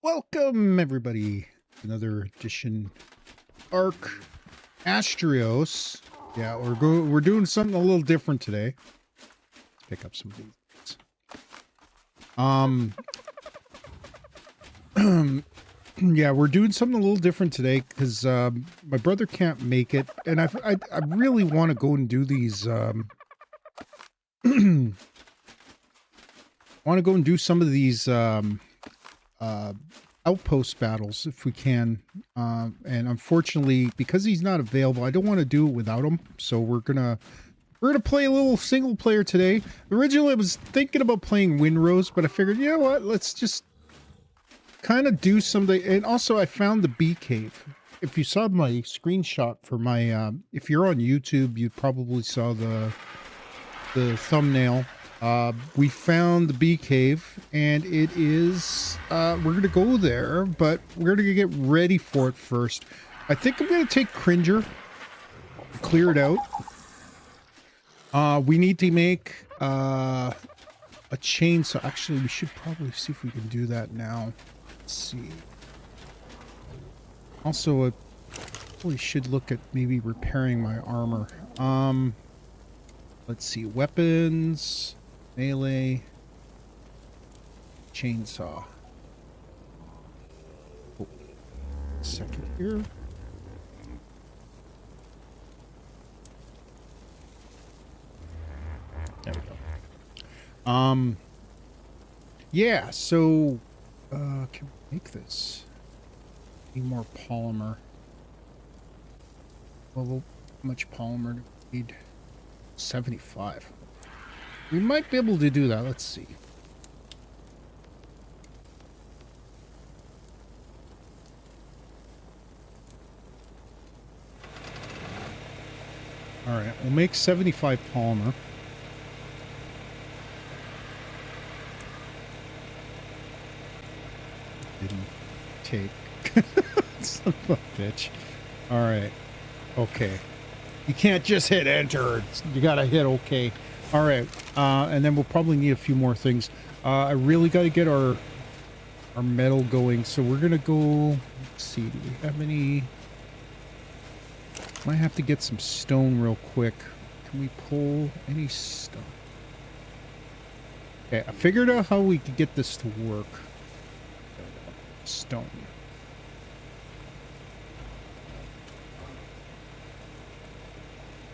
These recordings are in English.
Welcome everybody. Another edition Arc Astraeos. Yeah, we're doing something a little different today. Let's pick up some of these. Yeah, we're doing something a little different today because my brother can't make it, and I really want to go and do these. Want to go and do some of these outpost battles if we can, and unfortunately because he's not available, I don't want to do it without him, so we're gonna play a little single player today. Originally I was thinking about playing Windrose, but I figured, you know what, let's just kind of do something. And also I found the bee cave. If you saw my screenshot for my if you're on YouTube, you probably saw the thumbnail. We found the bee cave, and it is, we're going to go there, but we're going to get ready for it first. I think I'm going to take Cringer, clear it out. We need to make, a chainsaw. Actually, we should probably see if we can do that now. Let's see. Also, I probably should look at maybe repairing my armor. Let's see, weapons, melee, chainsaw. Oh, second here. There we go. Yeah, so, can we make this? Need more polymer. Well, how much polymer do we need? 75. We might be able to do that. Let's see. All right, we'll make 75 polymer. Didn't take. Son of a bitch. All right. Okay. You can't just hit enter. You gotta hit okay. All right. And then we'll probably need a few more things. I really got to get our metal going. So we're gonna go. Let's see. Do we have any? Might have to get some stone real quick. Can we pull any stone? Okay, I figured out how we could get this to work. Stone.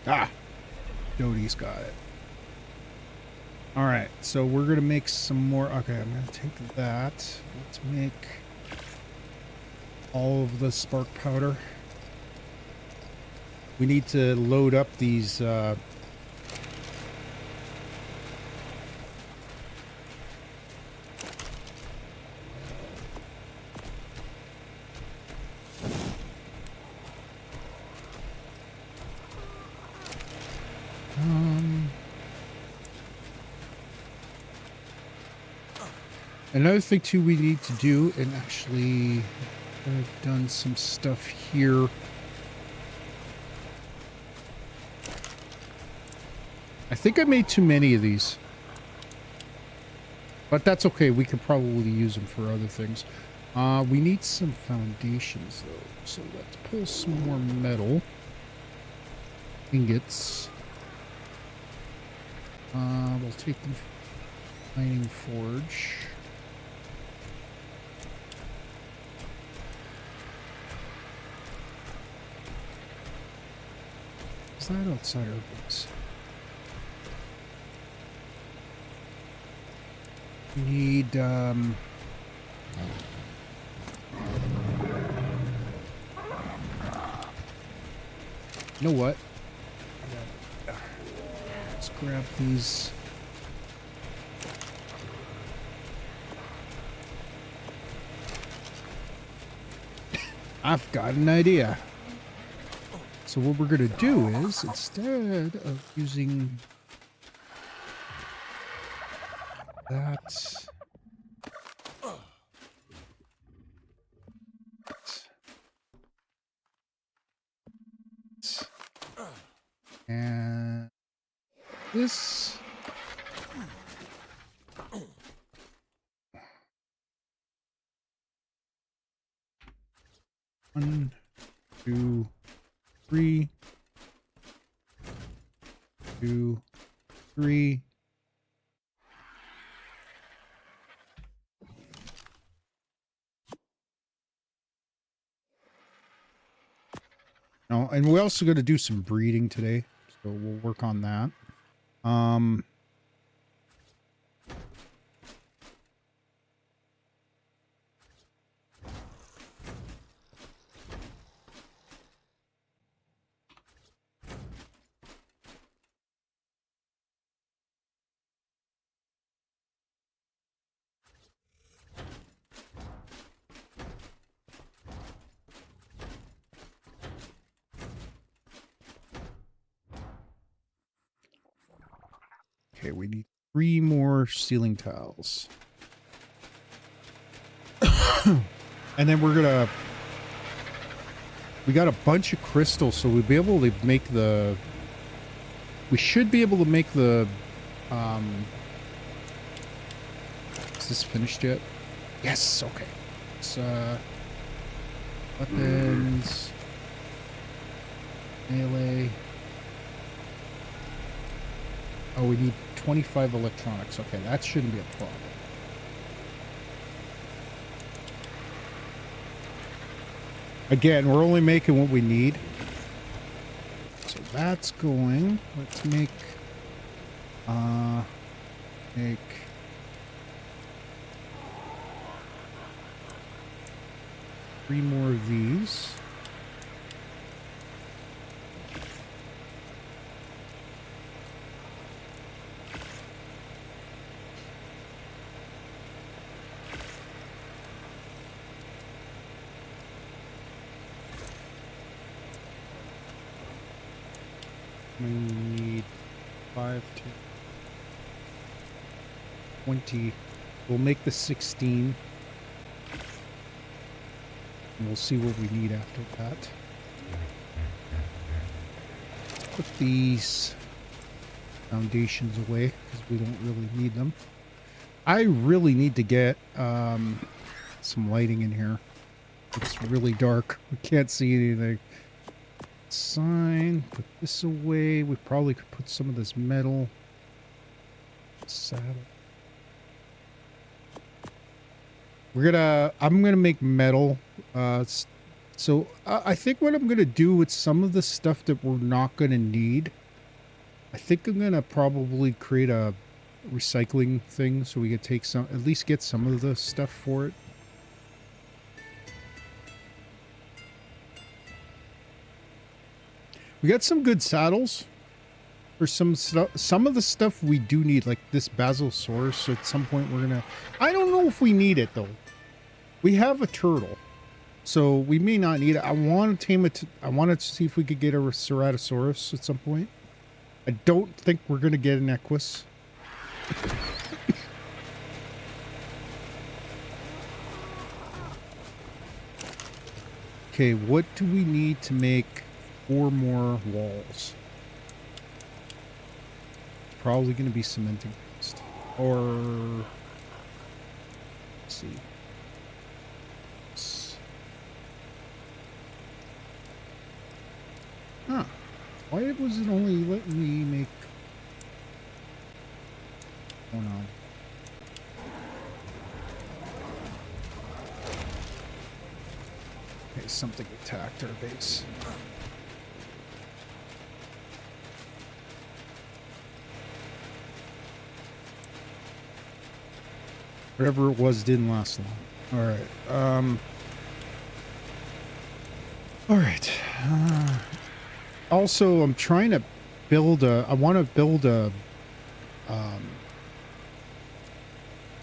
Ah, Doty's got it. All right, so we're gonna make some more. Okay, I'm gonna take that. Let's make all of the spark powder. We need to load up these. Another thing too we need to do, and actually I've done some stuff here. I think I made too many of these, but that's okay. We could probably use them for other things. We need some foundations though, so let's pull some more metal ingots. We'll take them from mining forge. Is that outside our base? We need, you know what? Let's grab these. I've got an idea. So what we're going to do is, instead of using that, and this, 3, 2, 3. Oh, and we're also going to do some breeding today, so we'll work on that. Okay, we need 3 more ceiling tiles. And then we're gonna... We got a bunch of crystals, so we'll be able to make the... We should be able to make the... Is this finished yet? Yes, okay. It's, weapons... Melee... Oh, we need 25 electronics. Okay, that shouldn't be a problem. Again, we're only making what we need. So that's going. Let's make 3 more of these. We need 5 to 20. We'll make the 16. And we'll see what we need after that. Let's put these foundations away because we don't really need them. I really need to get some lighting in here. It's really dark. We can't see anything. Sign, put this away. We probably could put some of this metal. Saddle. I'm gonna make metal. So I think what I'm gonna do with some of the stuff that we're not gonna need, I think I'm gonna probably create a recycling thing so we can take some, at least get some of the stuff for it. We got some good saddles for some stuff. Some of the stuff we do need, like this Basilosaurus. So at some point we're gonna... I don't know if we need it though. We have a turtle, so we may not need it. I want to tame it. I wanted to see if we could get a Ceratosaurus at some point. I don't think we're gonna get an Equus. Okay, what do we need to make 4 more walls? Probably going to be cementing paste. Or... Let's see. Huh. Why was it only letting me make... Oh no. Okay, something attacked our base. Whatever it was didn't last long. Alright. Alright. Also, I'm trying to build a... I want to build a... I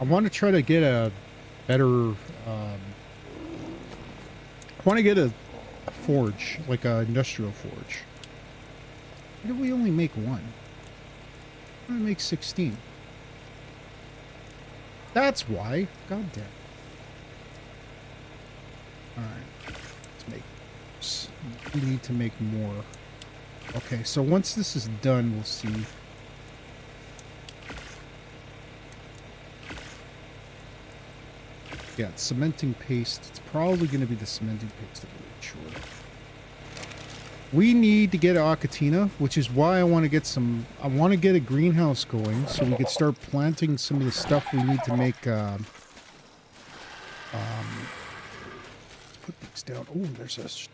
want to try to get a better... I want to get a forge, like an industrial forge. Why do we only make 1? I want to make 16. That's why. God damn. Alright. Let's make this. We need to make more. Okay, so once this is done, we'll see. Yeah, it's cementing paste. It's probably going to be the cementing paste that we're short of. We need to get Akatina, which is why I want to get some... I want to get a greenhouse going so we could start planting some of the stuff we need to make... put these down. Oh, there's this.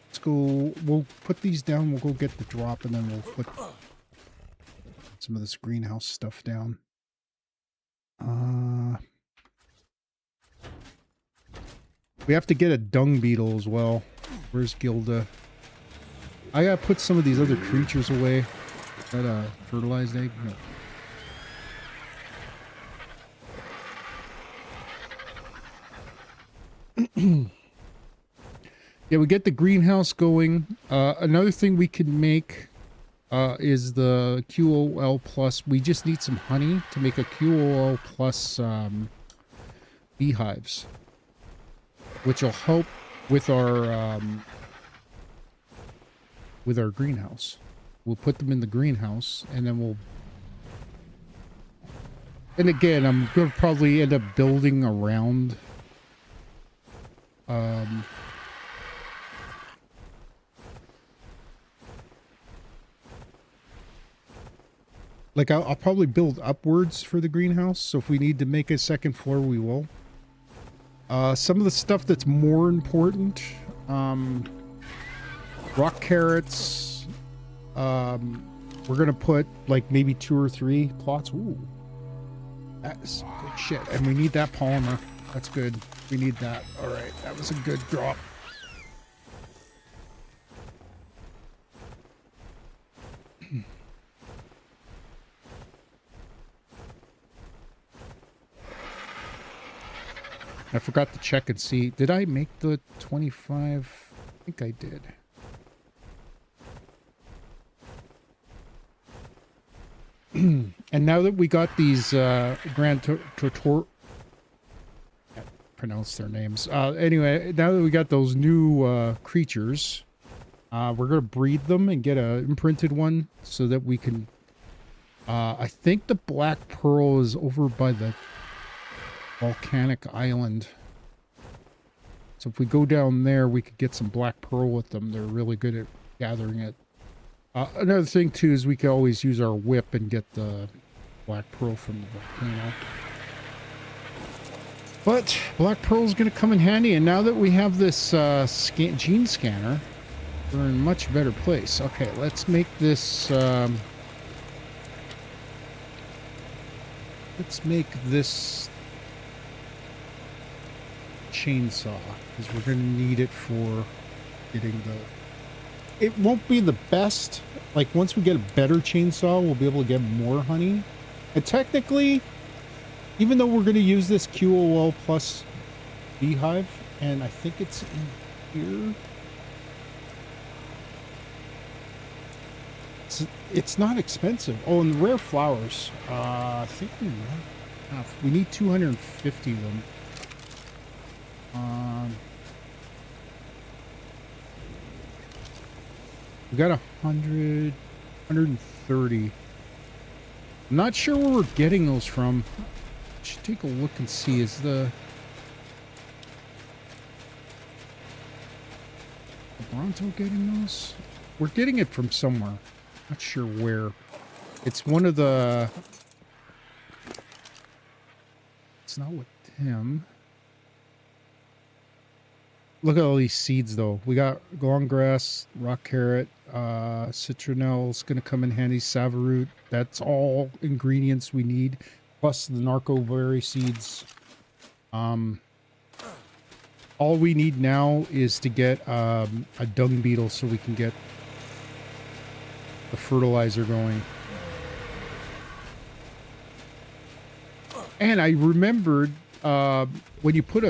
Let's go... We'll put these down. We'll go get the drop, and then we'll put some of this greenhouse stuff down. We have to get a dung beetle as well. Where's Gilda? I gotta put some of these other creatures away. Is that a fertilized egg? No. Yeah, we get the greenhouse going. Another thing we can make is the QOL plus. We just need some honey to make a QOL plus beehives, which will help with our greenhouse. We'll put them in the greenhouse, and then we'll... And again, I'm going to probably end up building around... like, I'll probably build upwards for the greenhouse, so if we need to make a second floor, we will. Some of the stuff that's more important, rock carrots, we're gonna put like maybe 2 or 3 plots. Ooh, that's good shit. And we need that polymer. That's good. We need that. All right, that was a good drop. I forgot to check and see. Did I make the 25? I think I did. And now that we got these Grand Tortor... I can't pronounce their names. Anyway, now that we got those new creatures, we're going to breed them and get an imprinted one so that we can... I think the Black Pearl is over by the volcanic island. So if we go down there, we could get some Black Pearl with them. They're really good at gathering it. Another thing too is we could always use our whip and get the Black Pearl from the volcano. But Black Pearl is going to come in handy, and now that we have this gene scanner, we're in a much better place. Okay, let's make this... let's make this chainsaw, because we're going to need it for getting the... It won't be the best. Like, once we get a better chainsaw, we'll be able to get more honey. And technically, even though we're going to use this QOL plus beehive, and I think it's in here. It's not expensive. Oh, and the rare flowers. I think we need 250 of them. We got 100, 130. I'm not sure where we're getting those from. Should take a look and see. Is the Bronto getting those? We're getting it from somewhere. Not sure where. It's one of the... It's not with him. Look at all these seeds, though. We got long grass, rock carrot, citronelle is going to come in handy, savaroot. That's all ingredients we need, plus the narco berry seeds. All we need now is to get a dung beetle so we can get the fertilizer going. And I remembered when you put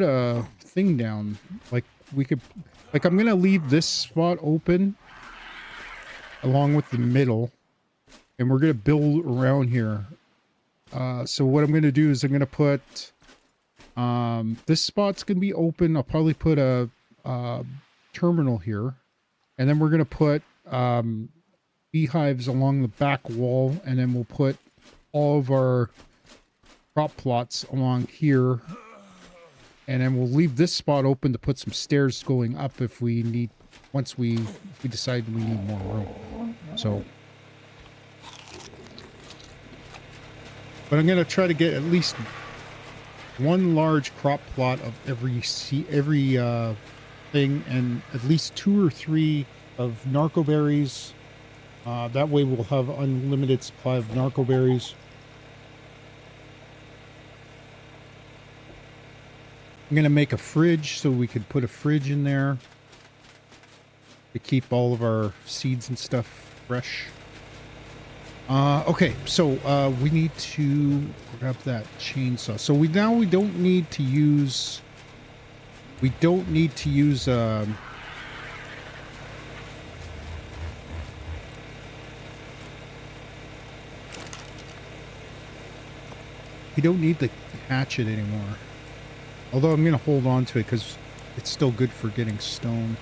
a thing down, like we could, like I'm gonna leave this spot open along with the middle, and we're gonna build around here. So what I'm gonna do is I'm gonna put this spot's gonna be open. I'll probably put a terminal here, and then we're gonna put beehives along the back wall, and then we'll put all of our crop plots along here. And then we'll leave this spot open to put some stairs going up if we need, if we decide we need more room. So, but I'm gonna try to get at least one large crop plot of every thing, and at least 2 or 3 of narco berries. That way we'll have unlimited supply of narco berries. I'm going to make a fridge so we could put a fridge in there to keep all of our seeds and stuff fresh. Okay, so we need to grab that chainsaw. So we don't need to use we don't need to use we don't need the hatchet anymore. Although I'm going to hold on to it because it's still good for getting stone.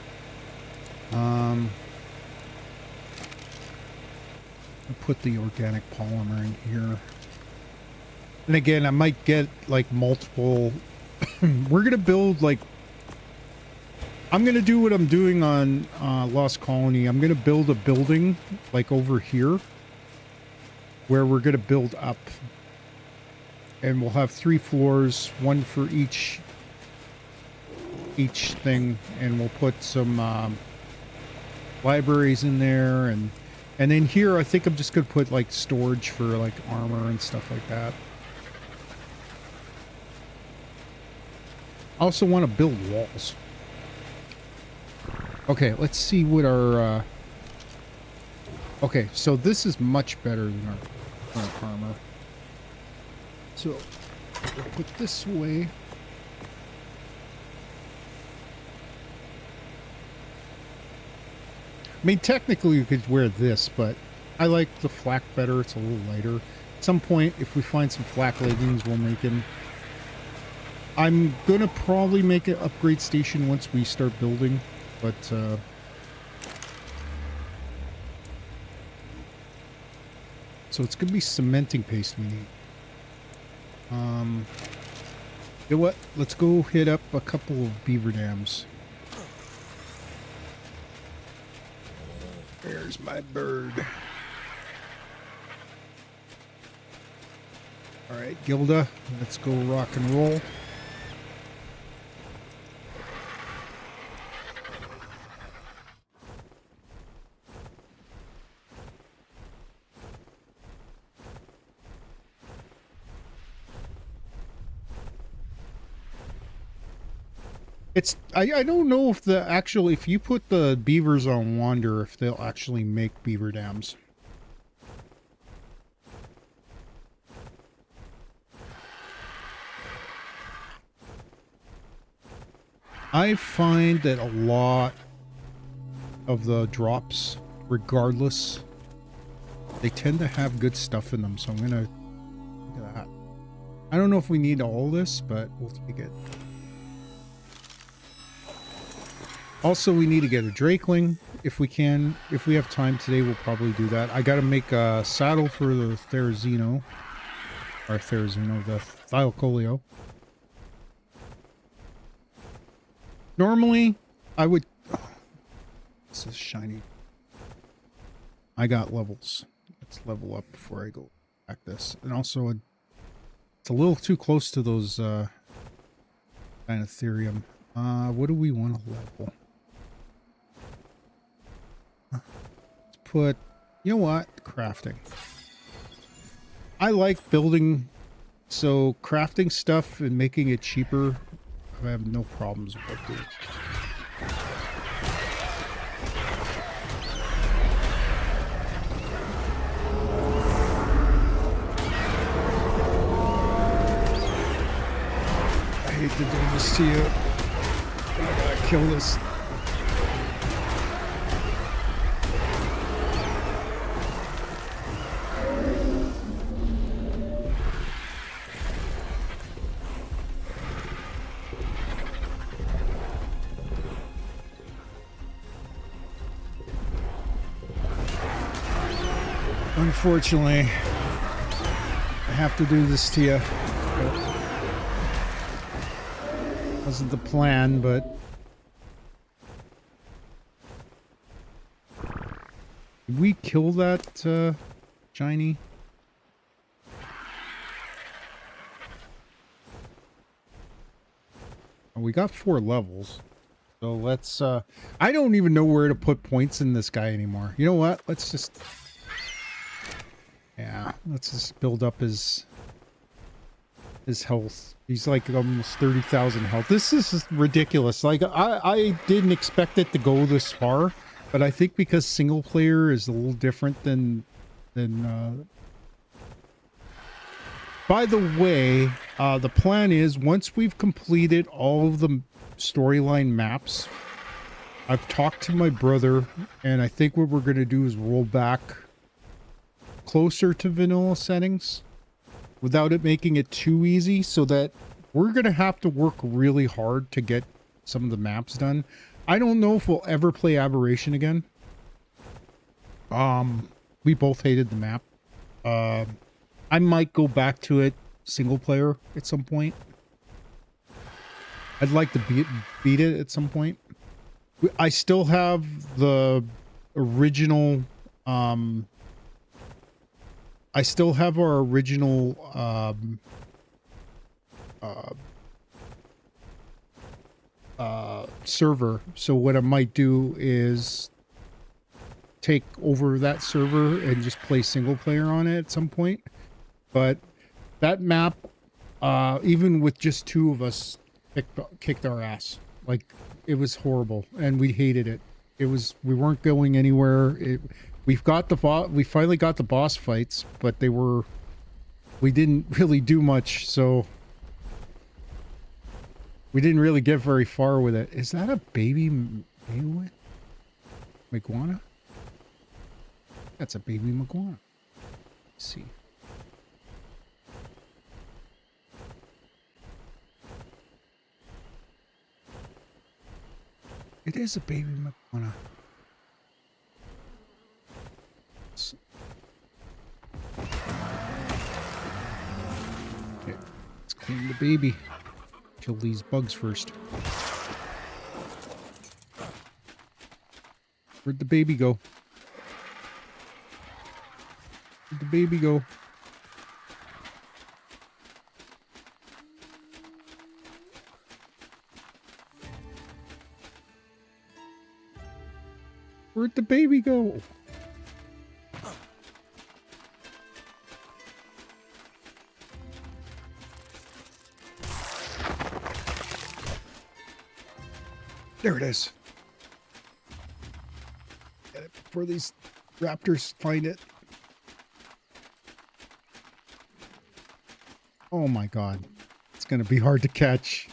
I'll put the organic polymer in here. And again, I might get like multiple. We're going to build like. I'm going to do what I'm doing on Lost Colony. I'm going to build a building like over here where we're going to build up. And we'll have 3 floors, 1 for each thing, and we'll put some libraries in there, and then here I think I'm just gonna put like storage for like armor and stuff like that. I also want to build walls. Okay, let's see what our okay, so this is much better than our current armor. So, we'll put this away. I mean, technically you could wear this, but I like the flak better. It's a little lighter. At some point, if we find some flak leggings, we'll make them. I'm gonna probably make an upgrade station once we start building, but so it's gonna be cementing paste we need. You know what? Let's go hit up a couple of beaver dams. There's my bird. Alright, Gilda, let's go rock and roll. I don't know if if you put the beavers on wander, if they'll actually make beaver dams. I find that a lot of the drops, regardless, they tend to have good stuff in them, so I'm gonna look at that. I don't know if we need all this, but we'll take it. Also, we need to get a drakeling if we can. If we have time today, we'll probably do that. I gotta make a saddle for the the Thylacoleo. Normally, I would... Oh, this is shiny. I got levels. Let's level up before I go back this. And also, it's a little too close to those kind of Therium. What do we want to level? Let's put, you know what? Crafting. I like building, so crafting stuff and making it cheaper, I have no problems with it. I hate to do this to you. I gotta kill this. Unfortunately, I have to do this to you. Wasn't the plan, but did we kill that shiny? Oh, we got 4 levels. So let's I don't even know where to put points in this guy anymore. You know what? Let's just build up his health. He's like almost 30,000 health. This is ridiculous. Like I didn't expect it to go this far, but I think because single player is a little different than by the way, the plan is once we've completed all of the storyline maps, I've talked to my brother, and I think what we're going to do is roll back closer to vanilla settings without it making it too easy, so that we're going to have to work really hard to get some of the maps done. I don't know if we'll ever play Aberration again. We both hated the map. I might go back to it single player at some point. I'd like to beat it at some point. I still have the original, I still have our original, server. So what I might do is take over that server and just play single player on it at some point. But that map, even with just 2 of us, kicked our ass. Like, it was horrible, and we hated it. We weren't going anywhere. We finally got the boss fights, but we didn't really do much, so we didn't really get very far with it. Is that a baby Maguana? That's a baby Maguana. Let's see. It is a baby Maguana. Okay, let's clean the baby. Kill these bugs first. Where'd the baby go? Where'd the baby go? Where'd the baby go? There it is. Get it before these raptors find it. Oh my god. It's gonna be hard to catch.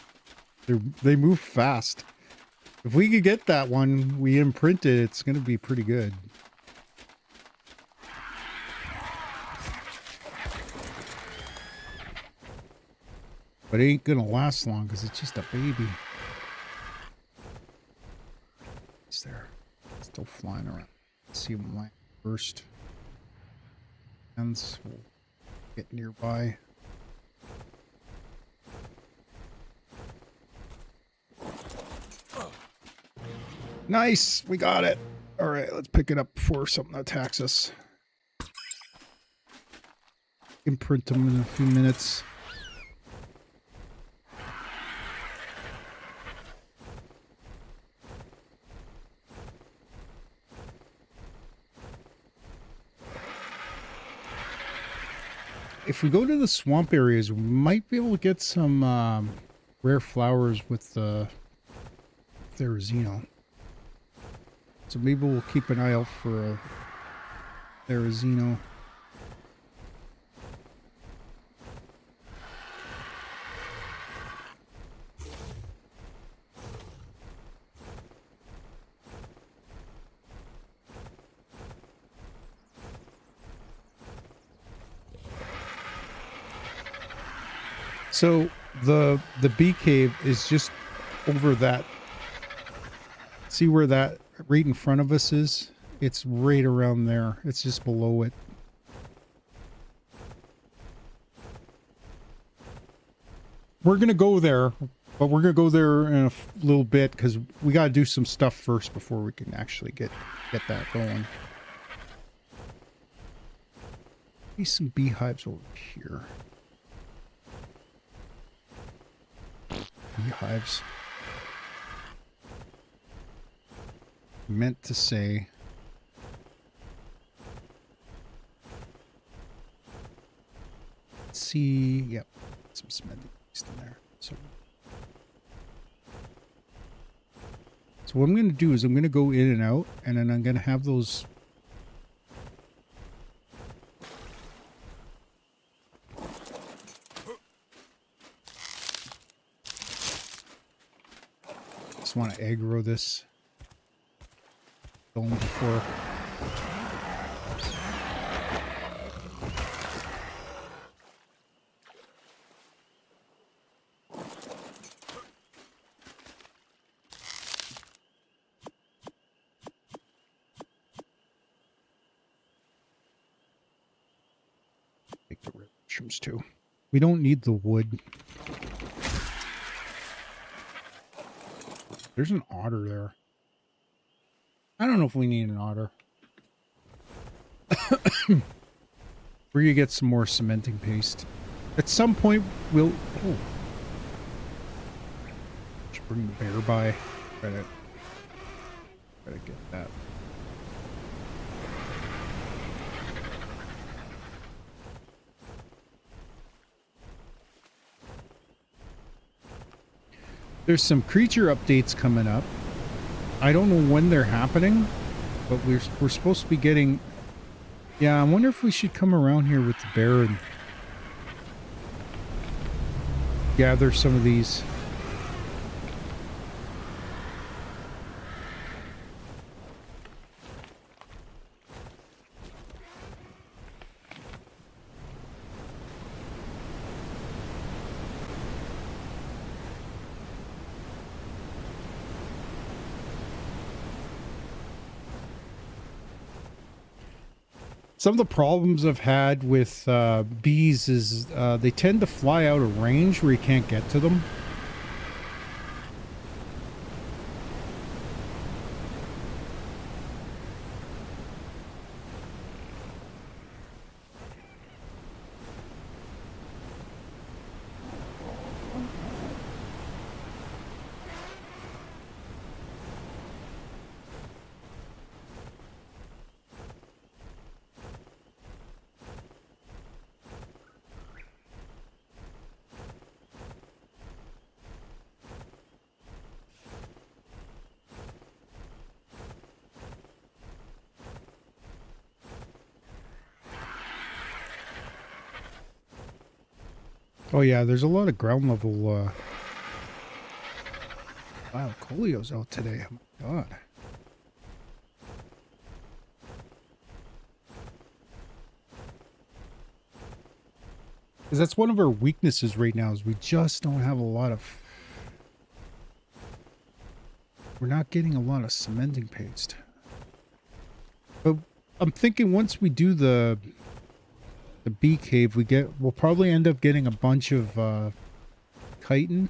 They move fast. If we could get that one, we imprint it, it's going to be pretty good. But it ain't going to last long because it's just a baby. It's there. Still flying around. Let's see him land first. And we'll get nearby. Nice, we got it. All right, let's pick it up before something attacks us. Imprint them in a few minutes. If we go to the swamp areas, we might be able to get some rare flowers with the Therizino. So maybe we'll keep an eye out for a Therizino. So the bee cave is just over that. See where that right in front of us is? It's right around there. It's just below it. We're gonna go there. But we're going to go there in a little bit because we got to do some stuff first before we can actually get that going. Maybe some beehives over here. Beehives. Meant to say. Let's see. Yep. Some cementing paste in there. So what I'm going to do is I'm going to go in and out, and then I'm going to have those. Just want to aggro this going before. Take the red mushrooms too. We don't need the wood. There's an otter there. I don't know if we need an otter. We're gonna get some more cementing paste. At some point, we'll... Oh. Should bring the bear by. Gotta get that. There's some creature updates coming up. I don't know when they're happening, but we're supposed to be getting... Yeah, I wonder if we should come around here with the bear and gather some of these. Some of the problems I've had with bees is they tend to fly out of range where you can't get to them. Oh yeah, there's a lot of ground level wow, Coleo's out today. Oh my god. Because that's one of our weaknesses right now is we just don't have a lot of... We're not getting a lot of cementing paste. But I'm thinking once we do the bee cave, we'll probably end up getting a bunch of chitin.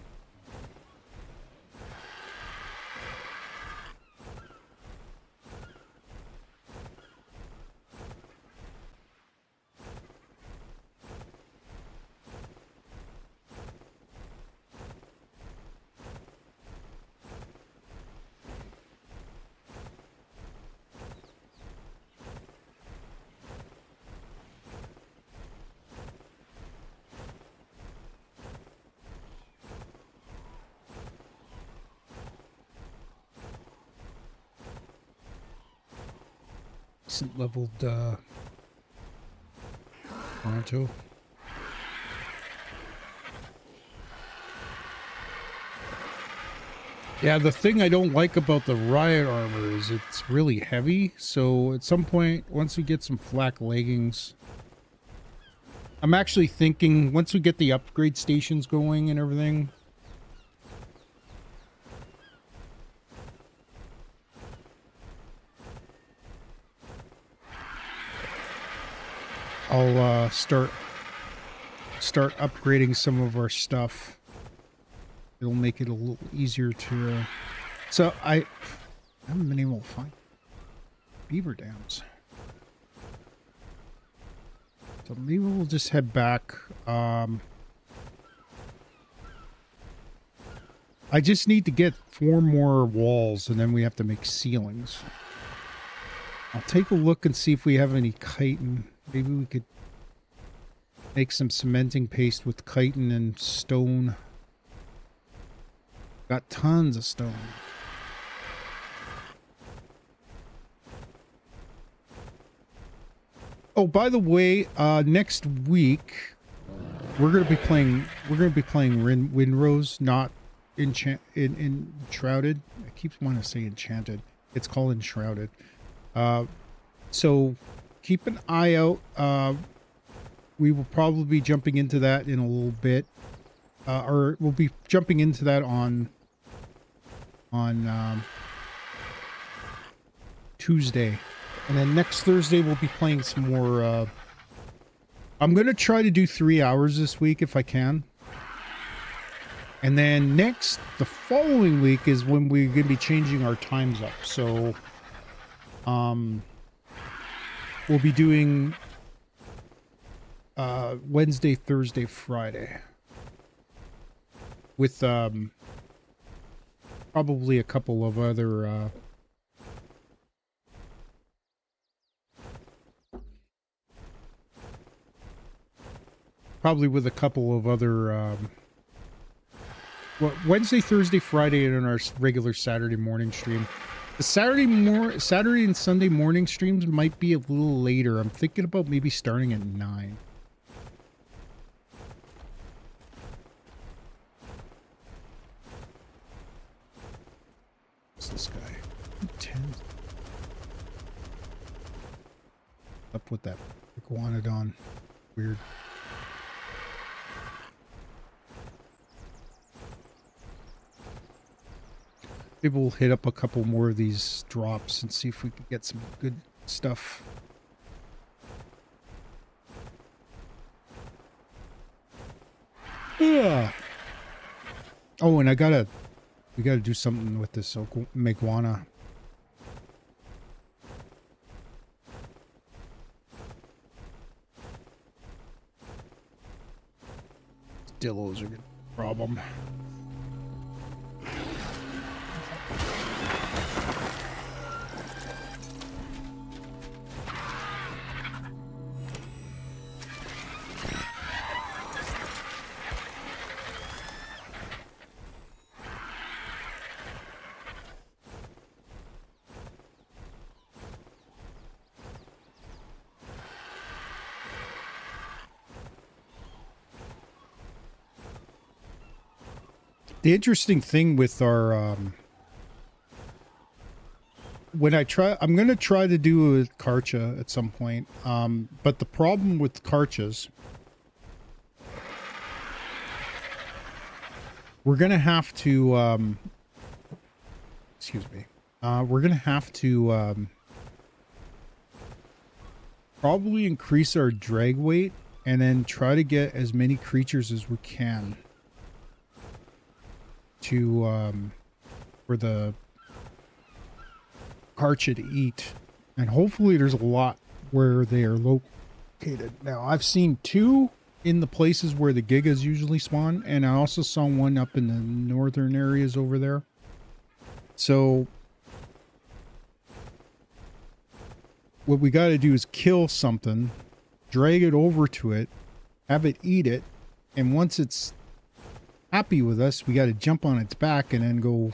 Decent leveled Toronto. Yeah, the thing I don't like about the riot armor is it's really heavy, so at some point, once we get some flak leggings, I'm actually thinking once we get the upgrade stations going and everything, I'll start upgrading some of our stuff. it'll make it a little easier to... So I haven't been able to find beaver dams. So maybe we'll just head back. I just need to get 4 more walls, and then we have to make ceilings. I'll take a look and see if we have any chitin. Maybe we could make some cementing paste with chitin and stone. Got tons of stone. Oh, by the way, next week we're gonna be playing Windrose, not in Enshrouded. I keep wanting to say Enchanted. It's called Enshrouded. So keep an eye out. We will probably be jumping into that in a little bit, or we'll be jumping into that on Tuesday. And then next Thursday, we'll be playing some more... I'm going to try to do 3 hours this week if I can. And then the following week is when we're going to be changing our times up. So, we'll be doing Wednesday, Thursday, Friday. With probably a couple of other... probably with a couple of other Wednesday, Thursday, Friday, and our regular Saturday morning stream. The Saturday and Sunday morning streams might be a little later. I'm thinking about maybe starting at 9. What's this guy? 10. Up with that iguanodon. Weird. Maybe we'll hit up a couple more of these drops and see if we can get some good stuff. Yeah. Oh, and we gotta do something with this Meguana. Dillos are a problem. The interesting thing with our, I'm going to try to do a Karcha at some point. But the problem with Karchas, we're going to have to, excuse me. We're going to have to, probably increase our drag weight and then try to get as many creatures as we can. For the Karcha to eat, and hopefully there's a lot where they are located. Now I've seen 2 in the places where the Gigas usually spawn, and I also saw 1 up in the northern areas over there. So what we got to do is kill something, drag it over to it, have it eat it, and once it's happy with us, we got to jump on its back and then go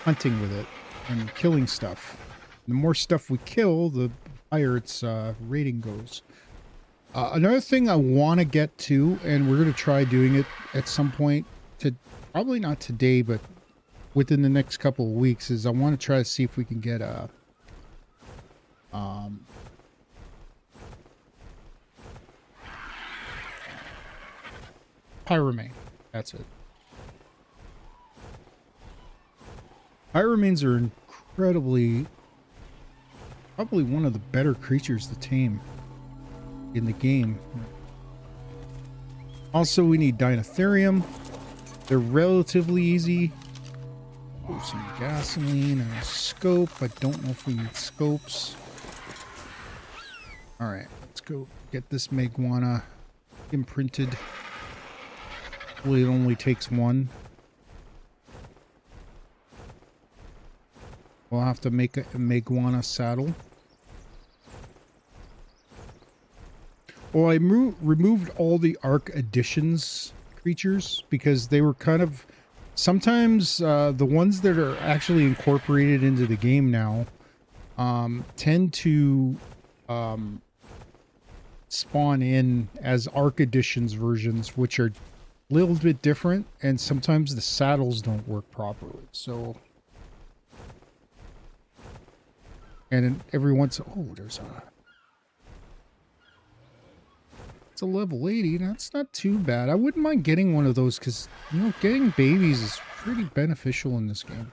hunting with it and killing stuff. The more stuff we kill, the higher its rating goes. Another thing I want to get to, and we're going to try doing it at some point, probably not today, but within the next couple of weeks, is I want to try to see if we can get a Pyromane. That's it. Pyramanes are incredibly, probably one of the better creatures to tame in the game. Also, we need Dinotherium. They're relatively easy. Oh, some gasoline and a scope. I don't know if we need scopes. All right, let's go get this Meguana imprinted. Hopefully it only takes one. We'll have to make a Meguana saddle. Well, I removed all the Arc Additions creatures because they were kind of... Sometimes the ones that are actually incorporated into the game now tend to spawn in as Arc Additions versions, which are a little bit different, and sometimes the saddles don't work properly. So... And every once... Oh, there's a... It's a level 80. That's not too bad. I wouldn't mind getting one of those because, you know, getting babies is pretty beneficial in this game.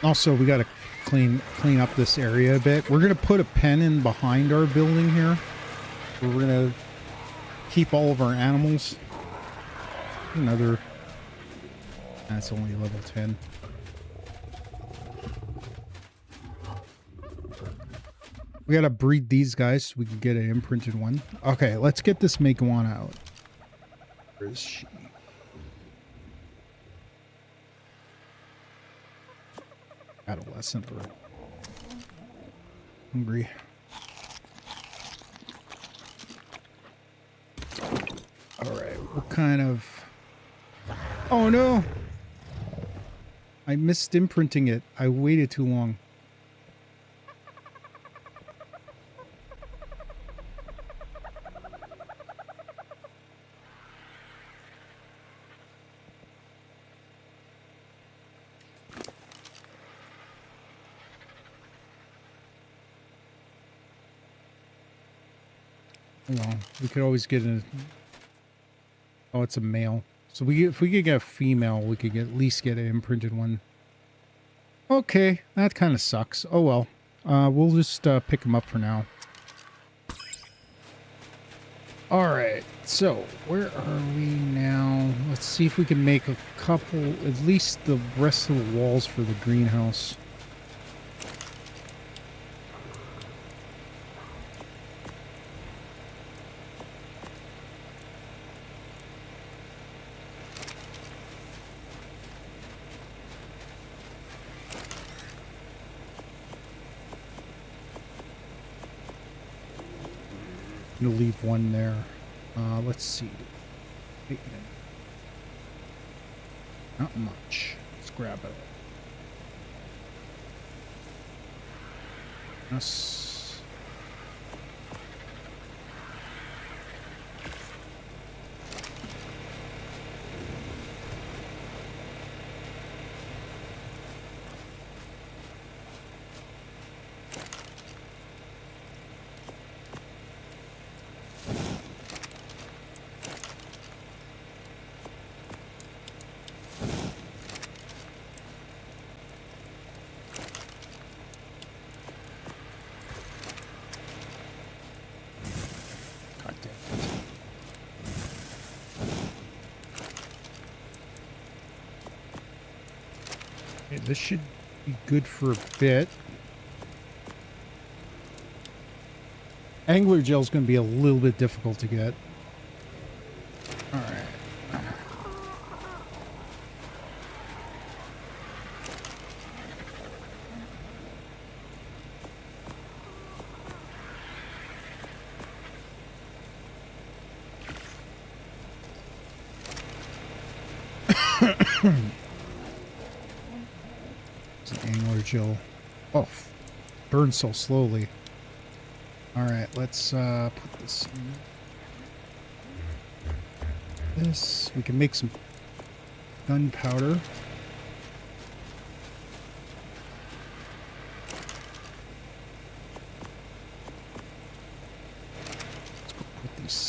Also, we got to clean up this area a bit. We're going to put a pen in behind our building here. We're going to keep all of our animals. Another... That's only level 10. We got to breed these guys so we can get an imprinted one. Okay, let's get this Meguana out. Where is she? Adolescent or hungry. All right, what kind of... Oh no! I missed imprinting it. I waited too long. Well, we could always get a... Oh, it's a male. So if we could get a female, we could at least get an imprinted one. Okay, that kind of sucks. Oh well. We'll just pick them up for now. Alright, so where are we now? Let's see if we can make a couple, at least the rest of the walls for the greenhouse. I'm gonna leave one there. Let's see. Not much. Let's grab it. Yes. This should be good for a bit. Angler gel is going to be a little bit difficult to get. All right. Gel. Oh, burns so slowly. All right, let's put this in this. We can make some gunpowder.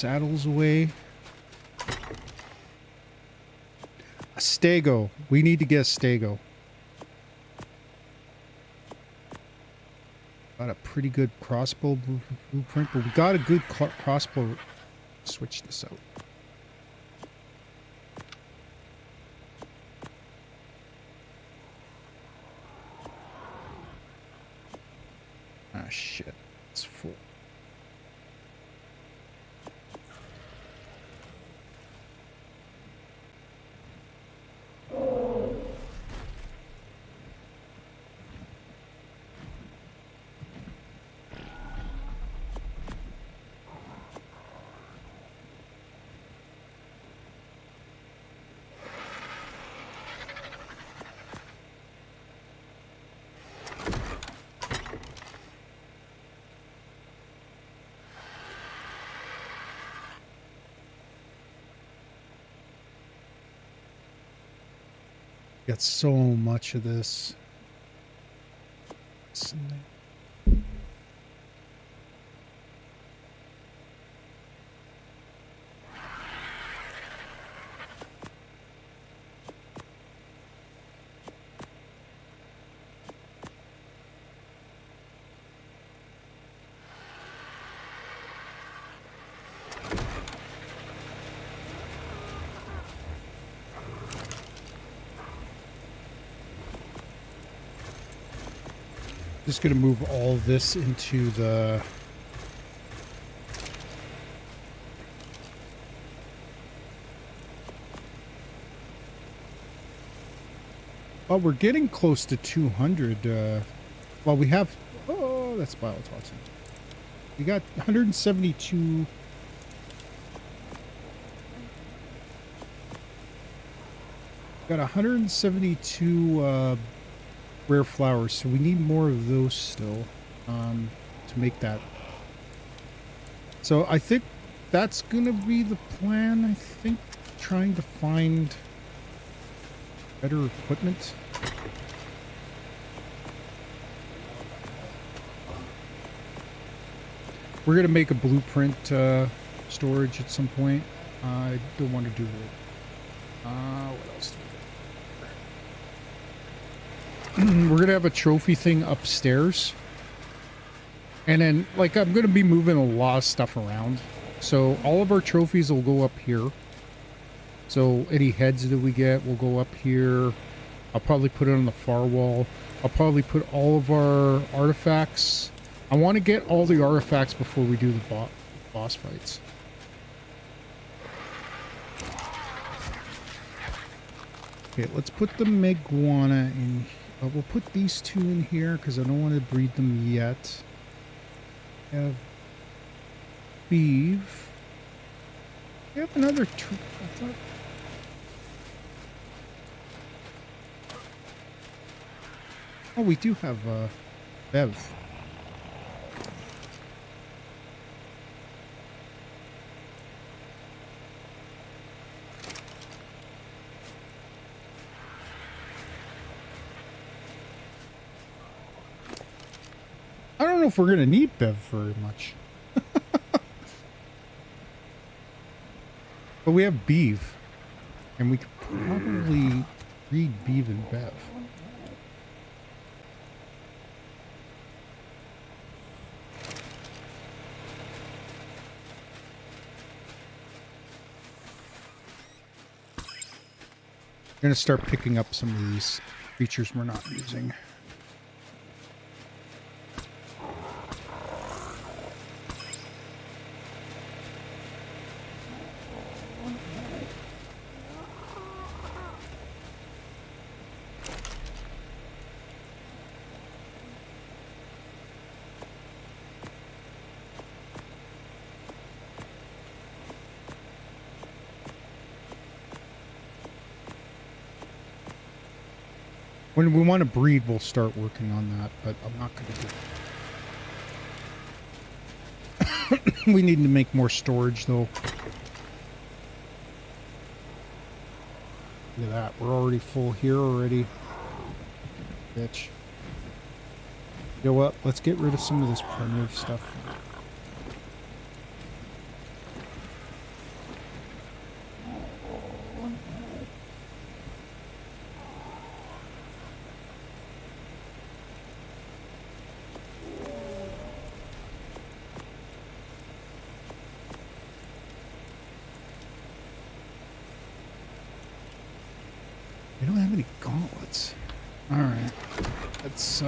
saddles away. A stego. We need to get a stego. Got a pretty good crossbow blueprint, but we got a good crossbow. Switch this out. Ah, shit. It's full. Got so much of this. Just going to move all this into the... Oh, we're getting close to 200. Well, we have... Oh, that's biotoxin. We got 172... Got 172 rare flowers, so we need more of those still to make that. So I think that's gonna be the plan. I think trying to find better equipment. We're gonna make a blueprint storage at some point. I don't want to do it. What else do we do? We're gonna have a trophy thing upstairs, and then like I'm gonna be moving a lot of stuff around, so all of our trophies will go up here. So any heads that we get will go up here. I'll probably put it on the far wall. I'll probably put all of our artifacts. I want to get all the artifacts before we do the boss fights. Okay, let's put the Meguana in. We'll put these two in here because I don't want to breed them yet. Have beef. We have another. I thought. Oh, we do have Bev. I don't know if we're going to need Bev very much. But we have Beeve. And we could probably breed Beeve and Bev. I'm going to start picking up some of these features we're not using. When we want to breed, we'll start working on that, but I'm not going to do it. We need to make more storage, though. Look at that. We're already full here already. Bitch. You know what? Let's get rid of some of this primitive stuff. I don't have any gauntlets. Alright. Let's,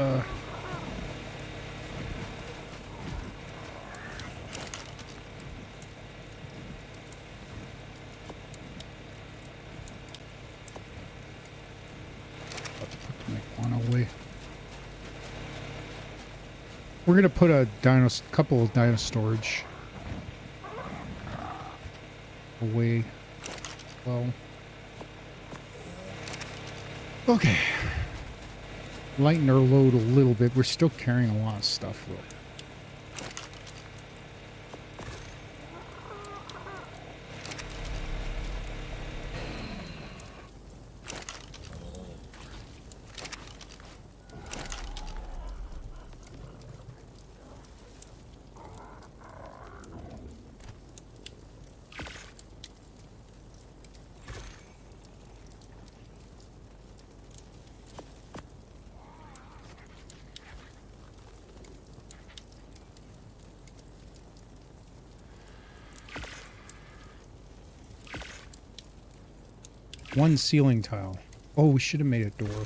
away. We're gonna put a couple of dino storage away. Well, okay. Lighten our load a little bit. We're still carrying a lot of stuff though. One ceiling tile. Oh, we should have made a door.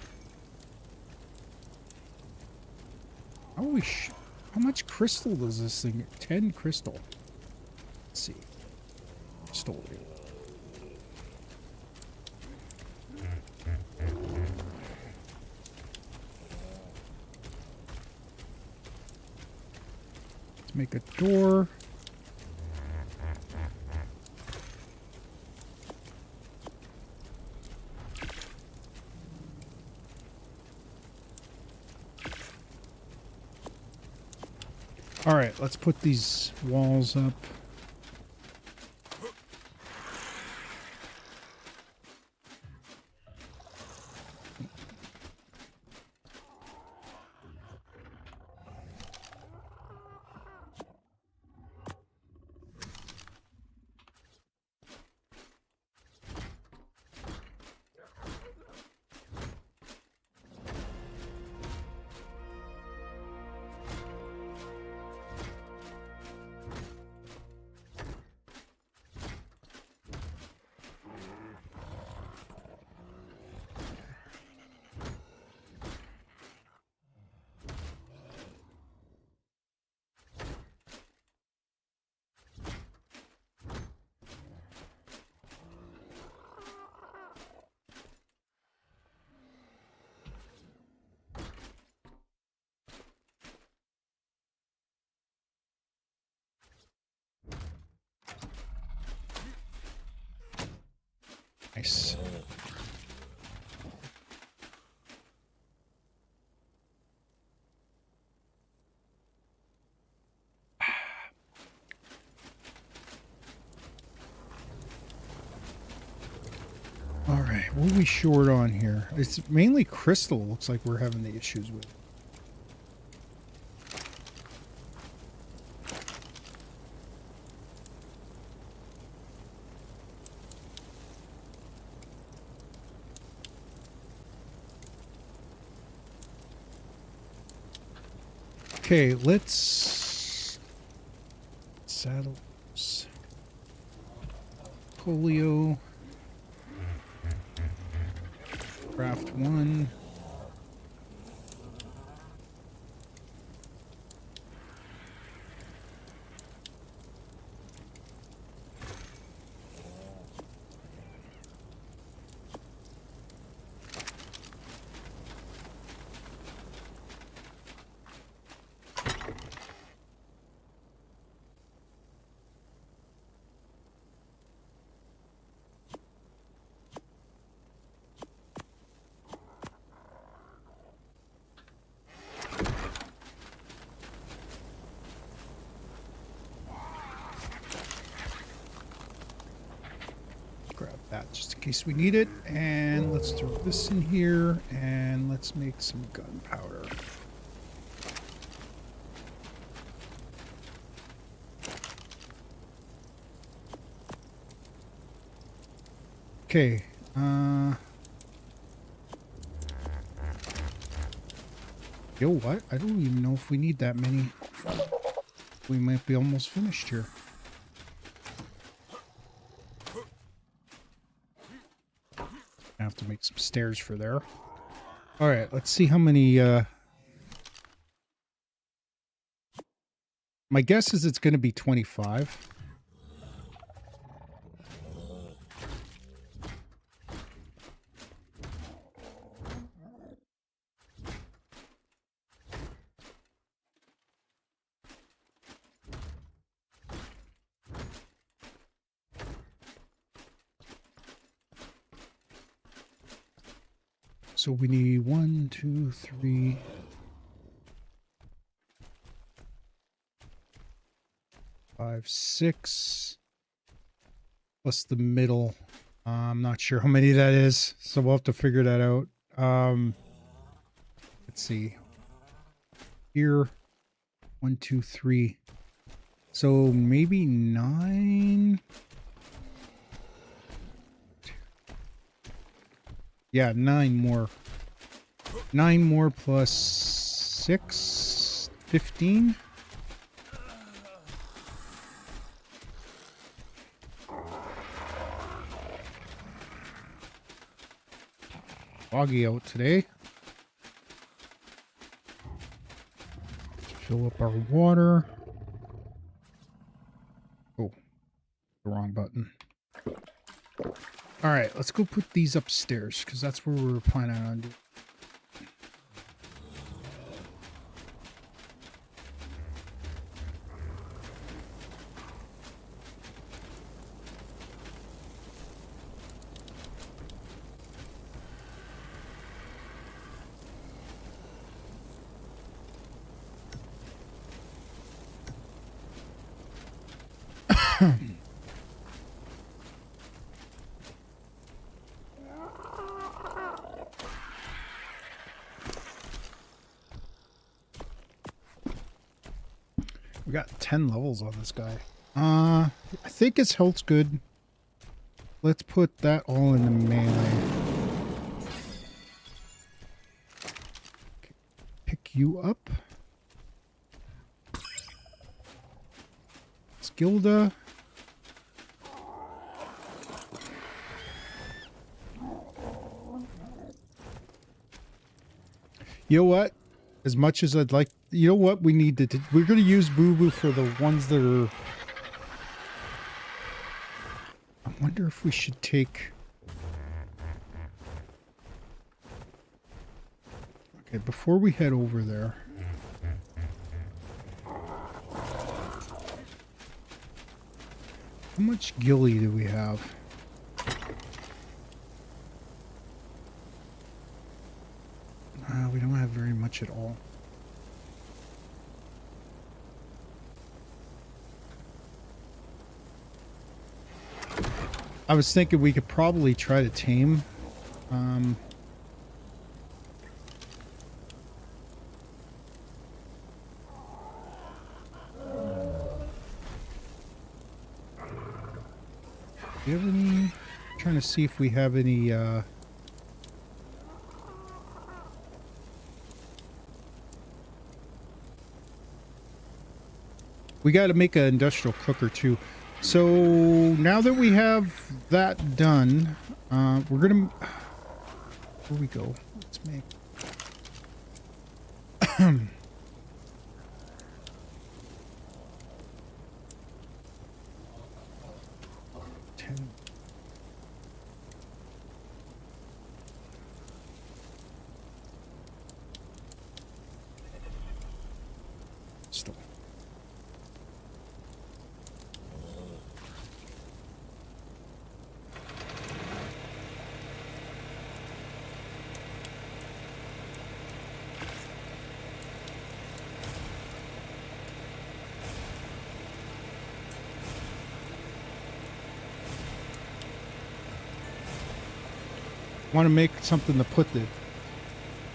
How much crystal does this thing? 10 crystal. Let's see. Crystal. Let's make a door. All right, let's put these walls up. Nice. All right, what are we short on here? It's mainly crystal. Looks like we're having the issues with. Okay, let's saddles, polio, craft one. Just in case we need it, and let's throw this in here, and let's make some gunpowder. Okay, yo, what? I don't even know if we need that many. We might be almost finished here. I have to make some stairs for there. All right, let's see how many. My guess is it's going to be 25. So we need 1, 2, 3. 5, 6. Plus the middle. I'm not sure how many that is, so we'll have to figure that out. Let's see. Here, 1, 2, 3. So maybe 9. Yeah, 9 more. 9 more plus 6, 15. Foggy out today. Fill up our water. Oh, the wrong button. All right, let's go put these upstairs because that's where we were planning on doing. We got 10 levels on this guy. I think his health's good. Let's put that all in the melee. Okay. Pick you up. Skilda. You know what? As much as I'd like, you know what we need to do? We're going to use Boo Boo for the ones that are... I wonder if we should take... Okay, before we head over there... How much ghillie do we have? We don't have very much at all. I was thinking we could probably try to tame. Do you have any? Trying to see if we have any. We got to make an industrial cooker too. So now that we have that done, we're gonna. Where we go? Let's make. 10. Still. Want to make something to put the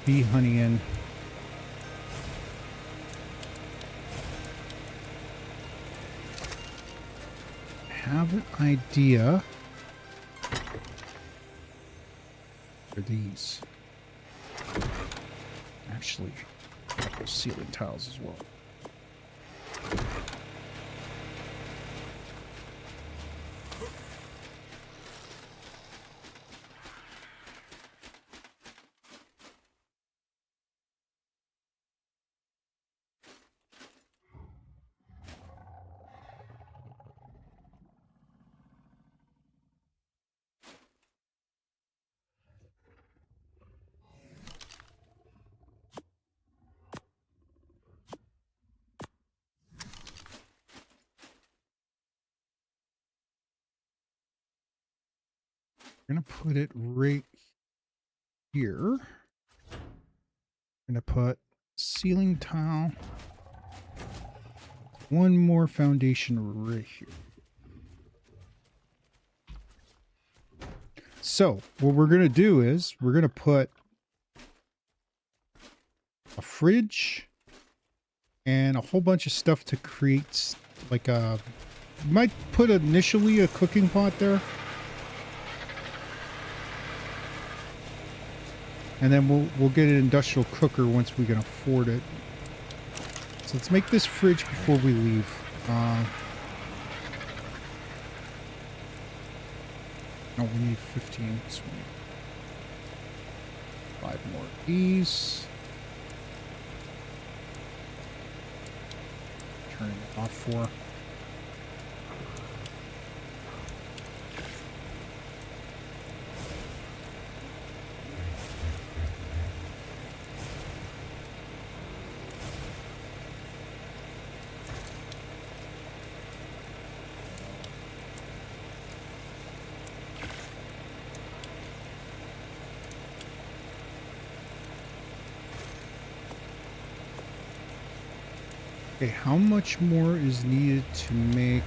bee honey in. Have an idea for these. Actually, ceiling tiles as well. I'm gonna put it right here. I'm gonna put ceiling tile. One more foundation right here. So what we're gonna do is we're gonna put a fridge and a whole bunch of stuff to create like a, might put initially a cooking pot there. And then we'll get an industrial cooker once we can afford it. So let's make this fridge before we leave. No, we need 15. So we need 5 more of these. Turning it off for. Okay, how much more is needed to make...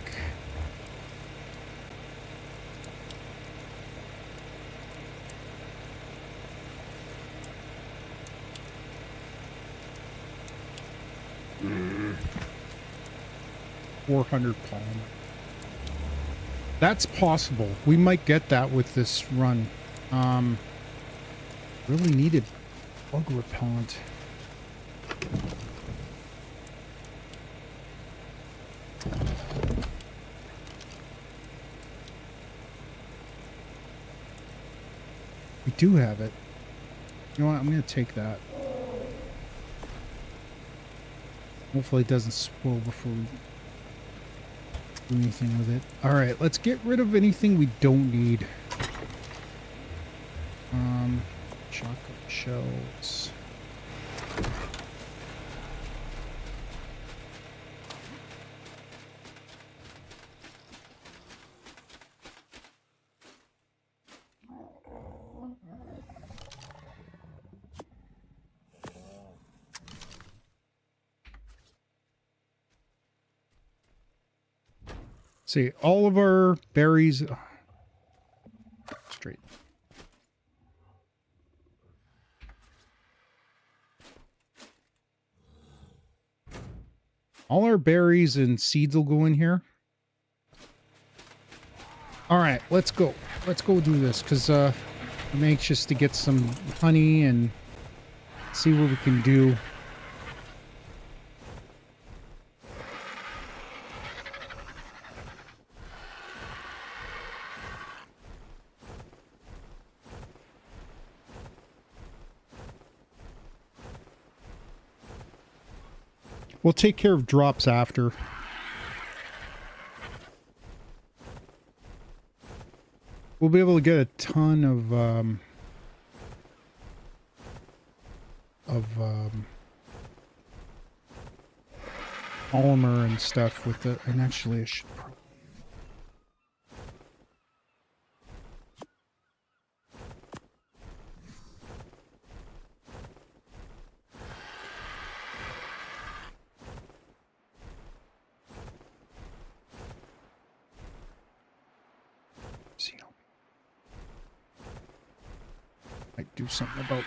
Mm. 400 polymer. That's possible. We might get that with this run. Really needed bug repellent. We do have it. You know what? I'm going to take that. Hopefully it doesn't spoil before we do anything with it. All right, let's get rid of anything we don't need. Chocolate shells. See, all of our berries straight. All our berries and seeds will go in here. All right, let's go. Let's go do this because I'm anxious to get some honey and see what we can do. We'll take care of drops after. We'll be able to get a ton of polymer and stuff with the, and actually I should probably might do something about,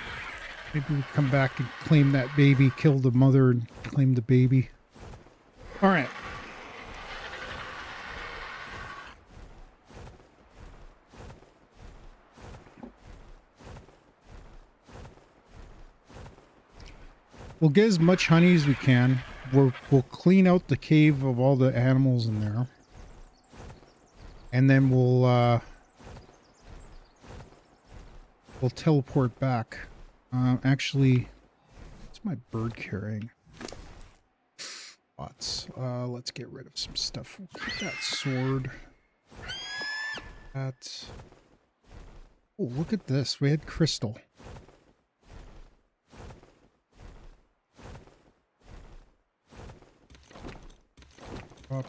maybe we come back and claim that baby, kill the mother and claim the baby. All right. We'll get as much honey as we can. We'll clean out the cave of all the animals in there. And then we'll teleport back. Actually, what's my bird carrying? Lots. Let's get rid of some stuff. We'll keep that sword. That. Oh, look at this. We had crystal. Up.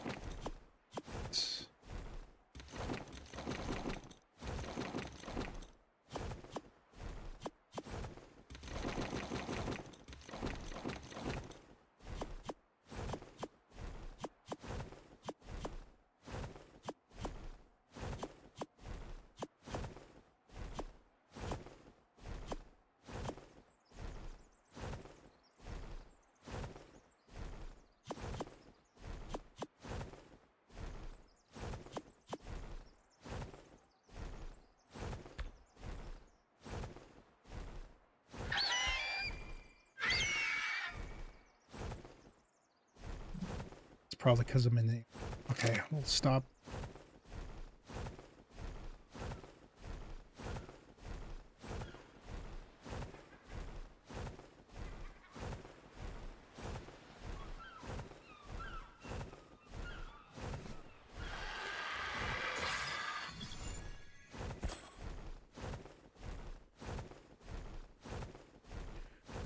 probably because I'm in the... Okay, we'll stop.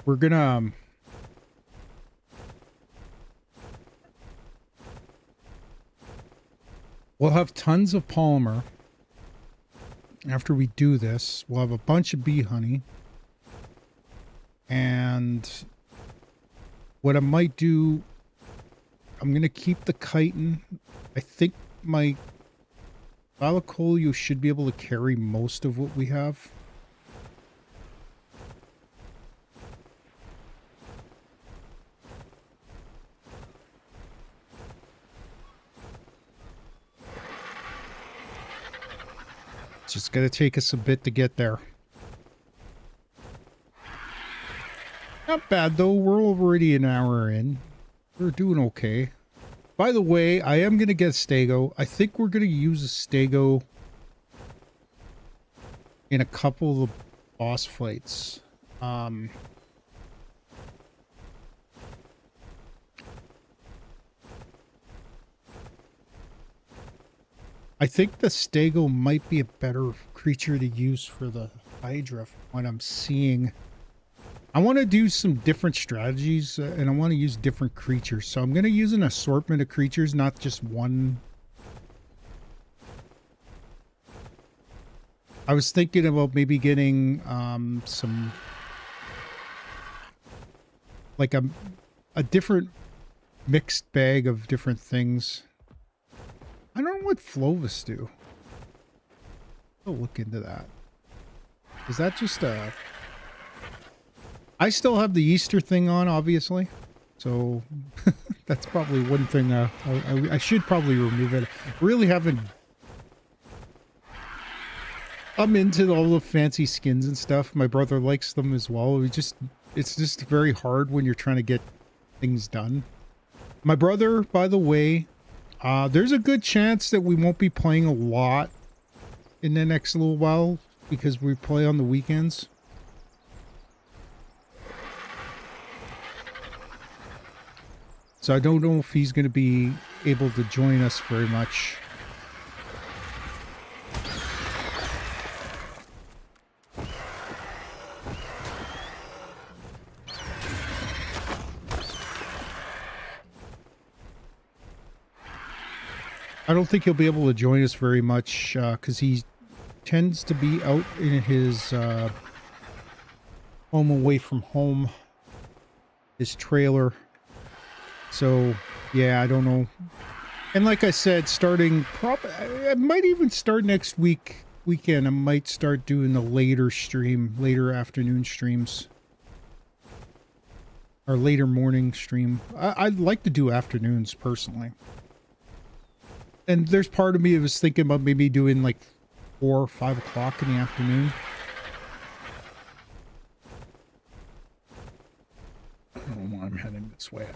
We're gonna... we'll have tons of polymer. After we do this, we'll have a bunch of bee honey. And what I might do, I'm going to keep the chitin. I think my Balacolio should be able to carry most of what we have. It's just going to take us a bit to get there. Not bad though, we're already an hour in. We're doing okay. By the way, I am going to get a stego. I think we're going to use a stego in a couple of the boss fights. I think the stego might be a better creature to use for the Hydra from what I'm seeing. I want to do some different strategies and I want to use different creatures. So I'm going to use an assortment of creatures, not just one. I was thinking about maybe getting some, like a different mixed bag of different things. I don't know what Flovis do. I'll look into that. Is that just a... I still have the Easter thing on, obviously. So that's probably one thing I should probably remove it. Really haven't... I'm into all the fancy skins and stuff. My brother likes them as well. It's just very hard when you're trying to get things done. My brother, by the way, there's a good chance that we won't be playing a lot in the next little while because we play on the weekends. So I don't know if he's going to be able to join us very much. I don't think he'll be able to join us very much because he tends to be out in his home away from home, his trailer. So, yeah, I don't know. And like I said, starting I might even start next weekend. I might start doing the later afternoon streams. Or later morning stream. I'd like to do afternoons personally. And there's part of me that was thinking about maybe doing like 4 or 5 o'clock in the afternoon. I don't know why I'm heading this way.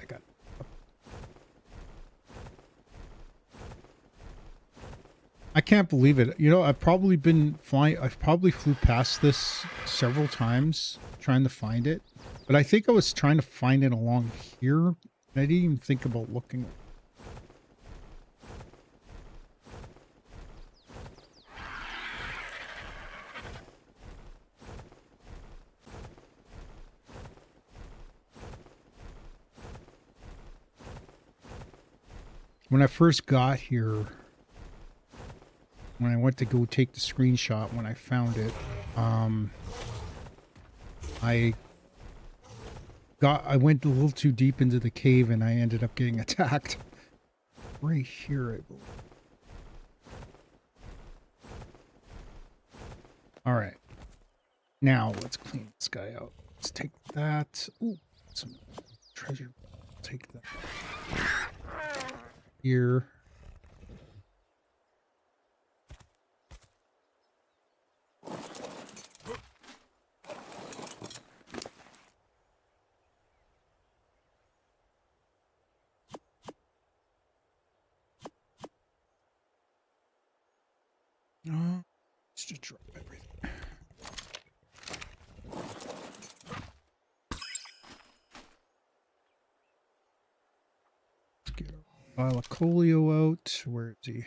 I can't believe it. You know, I've probably flew past this several times trying to find it. But I think I was trying to find it along here. I didn't even think about looking. When I first got here, when I went to go take the screenshot when I found it, I went a little too deep into the cave and I ended up getting attacked. Right here, I believe. All right. Now let's clean this guy out. Let's take that. Ooh, some treasure. Take that. Here. Let's just drop everything. Let's get a pile of Colio out. Where is he?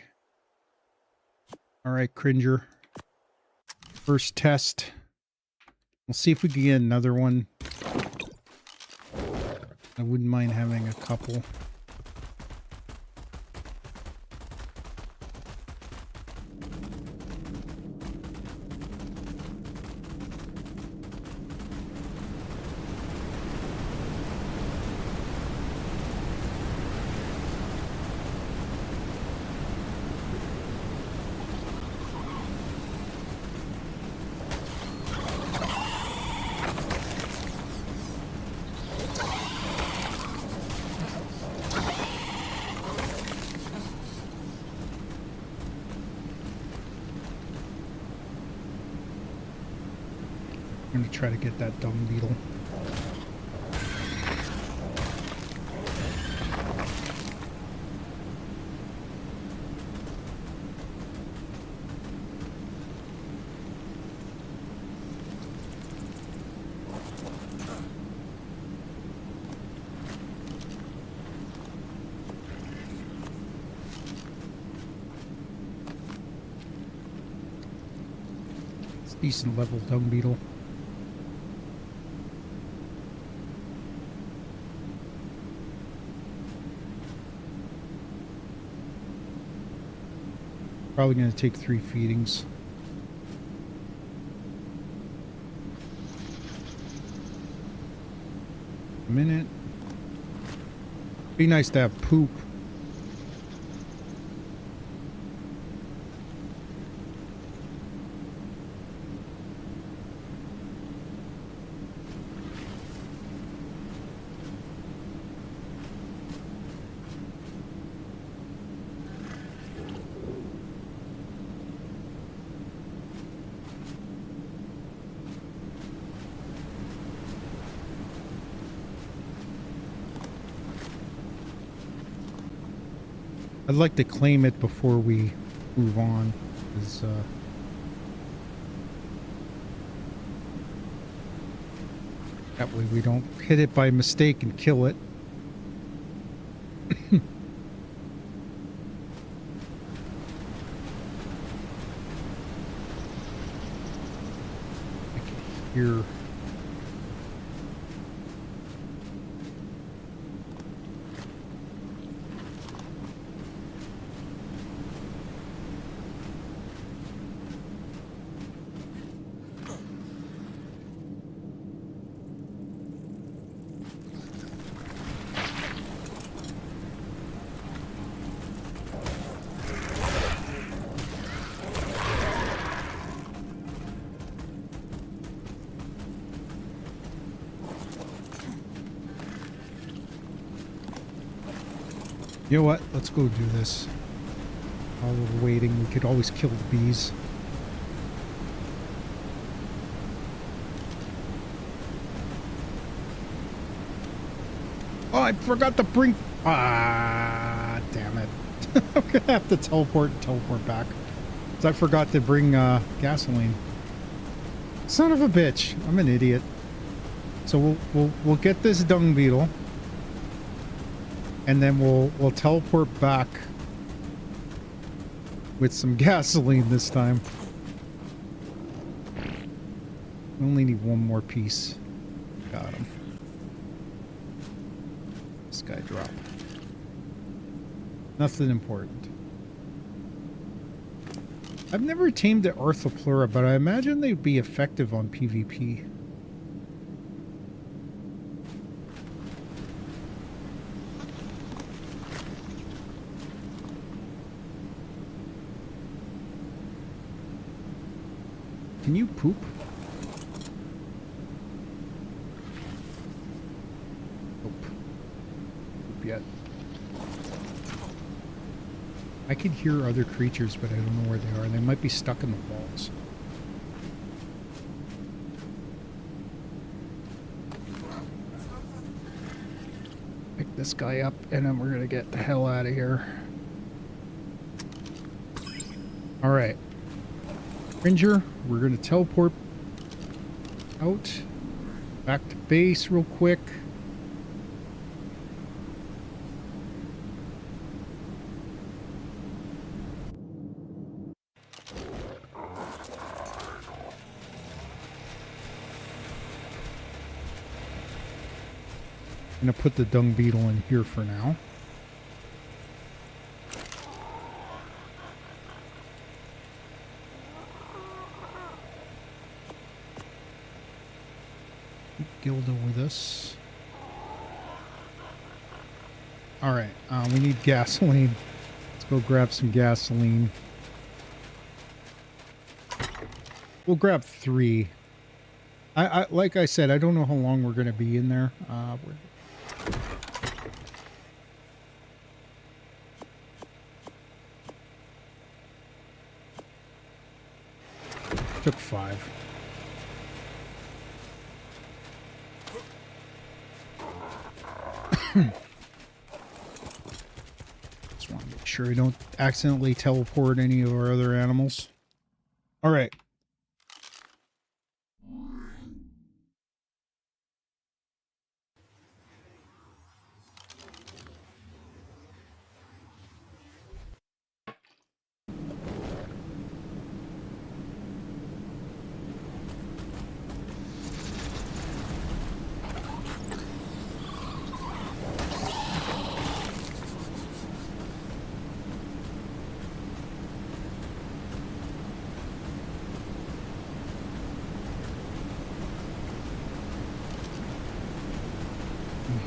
All right, Cringer. First test. We'll see if we can get another one. I wouldn't mind having a couple. I'm going to try to get that dung beetle. It's a decent level dung beetle. Probably going to take 3 feedings. A minute. Be nice to have poop. I'd like to claim it before we move on, because that way we don't hit it by mistake and kill it. I can hear. You know what? Let's go do this. While we're waiting, we could always kill the bees. Oh, I forgot to bring... Ah, damn it. I'm gonna have to teleport back. Because I forgot to bring gasoline. Son of a bitch. I'm an idiot. So we'll get this dung beetle. And then we'll teleport back with some gasoline this time. We only need one more piece. Got him. This guy dropped. Nothing important. I've never tamed the Arthropleura, but I imagine they'd be effective on PvP. Can you poop? Nope. Poop yet. I can hear other creatures, but I don't know where they are. They might be stuck in the walls. Pick this guy up, and then we're gonna get the hell out of here. All right. Ranger, we're going to teleport out. Back to base real quick. I'm going to put the dung beetle in here for now. Keep Gilda with us. Alright, we need gasoline. Let's go grab some gasoline. We'll grab 3. I like I said, I don't know how long we're going to be in there. Took 5. Just want to make sure we don't accidentally teleport any of our other animals. All right.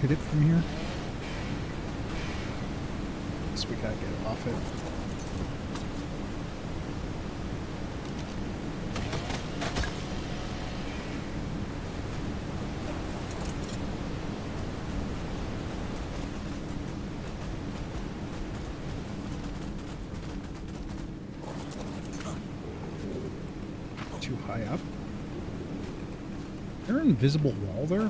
Hit it from here. Guess we gotta get off it. Too high up. Is there an invisible wall there?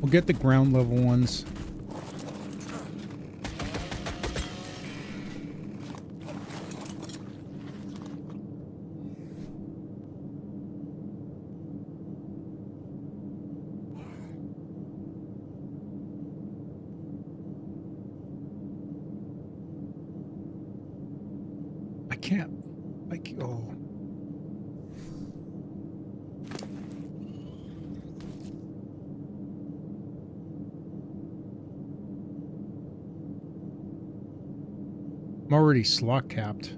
We'll get the ground level ones. I can't. Oh. I'm already slot capped.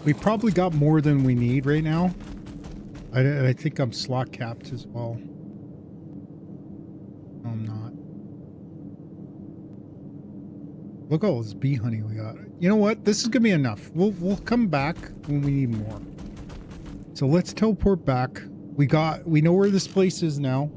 We probably got more than we need right now. I think I'm slot capped as well. No, I'm not. Look at all this bee honey we got. You know what? This is gonna be enough. We'll come back when we need more. So let's teleport back. We know where this place is now.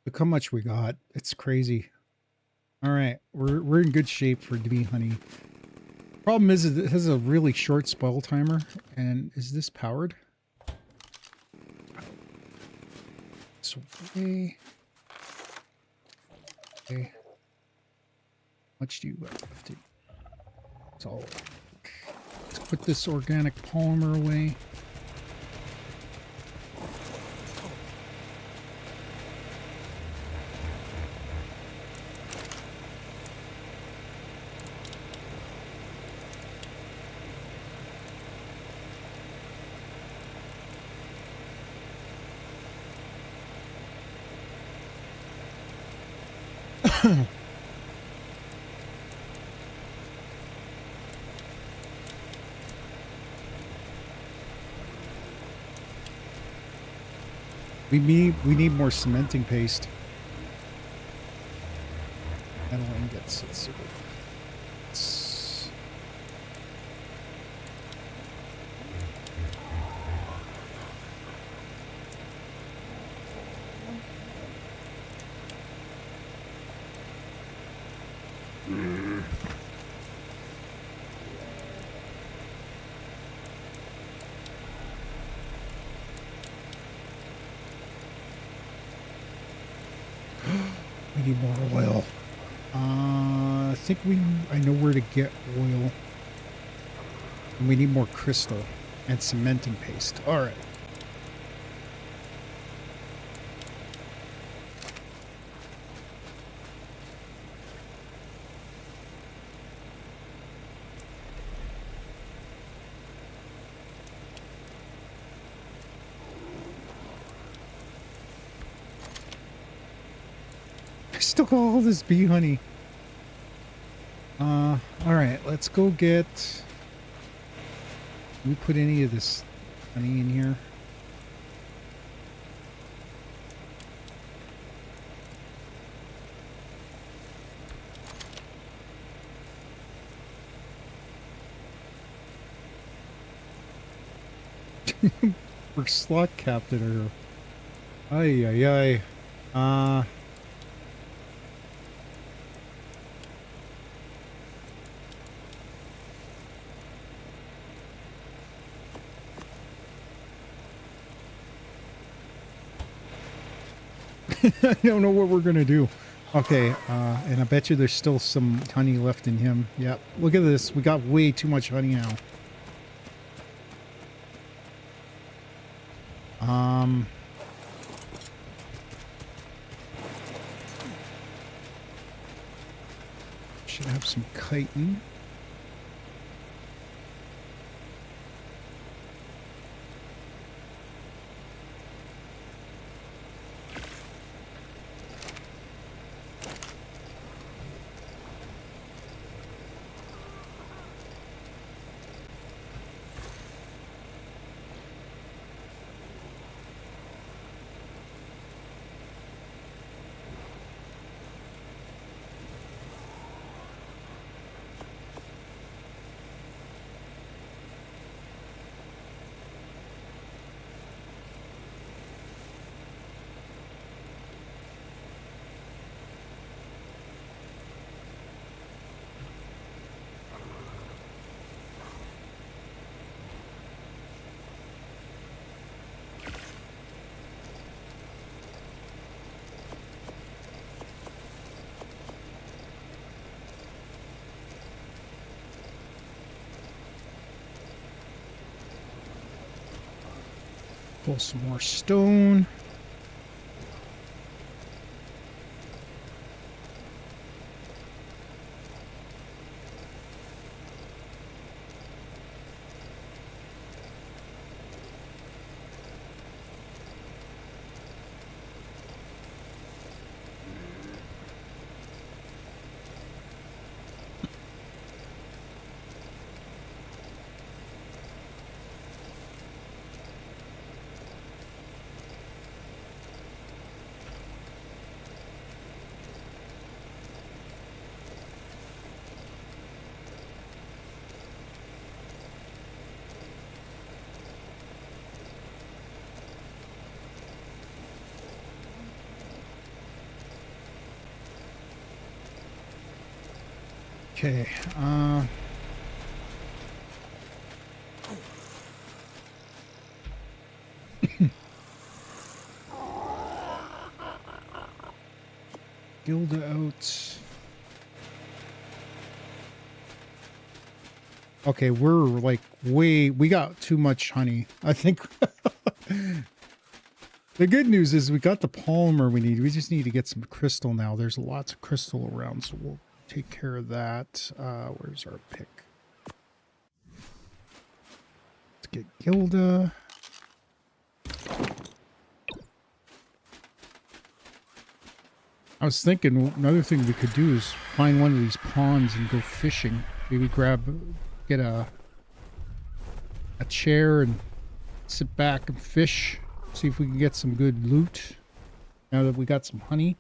Look how much we got. It's crazy. All right, we're in good shape for bee honey. Problem is it has a really short spoil timer. And is this powered? So okay. Okay. How much do you have to? It's all. Let's put this organic polymer away. We need more cementing paste. Metal ingots. Let's see. We need more oil. I think I know where to get oil. And we need more crystal and cementing paste. All right. Still got all this bee honey. All right, let's go get. Can we put any of this honey in here? We're slot captain or. Ay ay ay. I don't know what we're gonna do. Okay, and I bet you there's still some honey left in him. Yep. Look at this. We got way too much honey now. Should have some chitin. Pull some more stone. Okay. Gilda out. Okay, we're like we got too much honey. I think the good news is we got the polymer we need. We just need to get some crystal now. There's lots of crystal around, so we'll take care of that. Where's our pick? Let's get Gilda. I was thinking another thing we could do is find one of these ponds and go fishing. Maybe get a chair and sit back and fish. See if we can get some good loot now that we got some honey.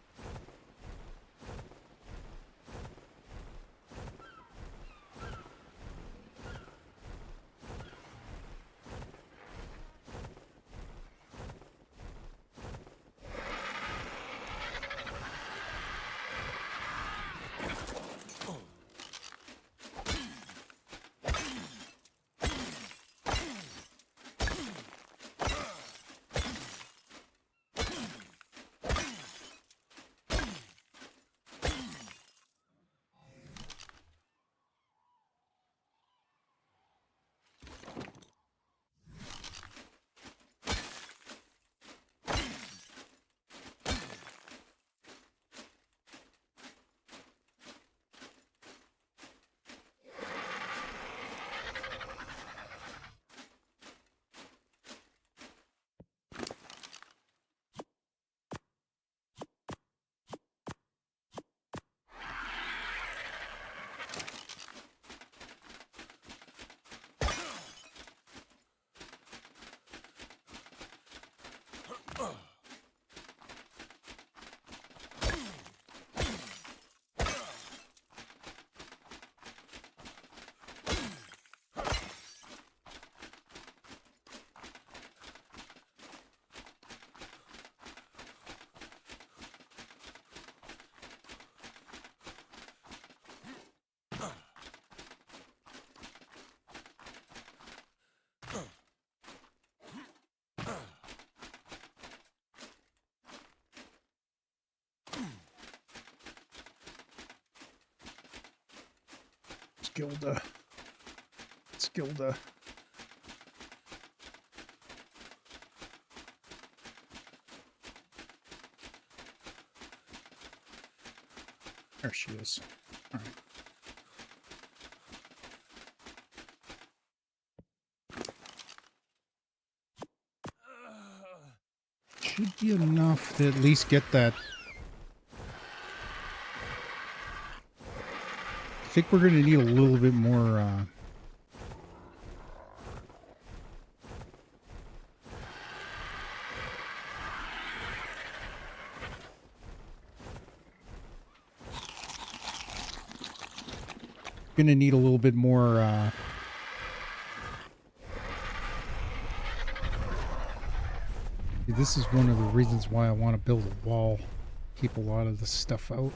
Gilda. It's Gilda. There she is. All right. Should be enough to at least get that. I think we're going to need a little bit more, gonna need a little bit more, this is one of the reasons why I want to build a wall. Keep a lot of this stuff out.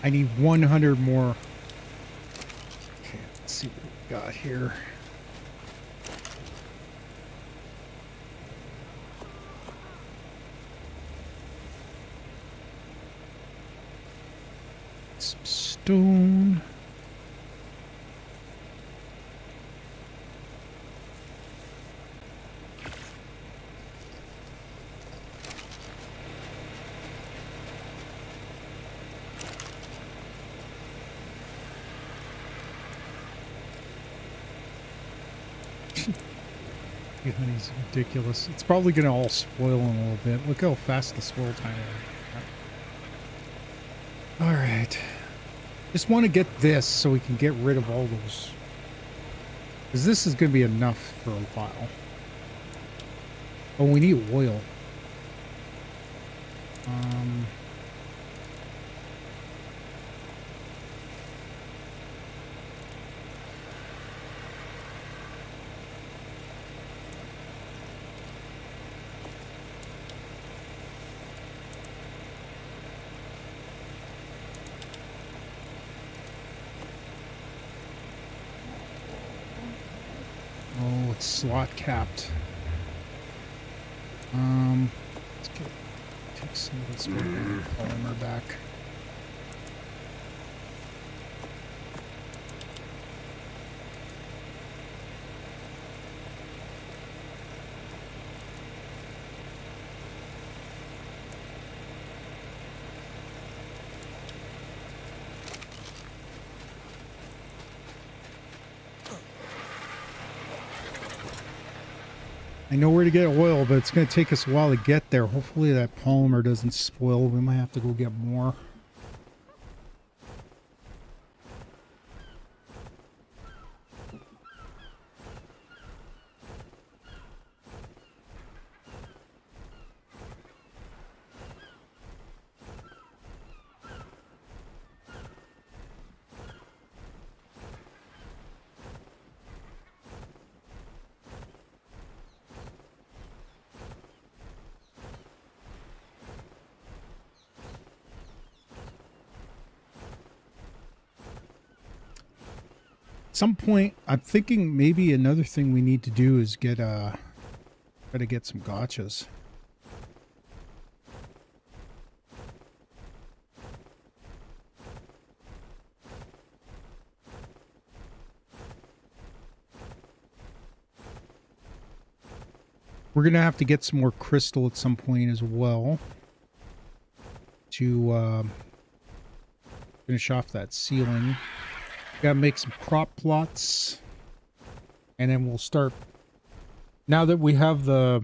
I need 100 more. Okay, let's see what we got here. Some stone. The honey's ridiculous. It's probably going to all spoil in a little bit. Look how fast the spoil time is. All right. Just want to get this so we can get rid of all those. Because this is going to be enough for a while. Oh, we need oil. Oh, it's slot capped. Let's take some of this polymer back. I know where to get oil, but it's going to take us a while to get there. Hopefully that polymer doesn't spoil. We might have to go get more. Some point, I'm thinking maybe another thing we need to do is get try to get some gotchas. We're gonna have to get some more crystal at some point as well to finish off that ceiling. Gotta make some crop plots, and then we'll start. Now that we have the,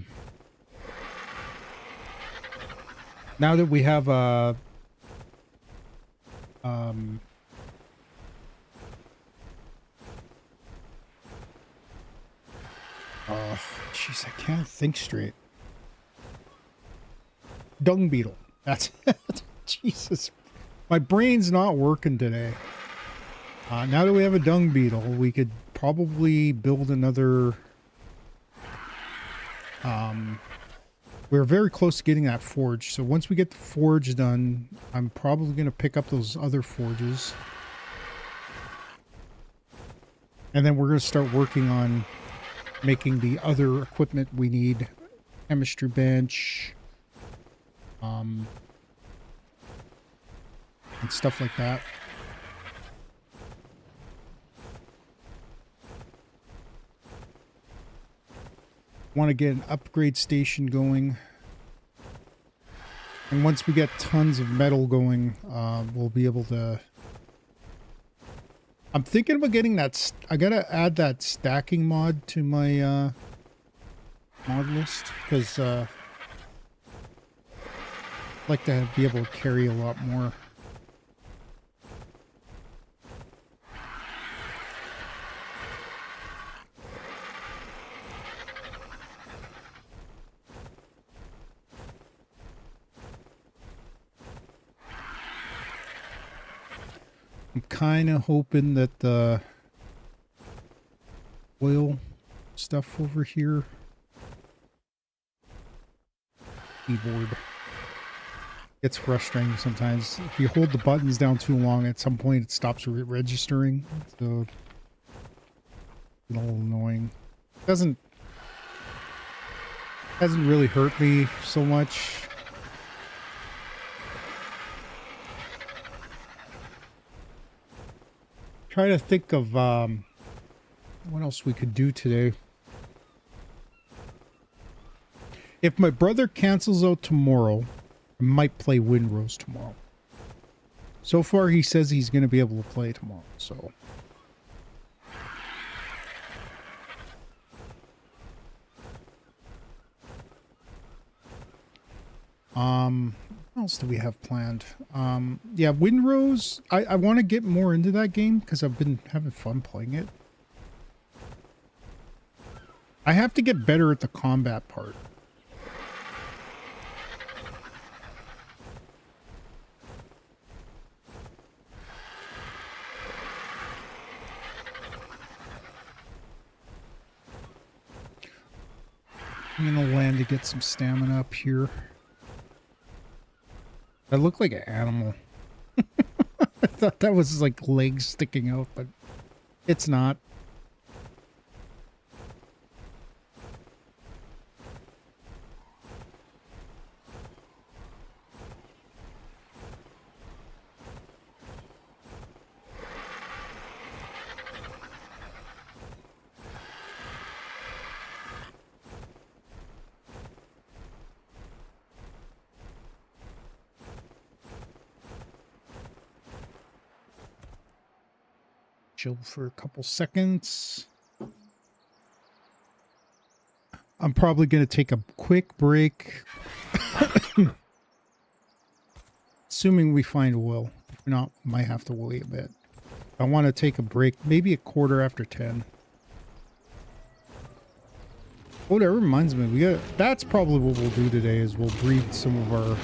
oh, jeez, I can't think straight. Dung beetle. That's Jesus. My brain's not working today. Now that we have a dung beetle, we could probably build another. We're very close to getting that forge. So once we get the forge done, I'm probably going to pick up those other forges. And then we're going to start working on making the other equipment we need. Chemistry bench. And stuff like that. Want to get an upgrade station going, and once we get tons of metal going, we'll be able to. I'm thinking about getting that. I gotta add that stacking mod to my mod list because I'd like to be able to carry a lot more. I'm kind of hoping that the oil stuff over here. Keyboard. It's frustrating sometimes. If you hold the buttons down too long, at some point it stops registering. So it's a little annoying. Hasn't really hurt me so much. Try to think of what else we could do today. If my brother cancels out tomorrow, I might play Windrose tomorrow. So far, he says he's going to be able to play tomorrow, so. What else do we have planned? Yeah, Windrose. I want to get more into that game because I've been having fun playing it. I have to get better at the combat part. I'm gonna land to get some stamina up here. I look like an animal. I thought that was like legs sticking out, but it's not. Chill for a couple seconds. I'm probably going to take a quick break. Assuming we find oil. If not, might have to wait a bit. I want to take a break, maybe a quarter after 10. Oh, that reminds me, that's probably what we'll do today is we'll breed some of our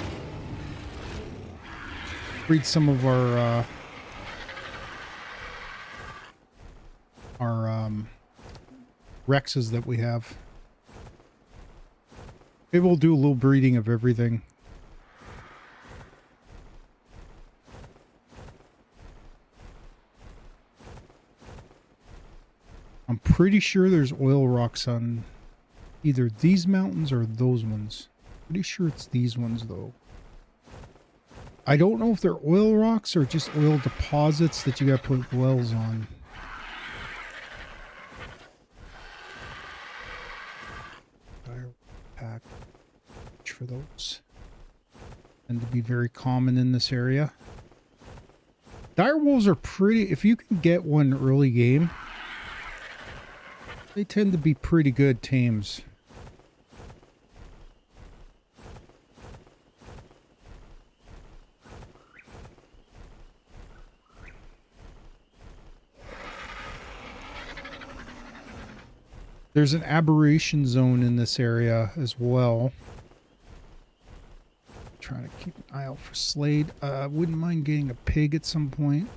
Rexes that we have. Maybe we'll do a little breeding of everything. I'm pretty sure there's oil rocks on either these mountains or those ones. Pretty sure it's these ones though. I don't know if they're oil rocks or just oil deposits that you gotta put wells on. Pack for those. Tend to be very common in this area. Dire wolves are pretty, if you can get one early game, they tend to be pretty good tames. There's an aberration zone in this area as well. Trying to keep an eye out for Slade. Wouldn't mind getting a pig at some point.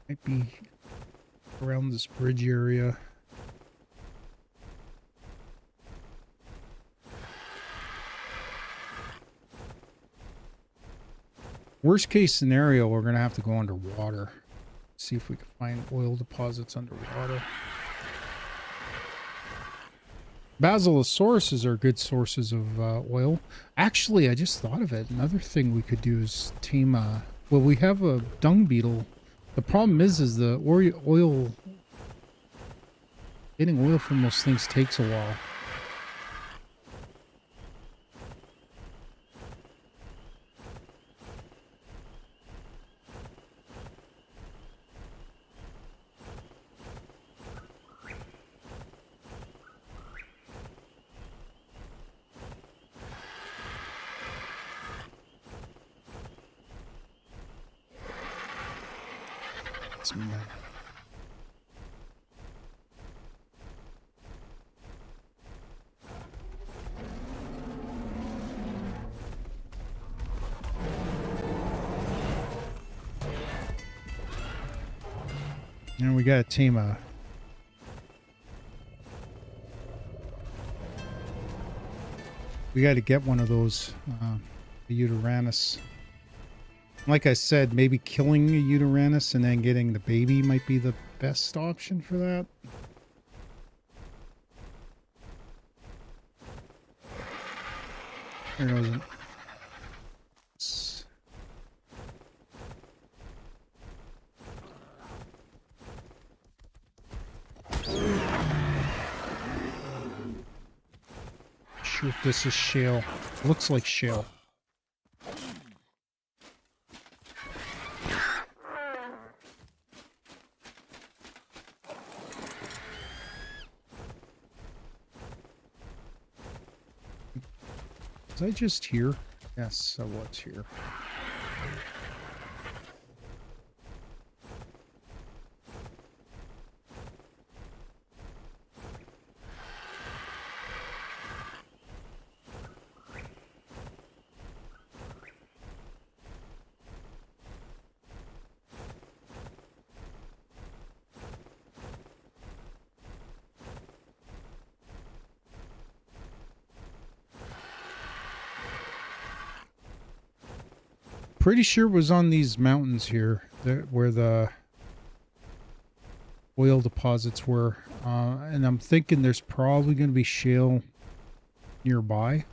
Might be around this bridge area. Worst case scenario, we're going to have to go underwater. See if we can find oil deposits underwater. Basilosauruses are good sources of oil. Actually, I just thought of it. Another thing we could do is tame well, we have a dung beetle. The problem is the oil, getting oil from those things takes a while. And we got a team we got to get one of those the Uteranus. Like I said, maybe killing a Uranus and then getting the baby might be the best option for that. There goes it. Sure if this is shale. Looks like shale. Was I just here? Yes, I was here. Pretty sure it was on these mountains here where the oil deposits were. And I'm thinking there's probably going to be shale nearby.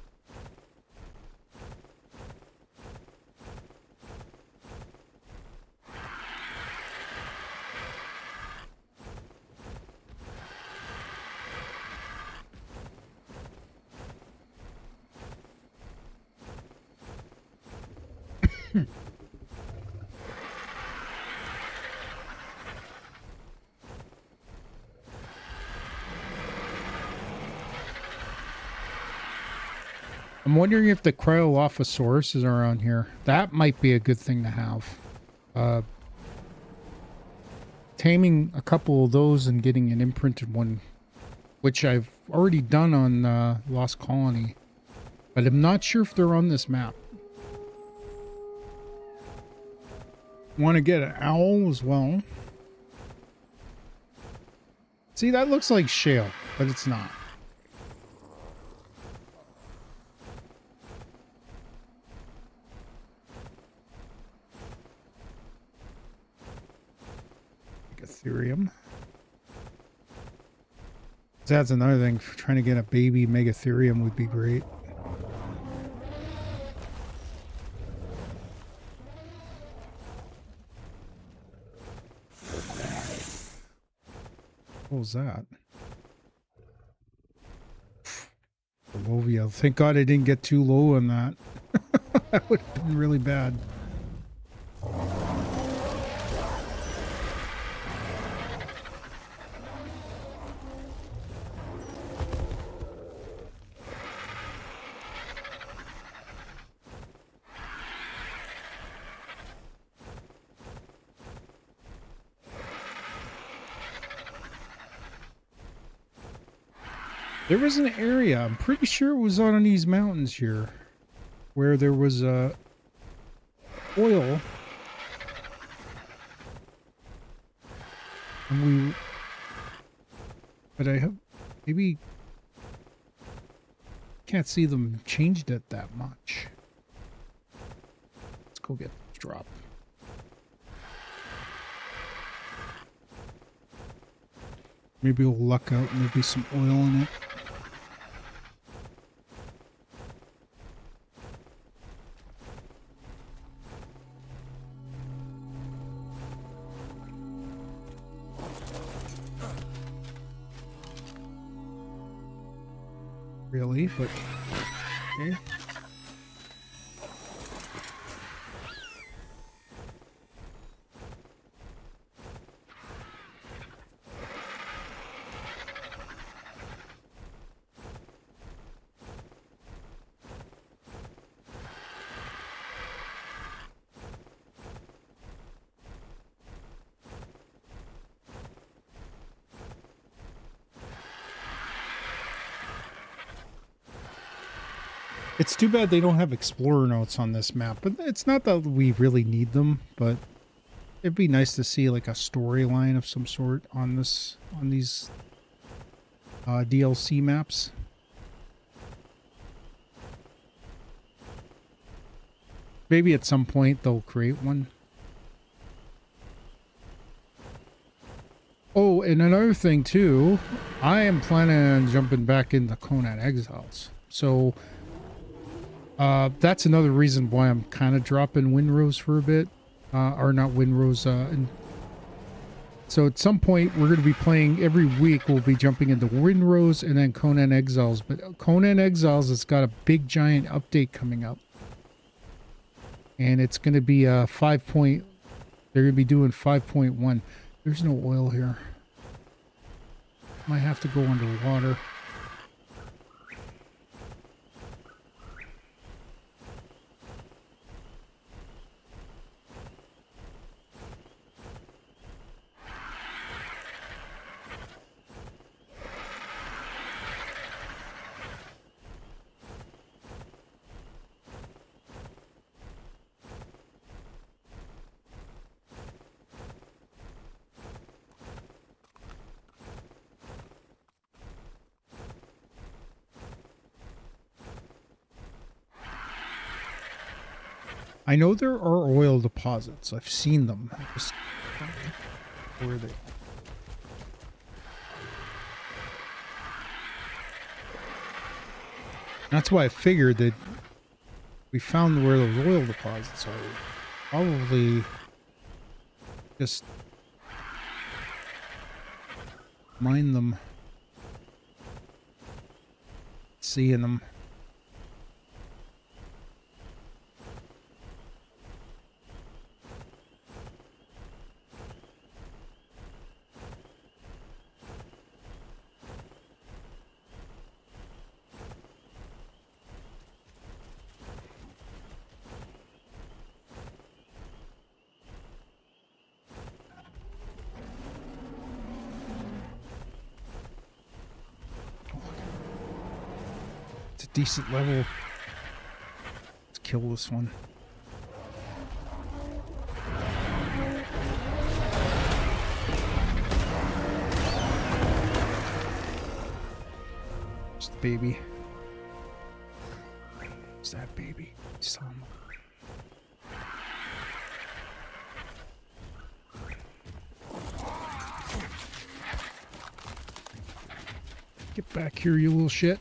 I'm wondering if the Cryolophosaurus is around here. That might be a good thing to have. Taming a couple of those and getting an imprinted one, which I've already done on Lost Colony, but I'm not sure if they're on this map. Want to get an owl as well. See, that looks like shale, but it's not. Megatherium. That's another thing. Trying to get a baby Megatherium would be great. What was that? Lovia. Thank God I didn't get too low on that. That would have been really bad. There was an area, I'm pretty sure it was on these mountains here, where there was oil. And but I hope, maybe, can't see them changed it that much. Let's go get this drop. Maybe we'll luck out, maybe some oil in it. Really, but okay. It's too bad they don't have explorer notes on this map, but it's not that we really need them, but it'd be nice to see like a storyline of some sort on these DLC maps. Maybe at some point they'll create one. Oh, and another thing too, I am planning on jumping back into Conan Exiles. So that's another reason why I'm kind of dropping Windrose for a bit. Or not Windrose. So at some point we're going to be playing every week. We'll be jumping into Windrose and then Conan Exiles. But Conan Exiles has got a big giant update coming up. And it's going to be a 5 point. They're going to be doing 5.1. There's no oil here. Might have to go underwater. I know there are oil deposits. I've seen them. Where are they? That's why I figured that we found where those oil deposits are. Probably just mine them. Seeing them. Decent level. Let's kill this one. Just the baby. What's that baby? Some. Get back here, you little shit.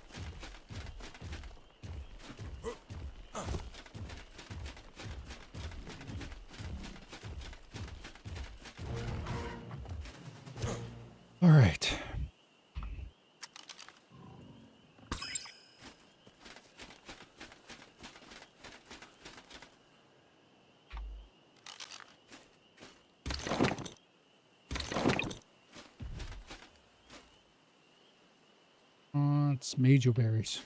All right. It's major berries.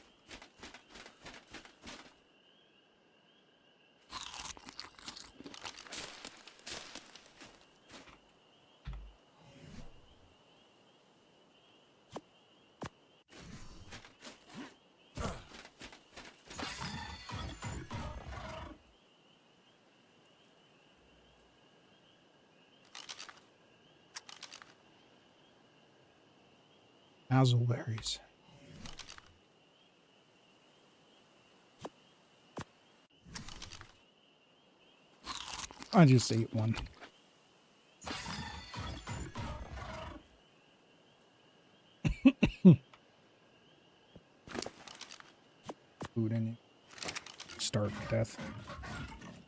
Berries. I just ate one. Food in it. Starve to death.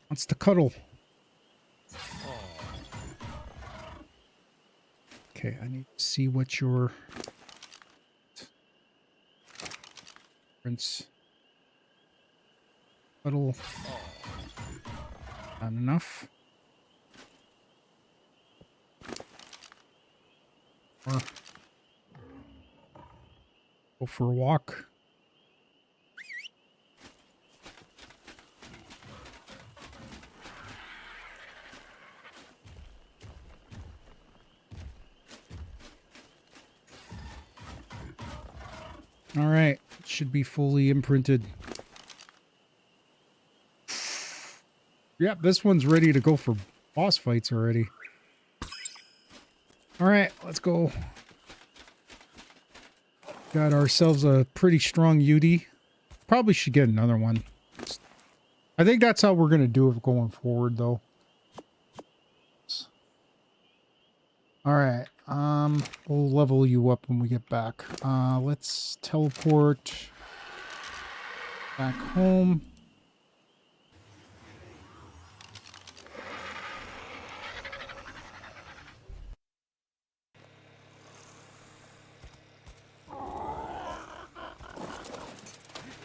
Wants to cuddle. Okay, I need to see what your cuddle. Not enough. Or go for a walk. All right, should be fully imprinted. Yep, this one's ready to go for boss fights already. All right, let's go. Got ourselves a pretty strong UD. Probably should get another one. I think that's how we're going to do it going forward, though. All right. We'll level you up when we get back. Let's teleport back home.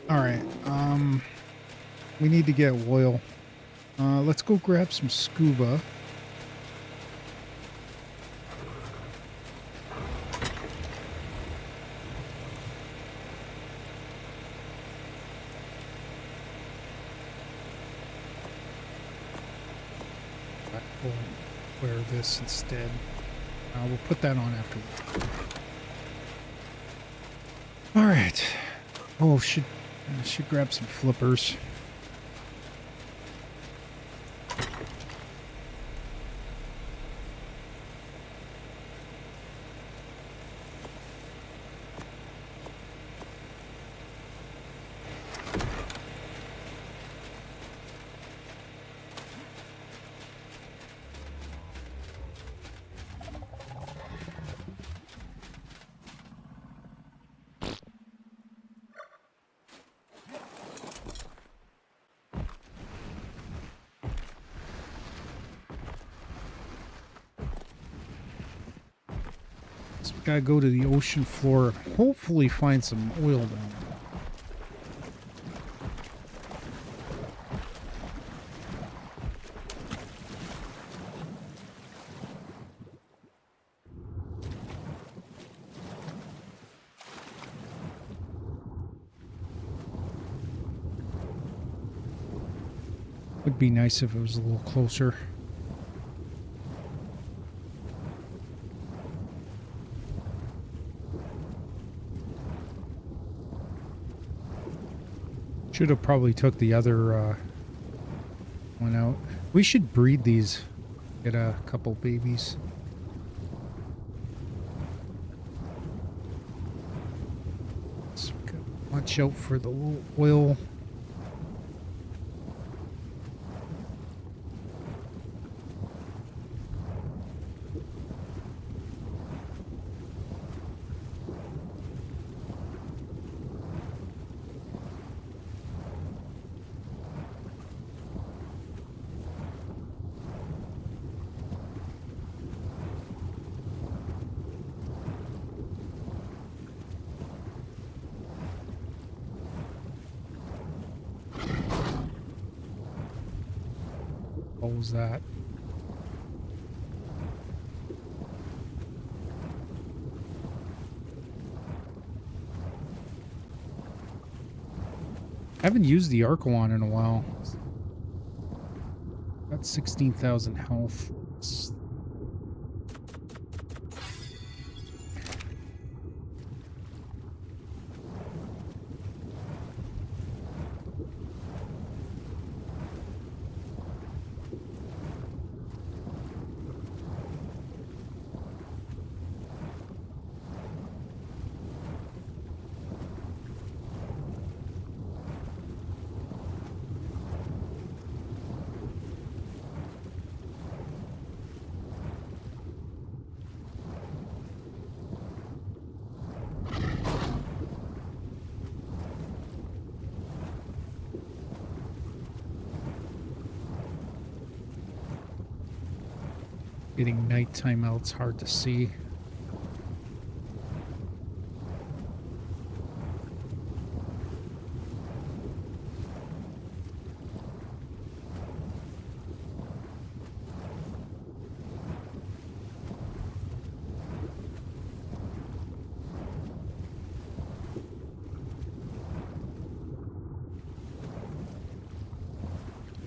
All right. We need to get oil. Let's go grab some scuba. We'll wear this instead. We'll put that on after. All right. Oh, should grab some flippers. Gotta go to the ocean floor and hopefully find some oil down there. Would be nice if it was a little closer. Should have probably took the other one out. We should breed these. Get a couple babies. So watch out for the little oil. What was that? I haven't used the Archeon in a while. Got 16,000 health. Getting nighttime out, it's hard to see.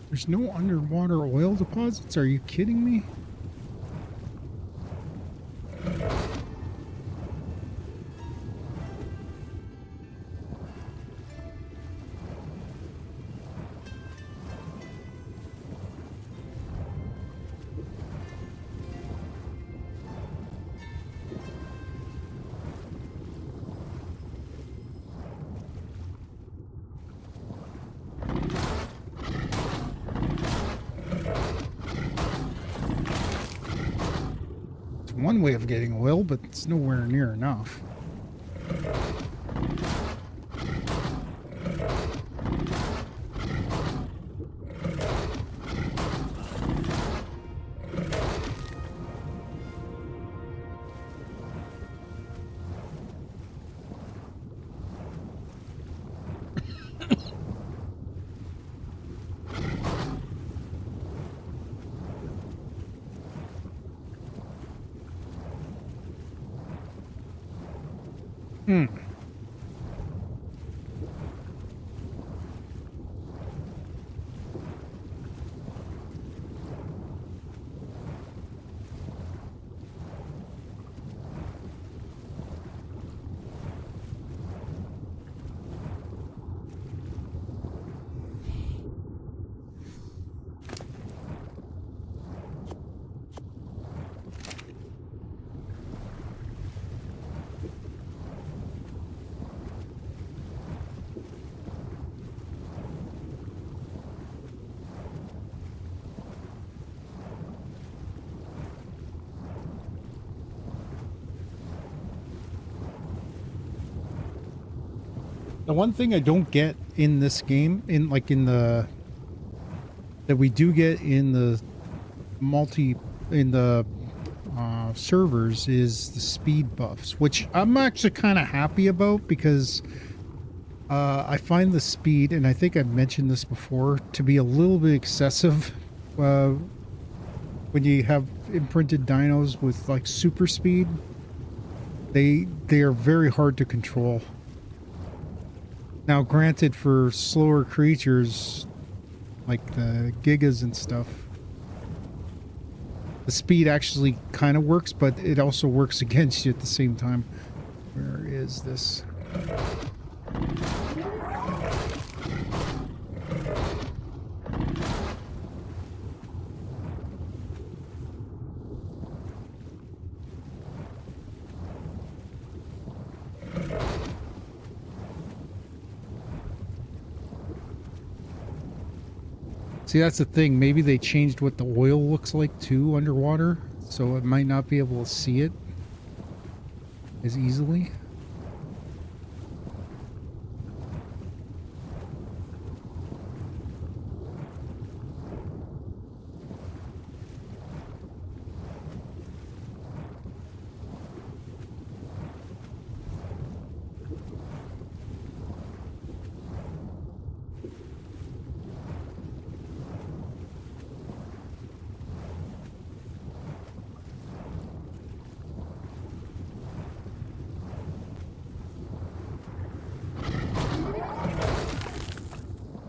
There's no underwater oil deposits? Are you kidding me? one way of getting oil, but it's nowhere near enough. Hmm. The one thing I don't get in this game, that we do get in the servers, is the speed buffs, which I'm actually kind of happy about, because I find the speed, and I think I've mentioned this before, to be a little bit excessive when you have imprinted dinos with like super speed. They are very hard to control. Now, granted, for slower creatures like the gigas and stuff, the speed actually kind of works, but it also works against you at the same time. Where is this? See, that's the thing. Maybe they changed what the oil looks like too underwater, so it might not be able to see it as easily.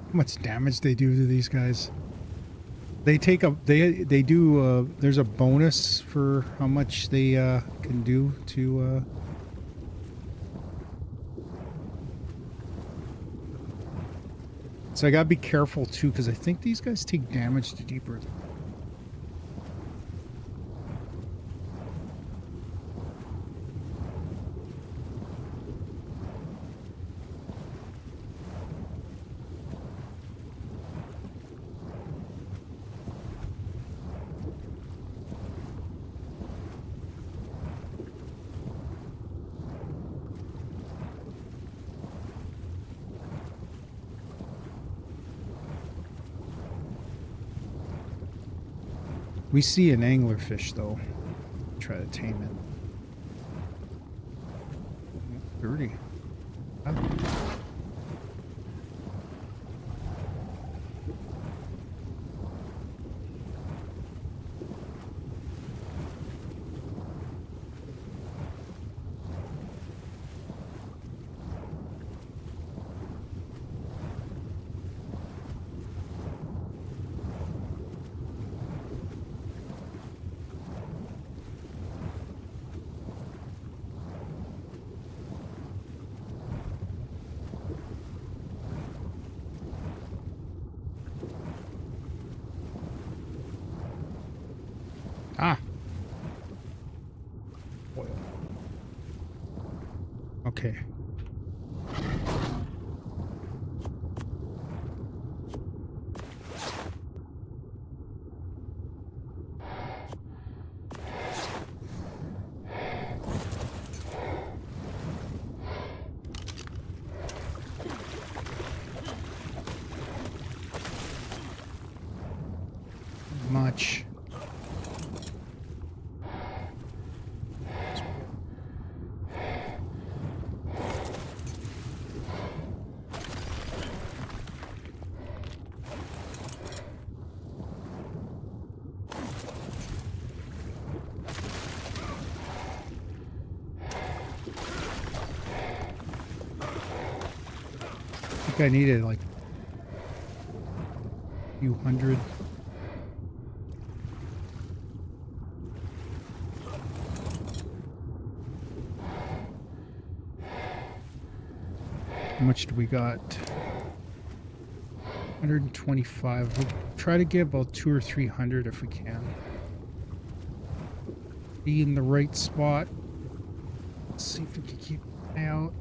How much damage they do to these guys. They take a they do there's a bonus for how much they can do to so I gotta be careful too, because I think these guys take damage to deeper. We see an anglerfish, though. Try to tame it. Dirty. Oh. Ah. Oil. Okay. much. I think I needed like a few hundred. How much do we got? 125. We'll try to get about 200 or 300 if we can. Be in the right spot. Let's see if we can keep an eye out.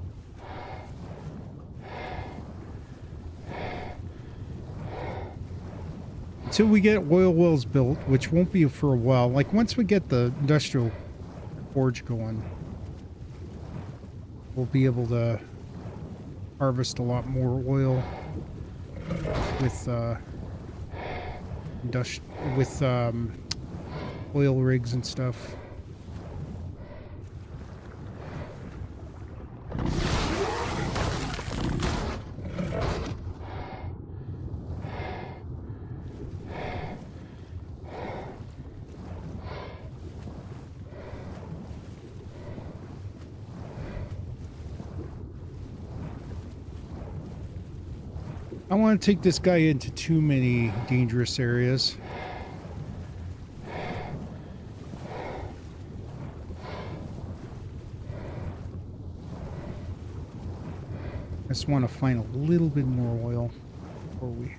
Until we get oil wells built, which won't be for a while. Like once we get the industrial forge going, we'll be able to harvest a lot more oil with oil rigs and stuff. I want to take this guy into too many dangerous areas. I just want to find a little bit more oil before we hit.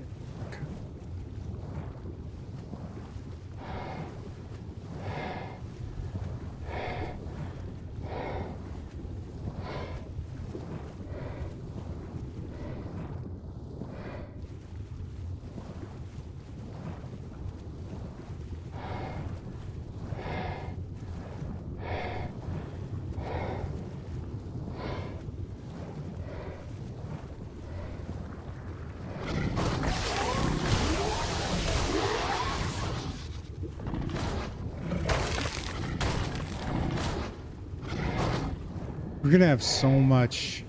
We're gonna have so much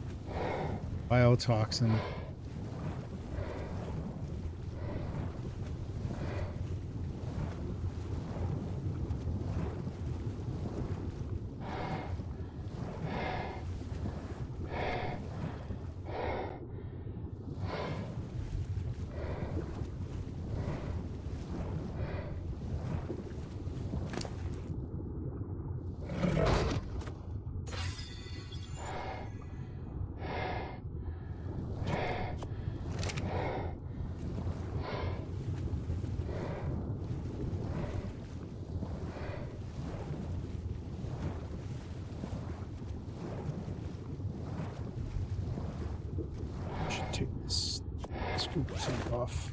biotoxin. Take this scoop off.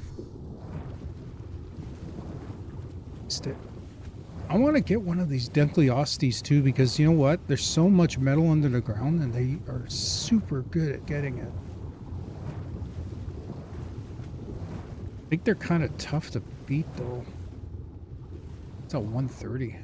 I want to get one of these Denkliostes too, because you know what? There's so much metal under the ground and they are super good at getting it. I think they're kind of tough to beat though. It's a 130.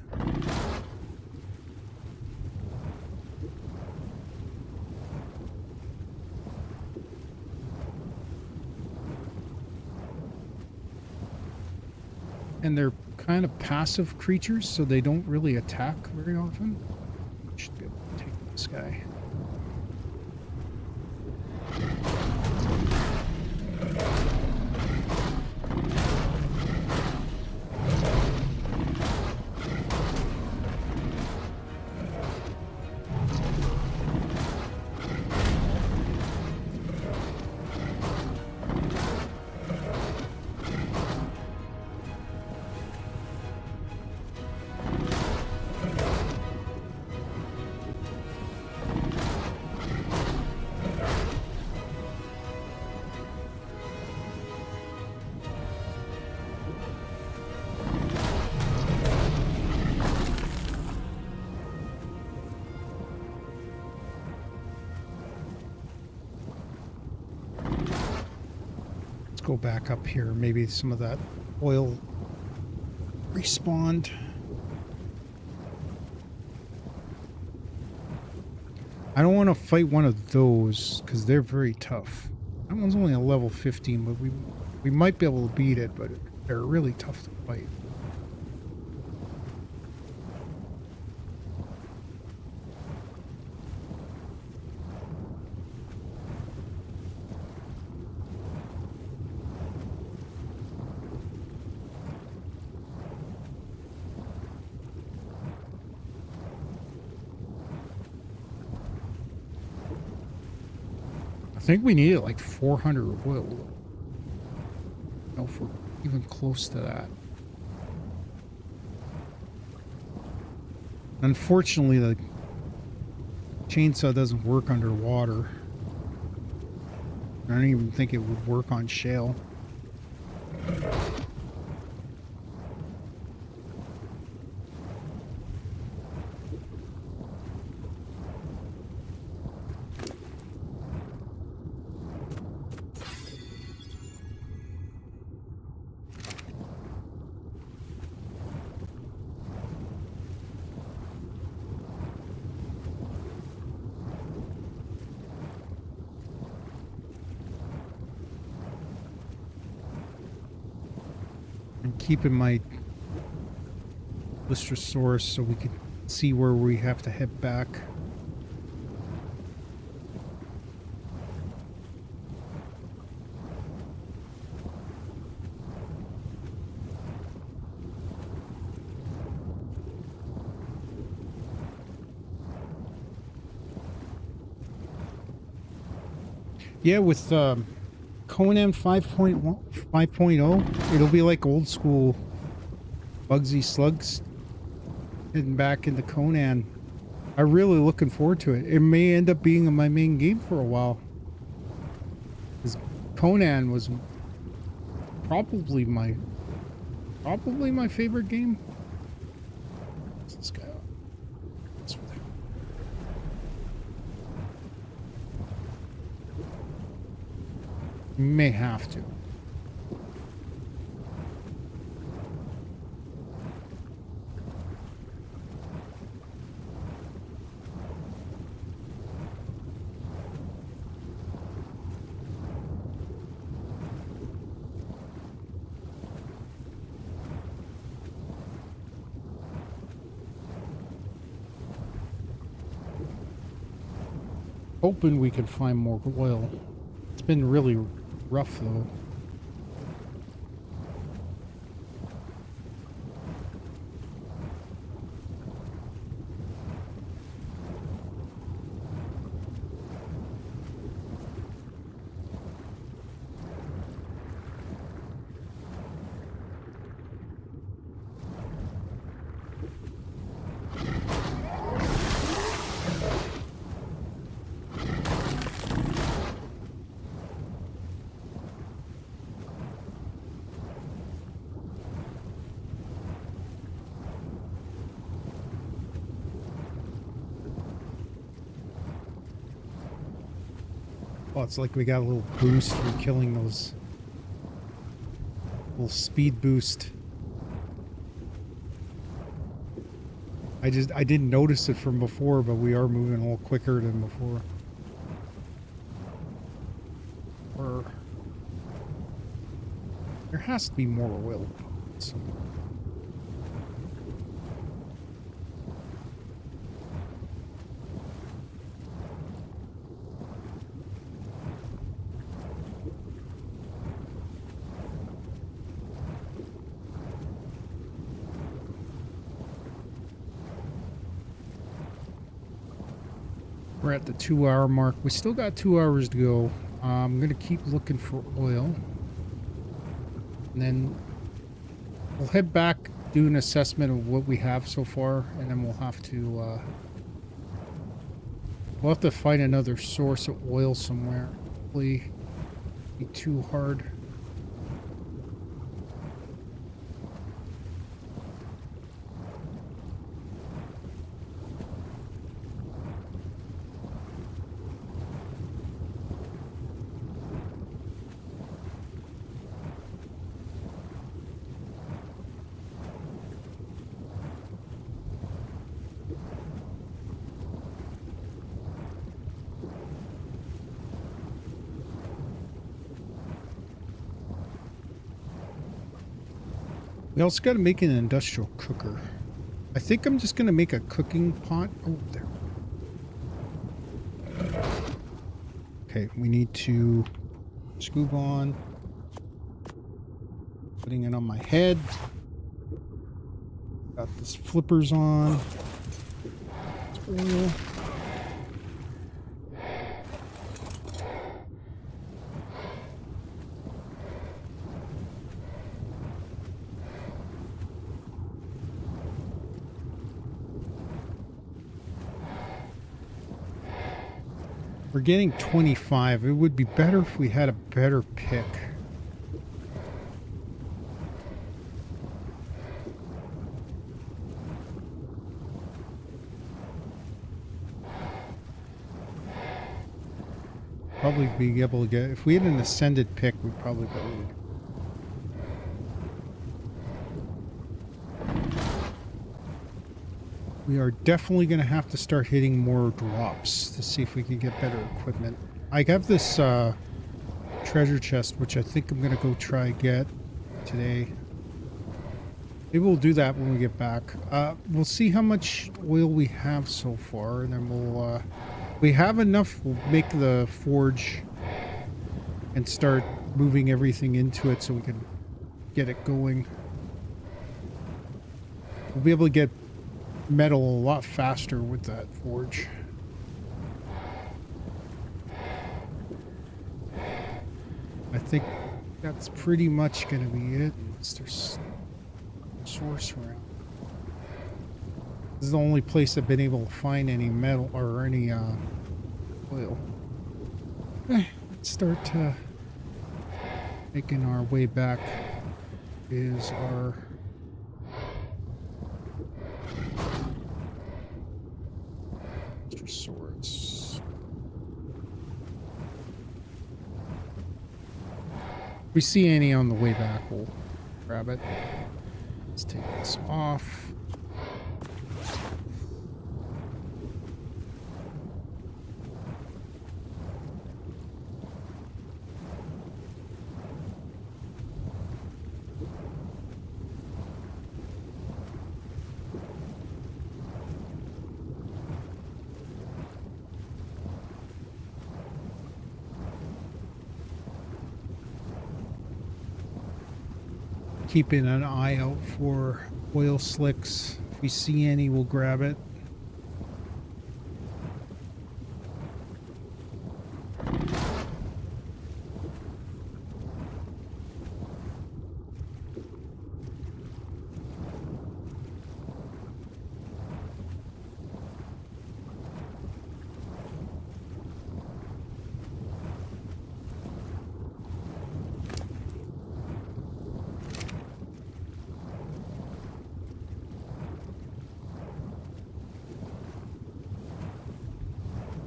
And they're kind of passive creatures, so they don't really attack very often. Should be able to take this guy. Go back up here. Maybe some of that oil Respawned. I don't want to fight one of those because they're very tough. That one's only a level 15, but we might be able to beat it, but they're really tough to fight. I think we needed like 400 oil. I don't know if we're even close to that. Unfortunately, the chainsaw doesn't work underwater. I don't even think it would work on shale. Keeping my Astraeos so we can see where we have to head back. Yeah, with Conan 5.0, it'll be like old school Bugsy Slugs heading back into Conan. I'm really looking forward to it. It may end up being my main game for a while. Because Conan was probably my favorite game. What's this guy? May have to. Hoping we can find more oil. It's been really rough though. Oh, it's like we got a little boost for killing those. Little speed boost. I didn't notice it from before, but we are moving a little quicker than before. Or there has to be more oil somewhere. We're at the 2-hour mark. We still got 2 hours to go. I'm going to keep looking for oil. And then we'll head back, do an assessment of what we have so far, and then we'll have to find another source of oil somewhere. Hopefully be too hard. We also got to make an industrial cooker. I think I'm just going to make a cooking pot. Oh, there. Okay, we need to scoop on. Putting it on my head. Got this flippers on. Oil. We're getting 25. It would be better if we had a better pick. Probably be able to get, if we had an ascended pick, we'd probably go. We are definitely going to have to start hitting more drops to see if we can get better equipment. I have this treasure chest, which I think I'm going to go try get today. Maybe we'll do that when we get back. We'll see how much oil we have so far, and then we'll... we have enough, we'll make the forge and start moving everything into it so we can get it going. We'll be able to get metal a lot faster with that forge. I think that's pretty much going to be it. There's source room. This is the only place I've been able to find any metal or any oil. Let's start making our way back. Is our swords. If we see any on the way back, we'll grab it. Let's take this off. Keeping an eye out for oil slicks. If we see any, we'll grab it.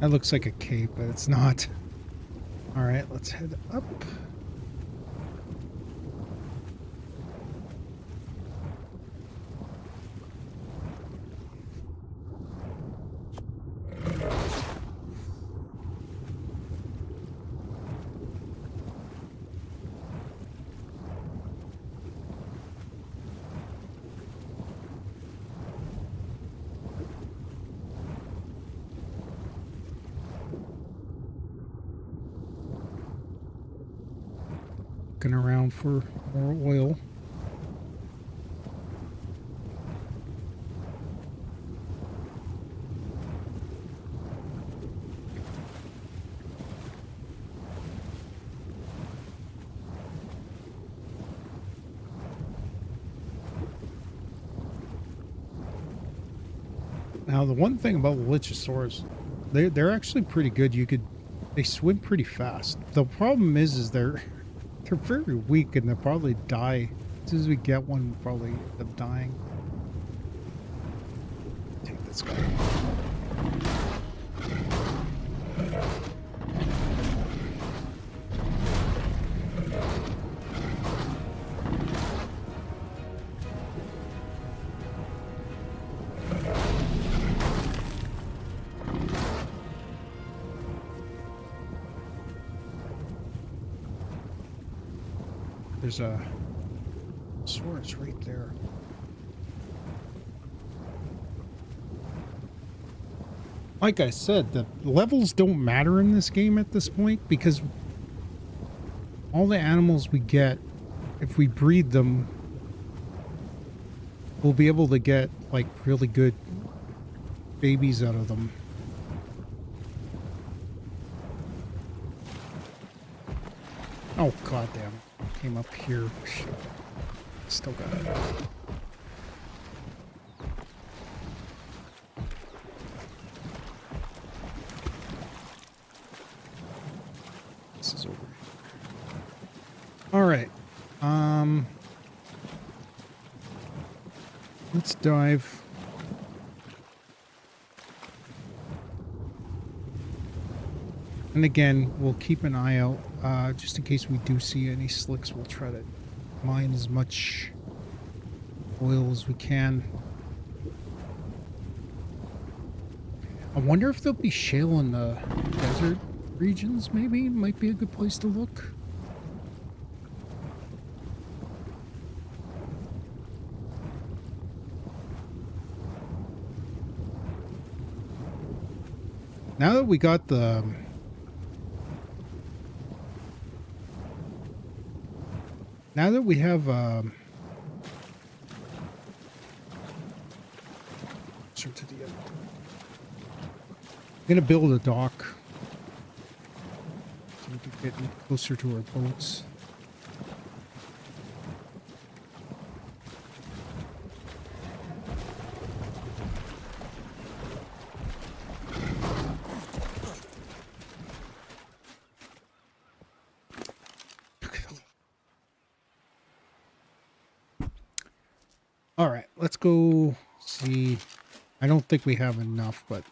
That looks like a cave, but it's not. All right, let's head up. Looking around for more oil. Now the one thing about Lichosaurs, they're actually pretty good. They swim pretty fast. The problem is they're very weak and they'll probably die. As soon as we get one, we'll probably end up dying. Take this guy. There's a swear it's right there. Like I said, the levels don't matter in this game at this point because all the animals we get, if we breed them, we'll be able to get like really good babies out of them. Oh goddamn! Came up here. Shit. Still got it. This is over. All right. Let's dive. And again, we'll keep an eye out, just in case we do see any slicks. We'll try to mine as much oil as we can. I wonder if there'll be shale in the desert regions, maybe? Might be a good place to look. Now that we got the... Now that we have... to the end. I'm going to build a dock. So we can get closer to our boats. All right, let's go see. I don't think we have enough, but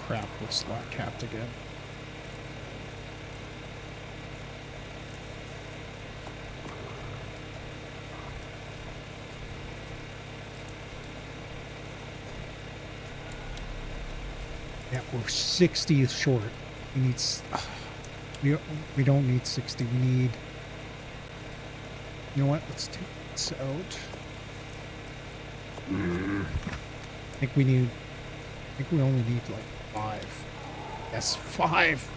crap, we're slot capped again. Yeah, we're 60 short. We need... we don't need 60. We need... You know what? Let's take this out. I think we need... I think we only need like 5. Yes, 5!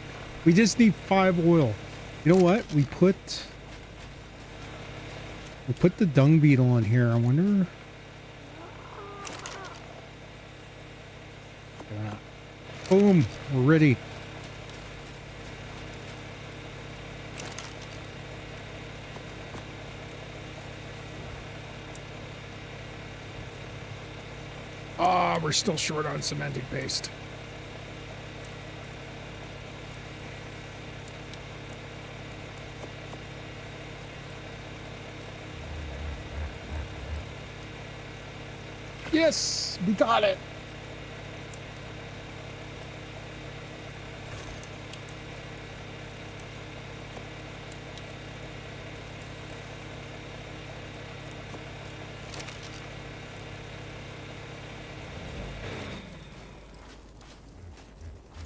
We just need 5 oil. You know what? We put the dung beetle on here. I wonder... Yeah. Boom, we're ready. Ah, we're still short on cementing paste. Yes, we got it.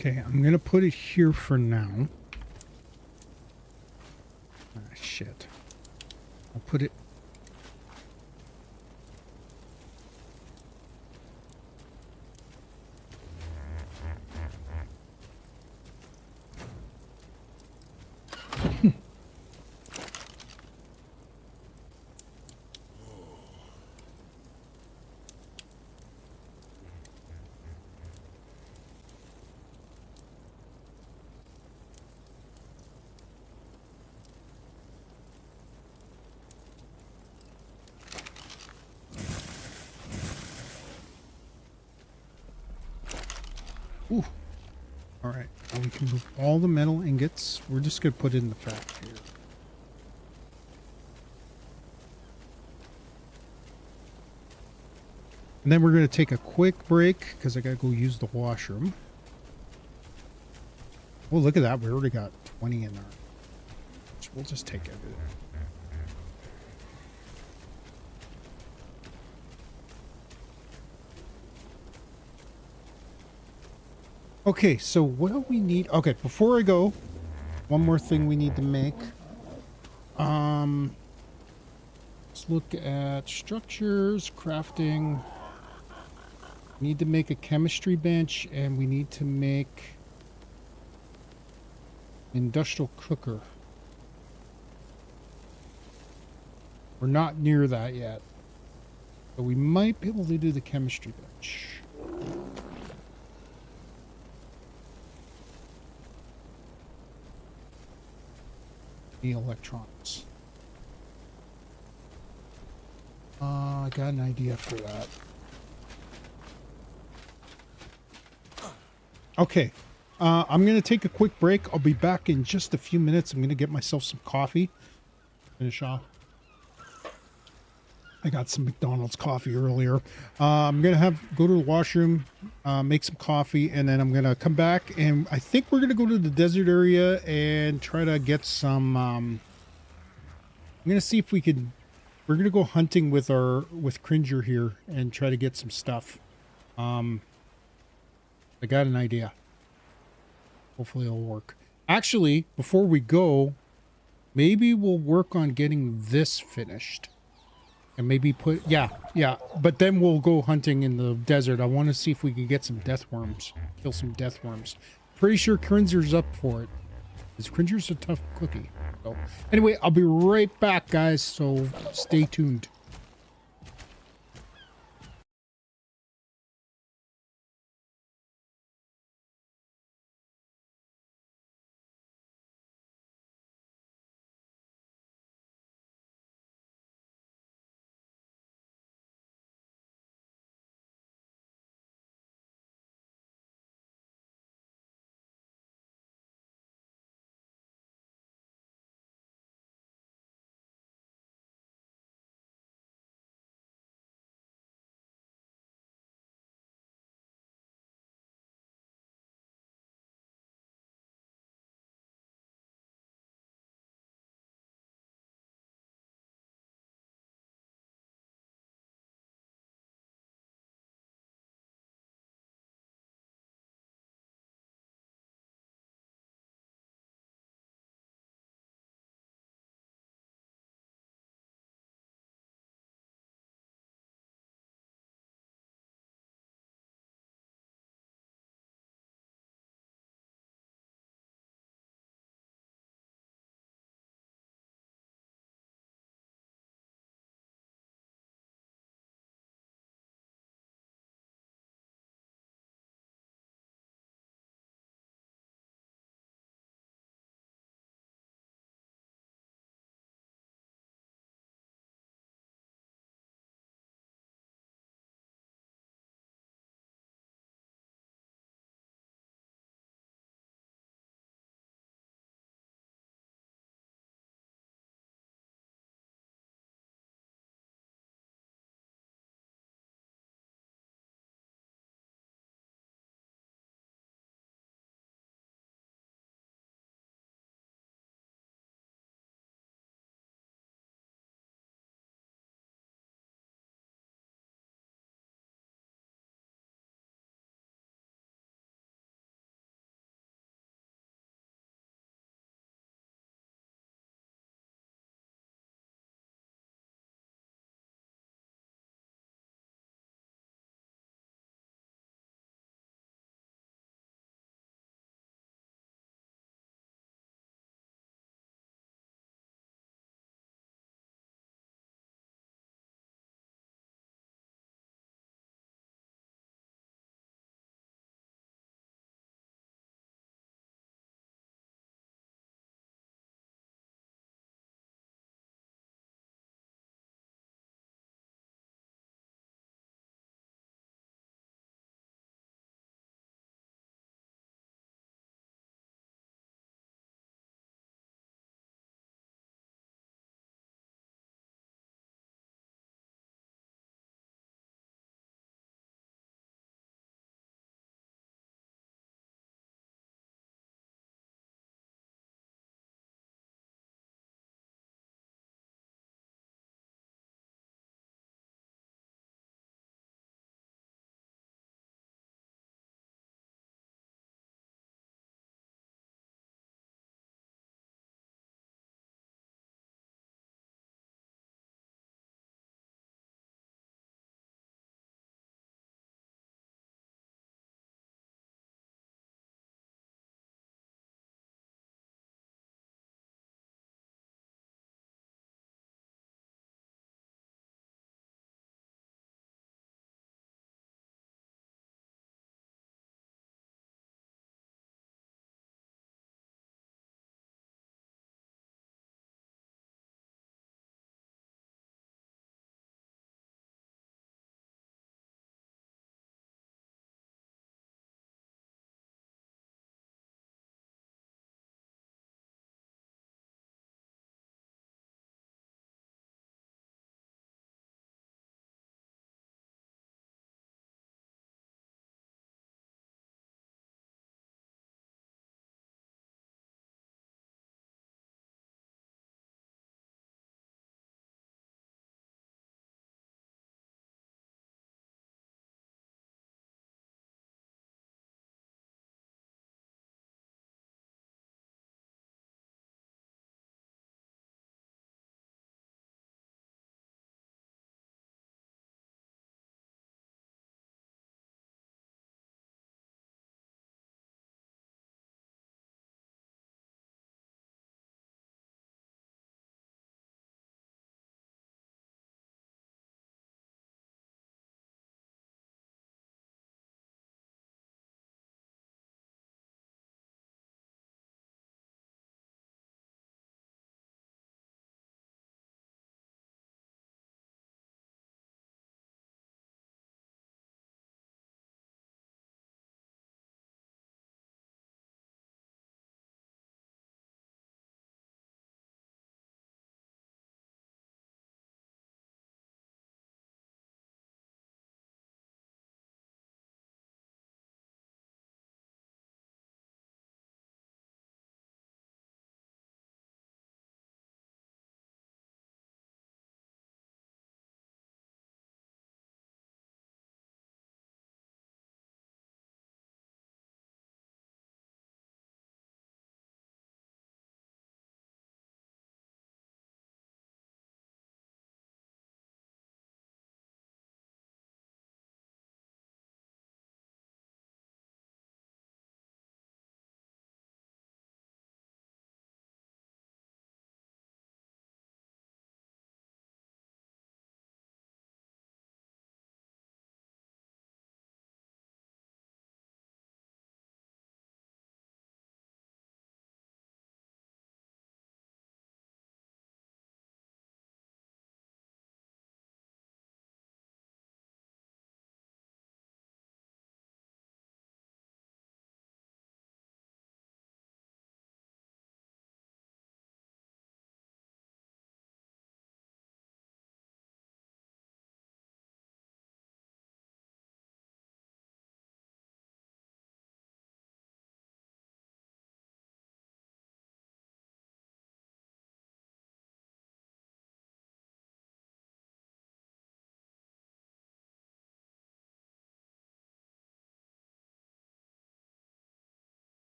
Okay, I'm gonna put it here for now. Ah, shit. I'll put it... Ooh. All right. Now we can move all the metal ingots. We're just going to put it in the factory here. And then we're going to take a quick break because I got to go use the washroom. Oh, look at that. We already got 20 in there. We'll just take it. Okay, so what do we need? Okay, before I go, one more thing we need to make. Let's look at structures, crafting. We need to make a chemistry bench, and we need to make an industrial cooker. We're not near that yet. But we might be able to do the chemistry bench. The electrons. I got an idea for that. Okay. I'm going to take a quick break. I'll be back in just a few minutes. I'm going to get myself some coffee. Finish off. I got some McDonald's coffee earlier. I'm going to go to the washroom, make some coffee, and then I'm going to come back. And I think we're going to go to the desert area and try to get some... I'm going to see if we can... We're going to go hunting with Cringer here and try to get some stuff. I got an idea. Hopefully it'll work. Actually, before we go, maybe we'll work on getting this finished. And maybe yeah. But then we'll go hunting in the desert. I want to see if we can get some death worms. Kill some death worms. Pretty sure Cringer's up for it. Because Cringer's a tough cookie. So, anyway, I'll be right back, guys. So stay tuned.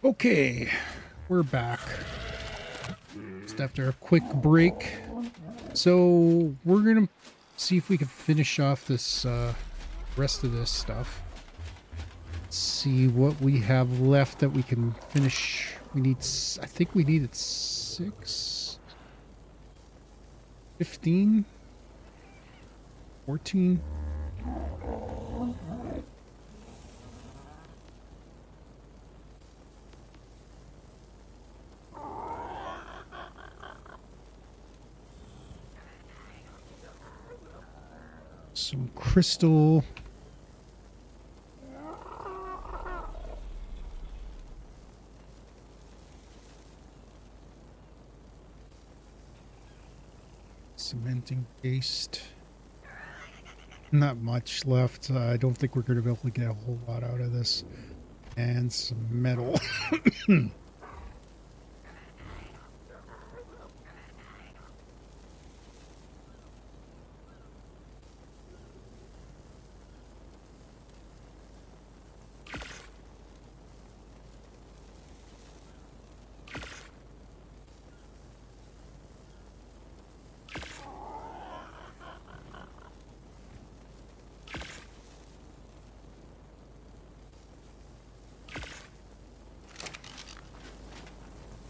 Okay, we're back. Just after a quick break. So we're gonna see if we can finish off this rest of this stuff. Let's see what we have left that we can finish. We need, I think we needed 6, 15, 14. Some crystal. Cementing paste. Not much left. I don't think we're going to be able to get a whole lot out of this. And some metal.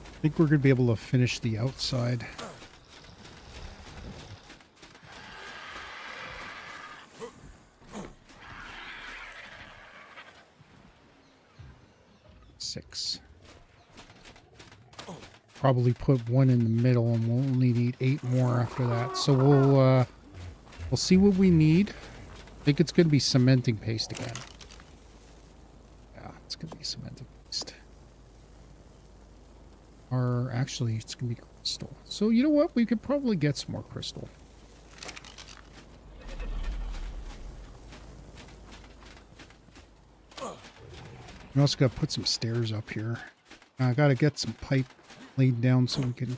I think we're going to be able to finish the outside. Six. Probably put one in the middle, and we'll only need 8 more after that. So we'll see what we need. I think it's going to be cementing paste again. Yeah, it's going to be cementing paste. Or actually, it's going to be crystal. So you know what? We could probably get some more crystal. We also got to put some stairs up here. I got to get some pipe laid down so we can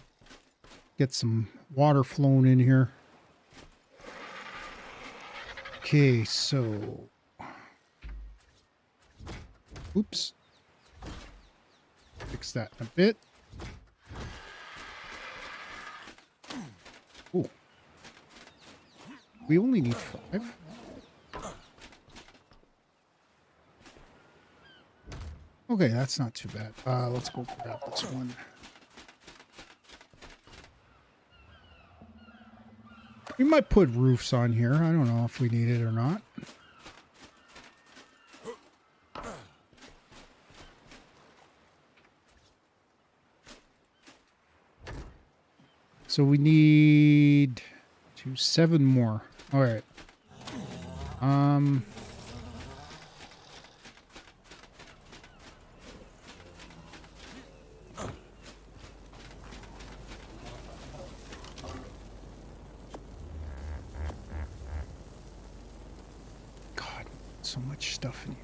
get some water flowing in here. Okay, so... Oops. Fix that in a bit. Ooh. We only need 5. Okay, that's not too bad. Let's go grab this one. We might put roofs on here. I don't know if we need it or not. So we need 7 more. All right. God, so much stuff in here.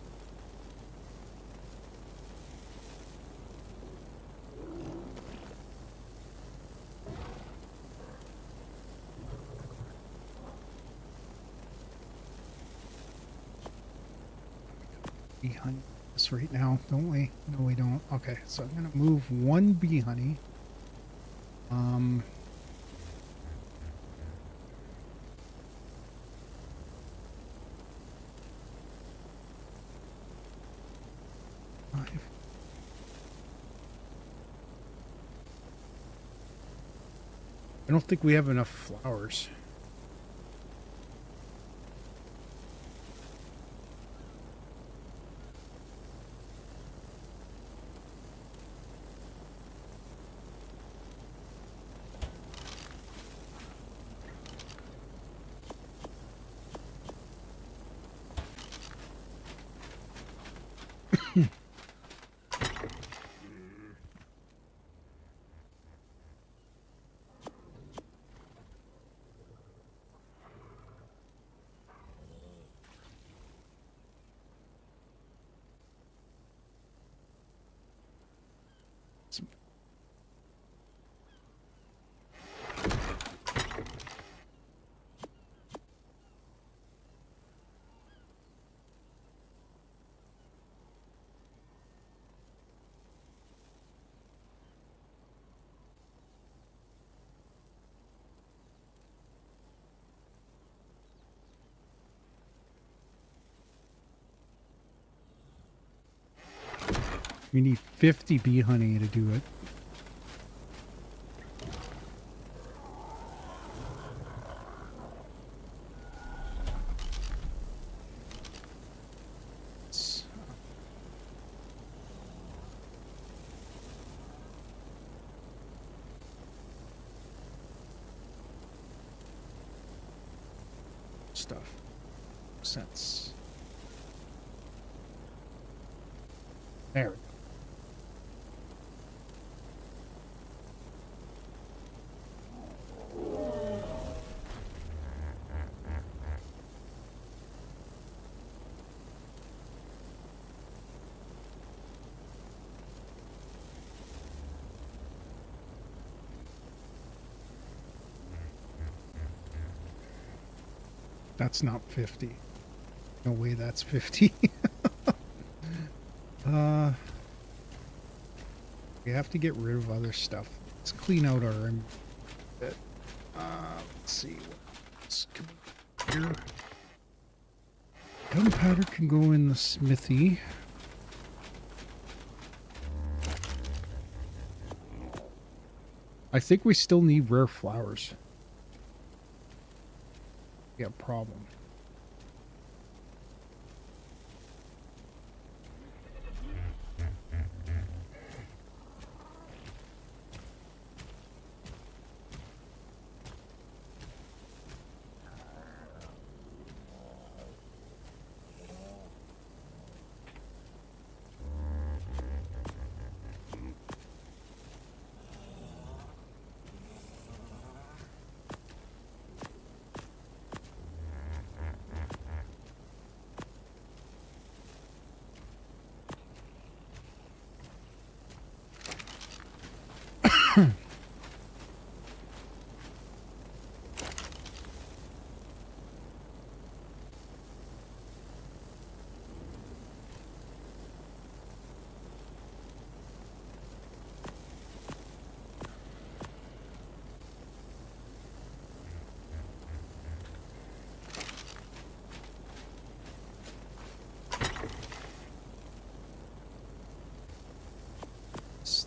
Bee honey this right now, don't we? No, we don't. Okay, so I'm gonna move 1 bee honey. I don't think we have enough flowers. We need 50 bee honey to do it. Stuff. Sense. There we go. That's not 50. No way that's 50. We have to get rid of other stuff. Let's clean out our bit. Let's see what else can we do here. Gunpowder can go in the smithy. I think we still need rare flowers. Yeah, problem.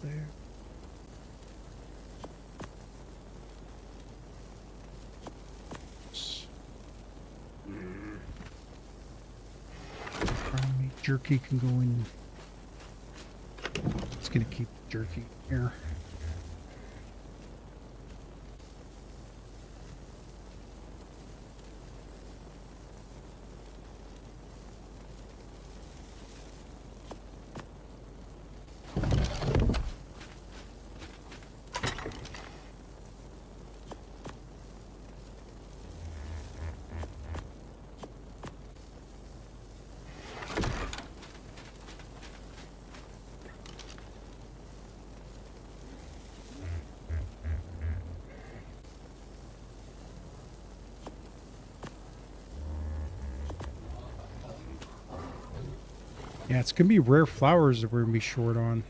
There. Jerky can go in. It's gonna keep jerky here. Yeah, it's gonna be rare flowers that we're gonna be short on.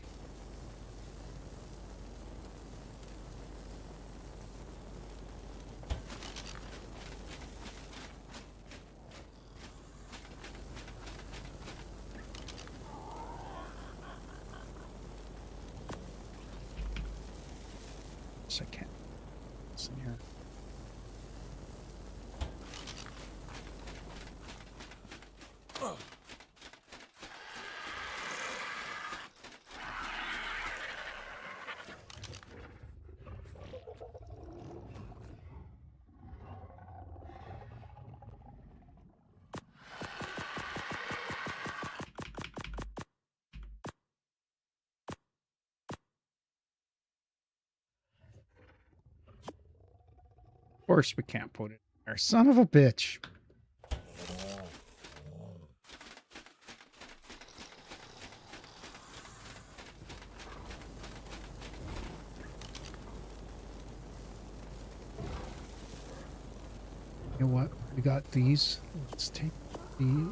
Yes, I can. What's in here? Of course we can't put it there. Son of a bitch. You know what? We got these. Let's take these.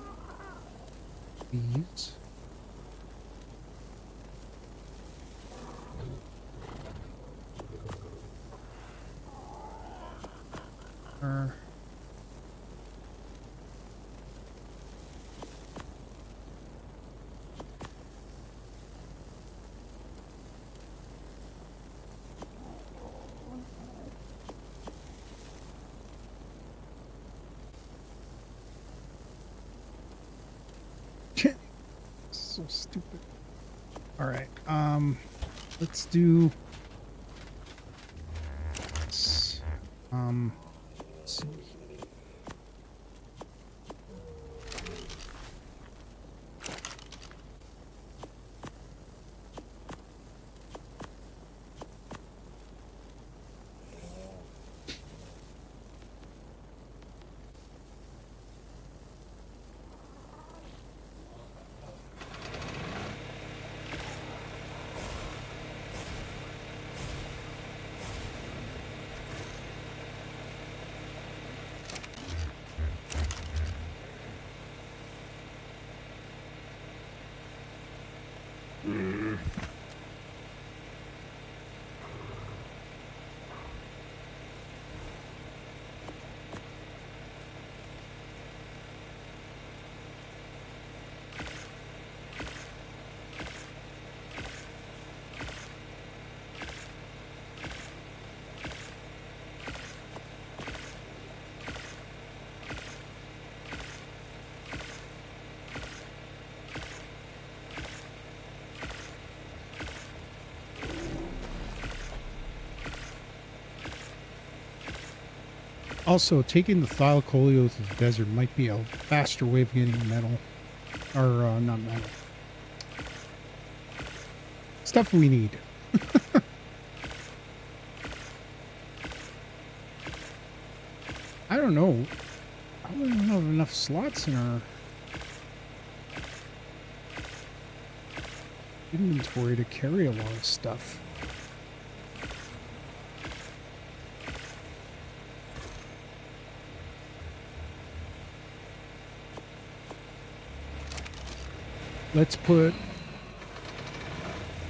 So stupid. All right. Let's do this. Let's see. Also, taking the thylacoleo to the desert might be a faster way of getting metal. Or, not metal. Stuff we need. I don't know. I don't have enough slots in our inventory to carry a lot of stuff. Let's put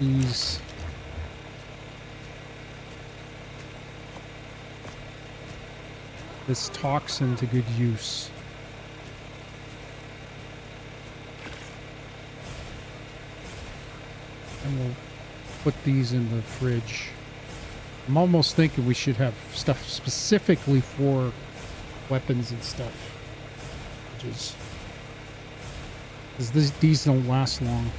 this toxin to good use. And we'll put these in the fridge. I'm almost thinking we should have stuff specifically for weapons and stuff. Which is... because these don't last long.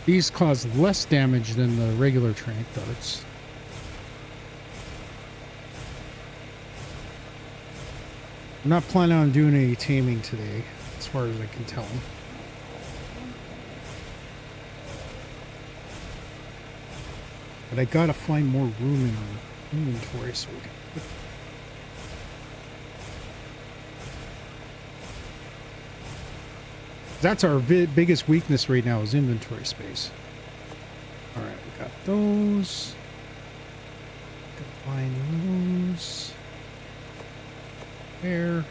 These cause less damage than the regular tranq darts. I'm not planning on doing any taming today, as far as I can tell. But I gotta find more room in our inventory so we can put... That's our biggest weakness right now is inventory space. Alright, we got those. Combine those. There.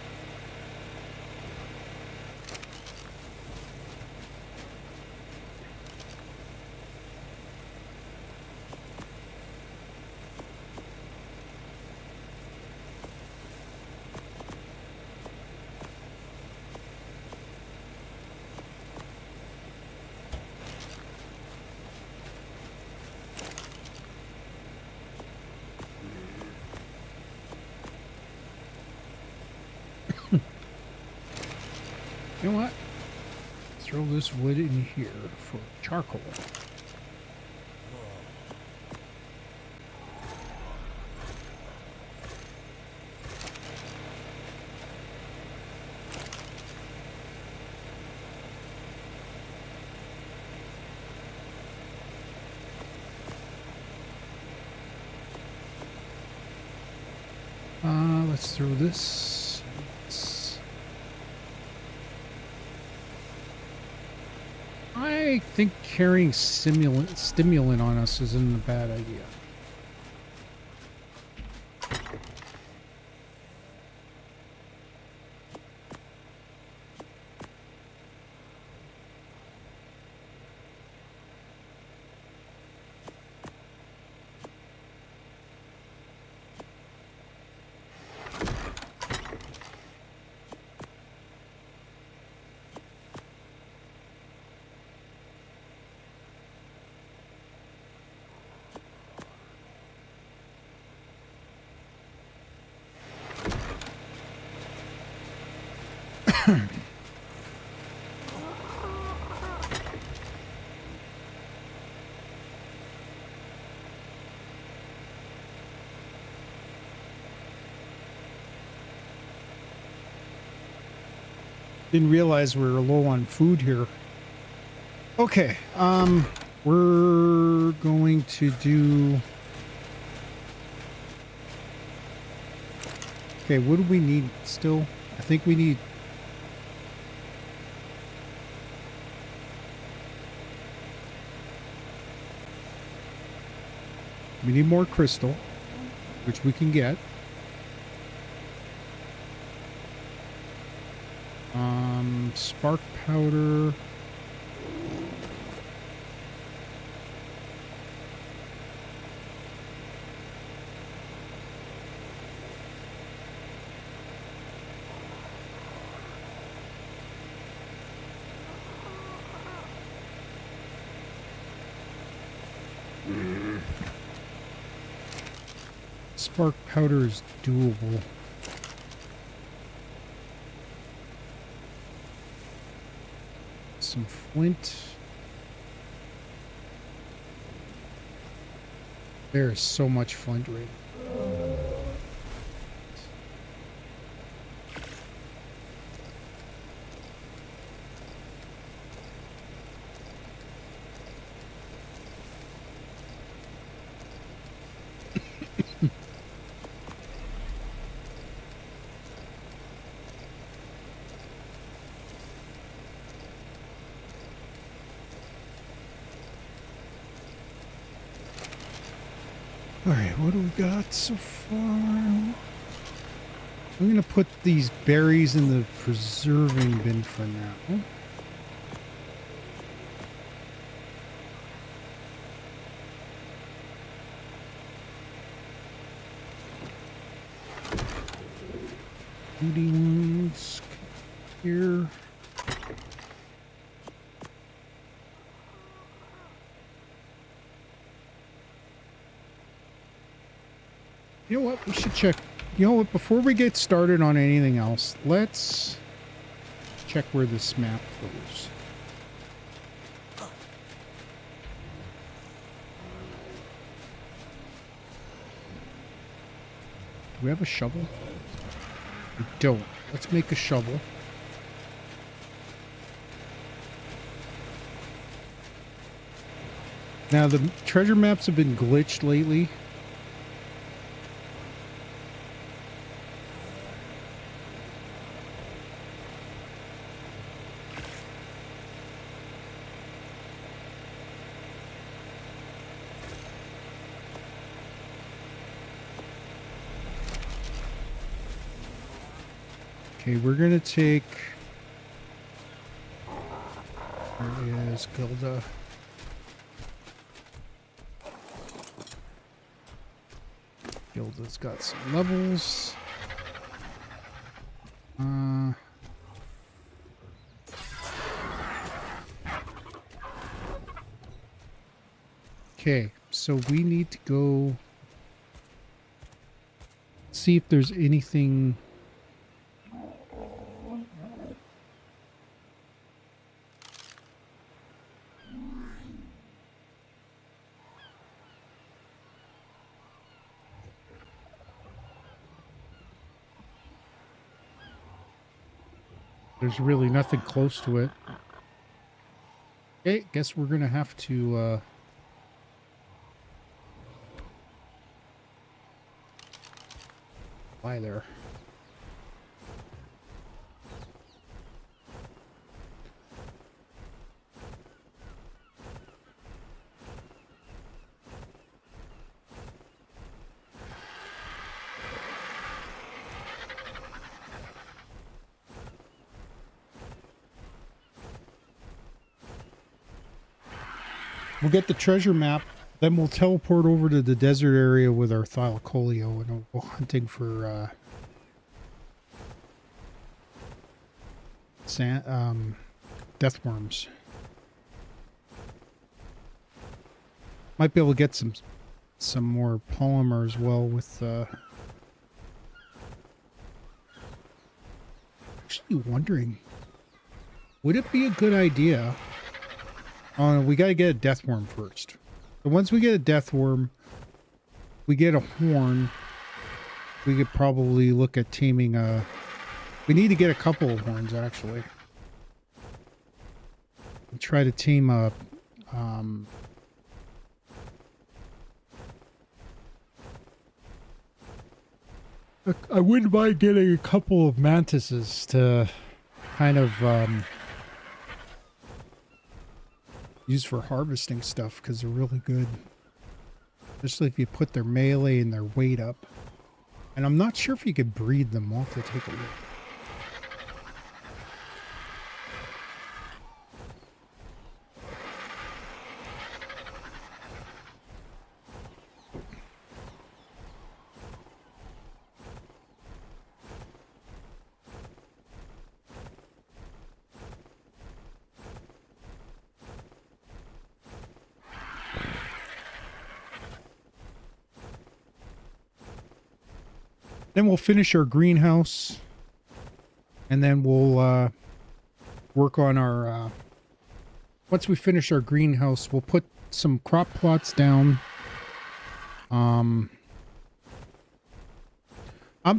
You know what? Throw this wood in here for charcoal. Let's throw this. I think carrying stimulant on us isn't a bad idea. Didn't realize we were low on food here. Okay, we're going to do... Okay, what do we need still? I think we need... We need more crystal, which we can get. Spark powder. Spark powder is doable. Some flint. There's so much flint right now. Alright, what do we got so far? I'm going to put these berries in the preserving bin for now. Puddings here. You know what? We should check. You know what? Before we get started on anything else, let's check where this map goes. Do we have a shovel? We don't. Let's make a shovel. Now, the treasure maps have been glitched lately. Okay, we're gonna take... There is Gilda. Gilda's got some levels. Okay, so we need to go see if there's anything... There's really nothing close to it. Okay, guess we're gonna have to fly there. We'll get the treasure map, then we'll teleport over to the desert area with our Thylacoleo and we'll go hunting for death worms. Might be able to get some more polymer as well with actually actually wondering, would it be a good idea? We got to get a death worm first. So once we get a death worm, we get a horn. We could probably look at taming a... We need to get a couple of horns, actually. And try to tame a... I wouldn't mind getting a couple of mantises to kind of use for harvesting stuff, because they're really good. Especially if you put their melee and their weight up. And I'm not sure if you could breed them. We'll have to take a look. Then we'll finish our greenhouse, and then we'll work on our... once we finish our greenhouse, we'll put some crop plots down. I'm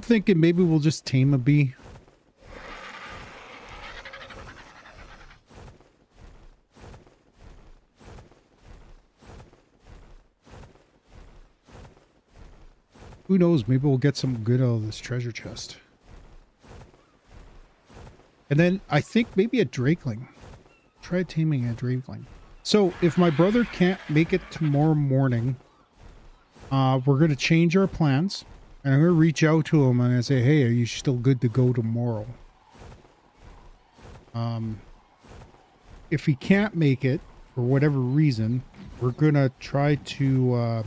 thinking maybe we'll just tame a bee. Who knows? Maybe we'll get some good out of this treasure chest. And then I think maybe a drakeling. Try taming a drakeling. So if my brother can't make it tomorrow morning, we're going to change our plans. And I'm going to reach out to him and I say, hey, are you still good to go tomorrow? If he can't make it, for whatever reason, we're going to try to...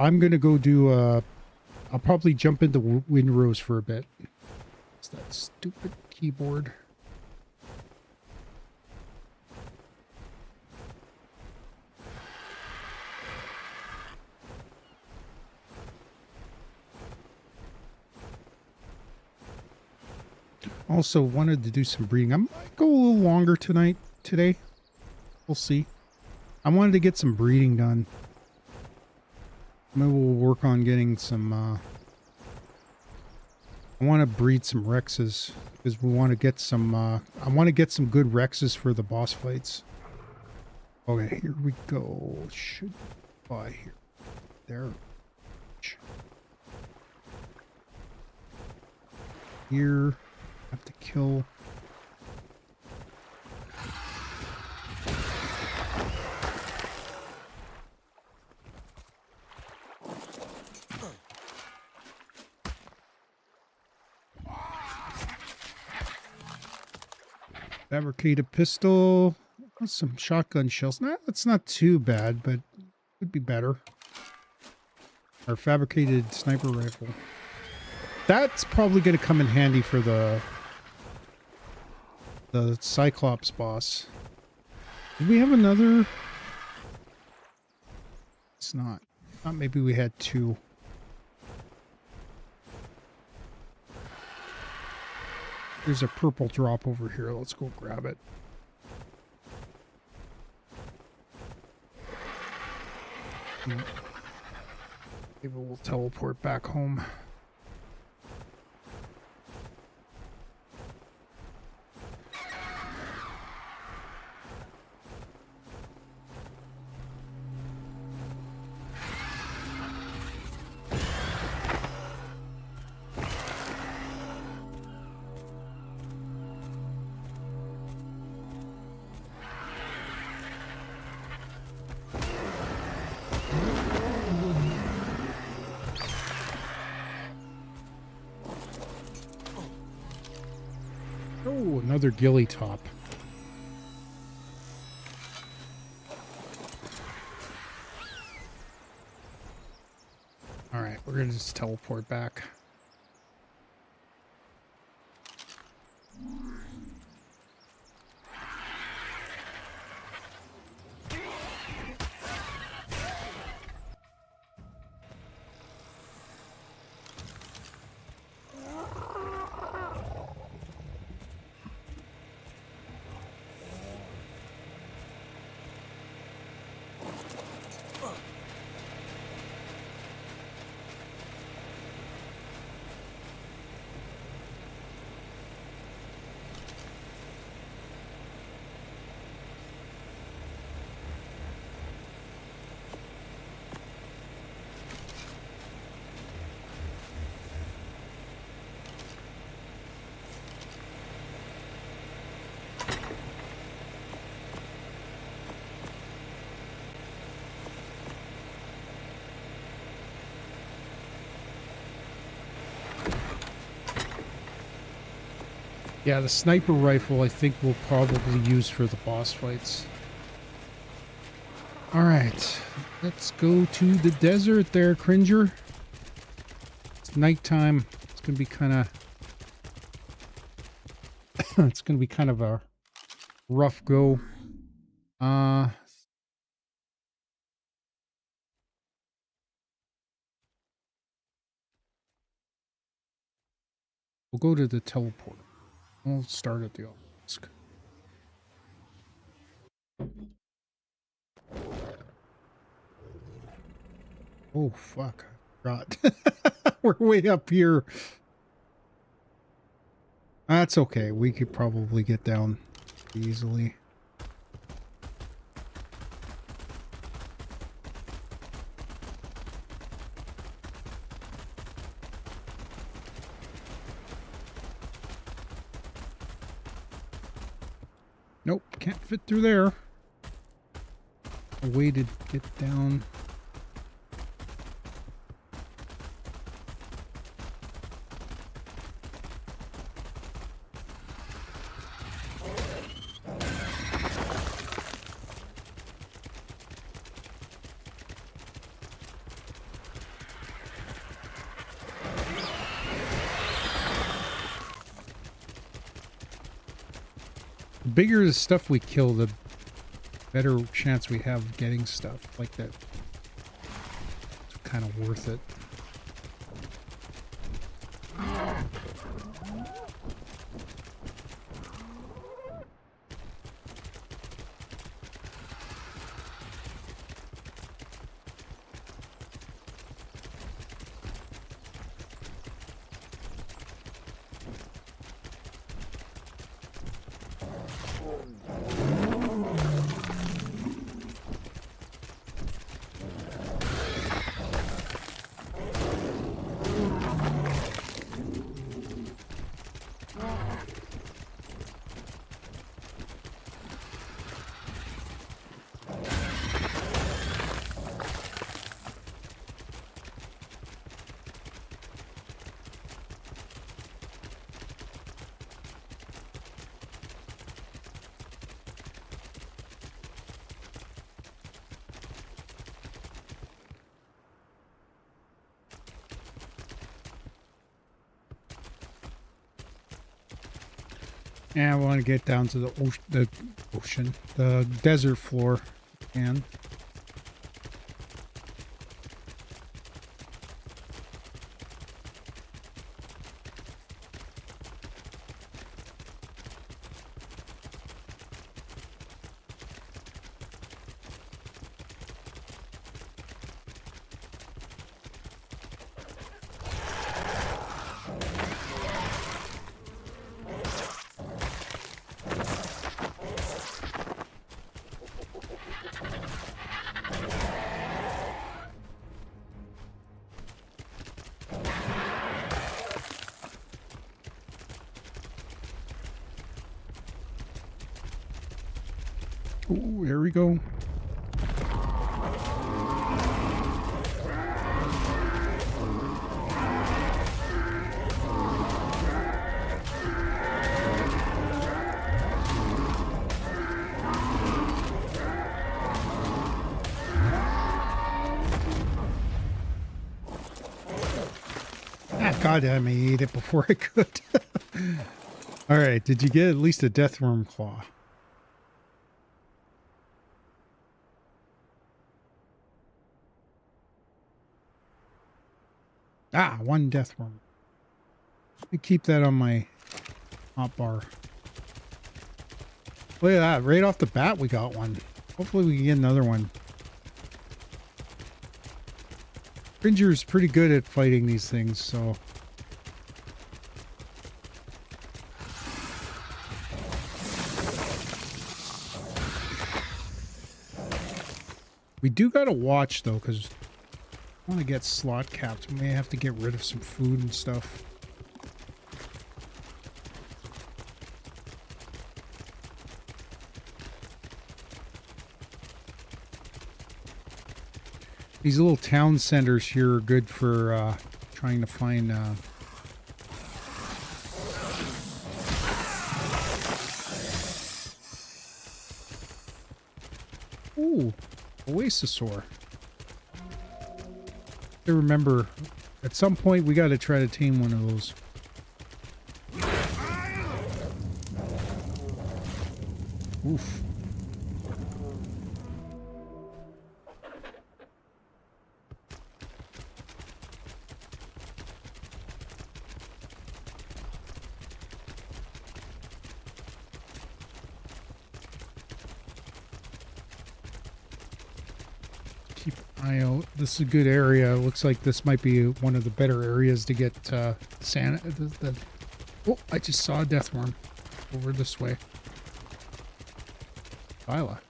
I'm going to go do I'll probably jump into Windrose for a bit. It's that stupid keyboard. Also wanted to do some breeding. I might go a little longer today. We'll see. I wanted to get some breeding done. Maybe we'll work on getting some, I want to breed some Rexes, because we want to get some, I want to get some good Rexes for the boss fights. Okay, here we go. Should buy here. There. Here. Have to kill. Fabricated pistol. Some shotgun shells. Nah, that's not too bad, but could be better. Our fabricated sniper rifle. That's probably going to come in handy for the Cyclops boss. Did we have another? It's not. Thought maybe we had two. There's a purple drop over here. Let's go grab it. Maybe we'll teleport back home. Oh, another gilly top. All right, we're gonna just teleport back. Yeah, the sniper rifle I think we'll probably use for the boss fights. Alright, let's go to the desert there, Cringer. It's nighttime. It's gonna be kind of... it's gonna be kind of a rough go. We'll go to the teleporter. We'll start at the obelisk. Oh, fuck. I forgot. We're way up here. That's okay. We could probably get down easily. Nope, can't fit through there. A way to get down. The bigger the stuff we kill, the better chance we have of getting stuff like that. It's kind of worth it. Yeah, I want to get down to the ocean, the desert floor, and oh, here we go. Ah, goddamn, I ate it before I could. All right, did you get at least a deathworm claw? Ah, one deathworm. Let me keep that on my hotbar. Look at that. Right off the bat, we got one. Hopefully we can get another one. Cringer's pretty good at fighting these things, so... We do gotta watch, though, because I want to get slot capped. We may have to get rid of some food and stuff. These little town centers here are good for trying to find Ooh, Oasasaur. I remember, at some point we got to try to tame one of those. Oof. Keep an eye out. This is a good area. Looks like this might be one of the better areas to get Oh, I just saw a death worm over this way. Phyla.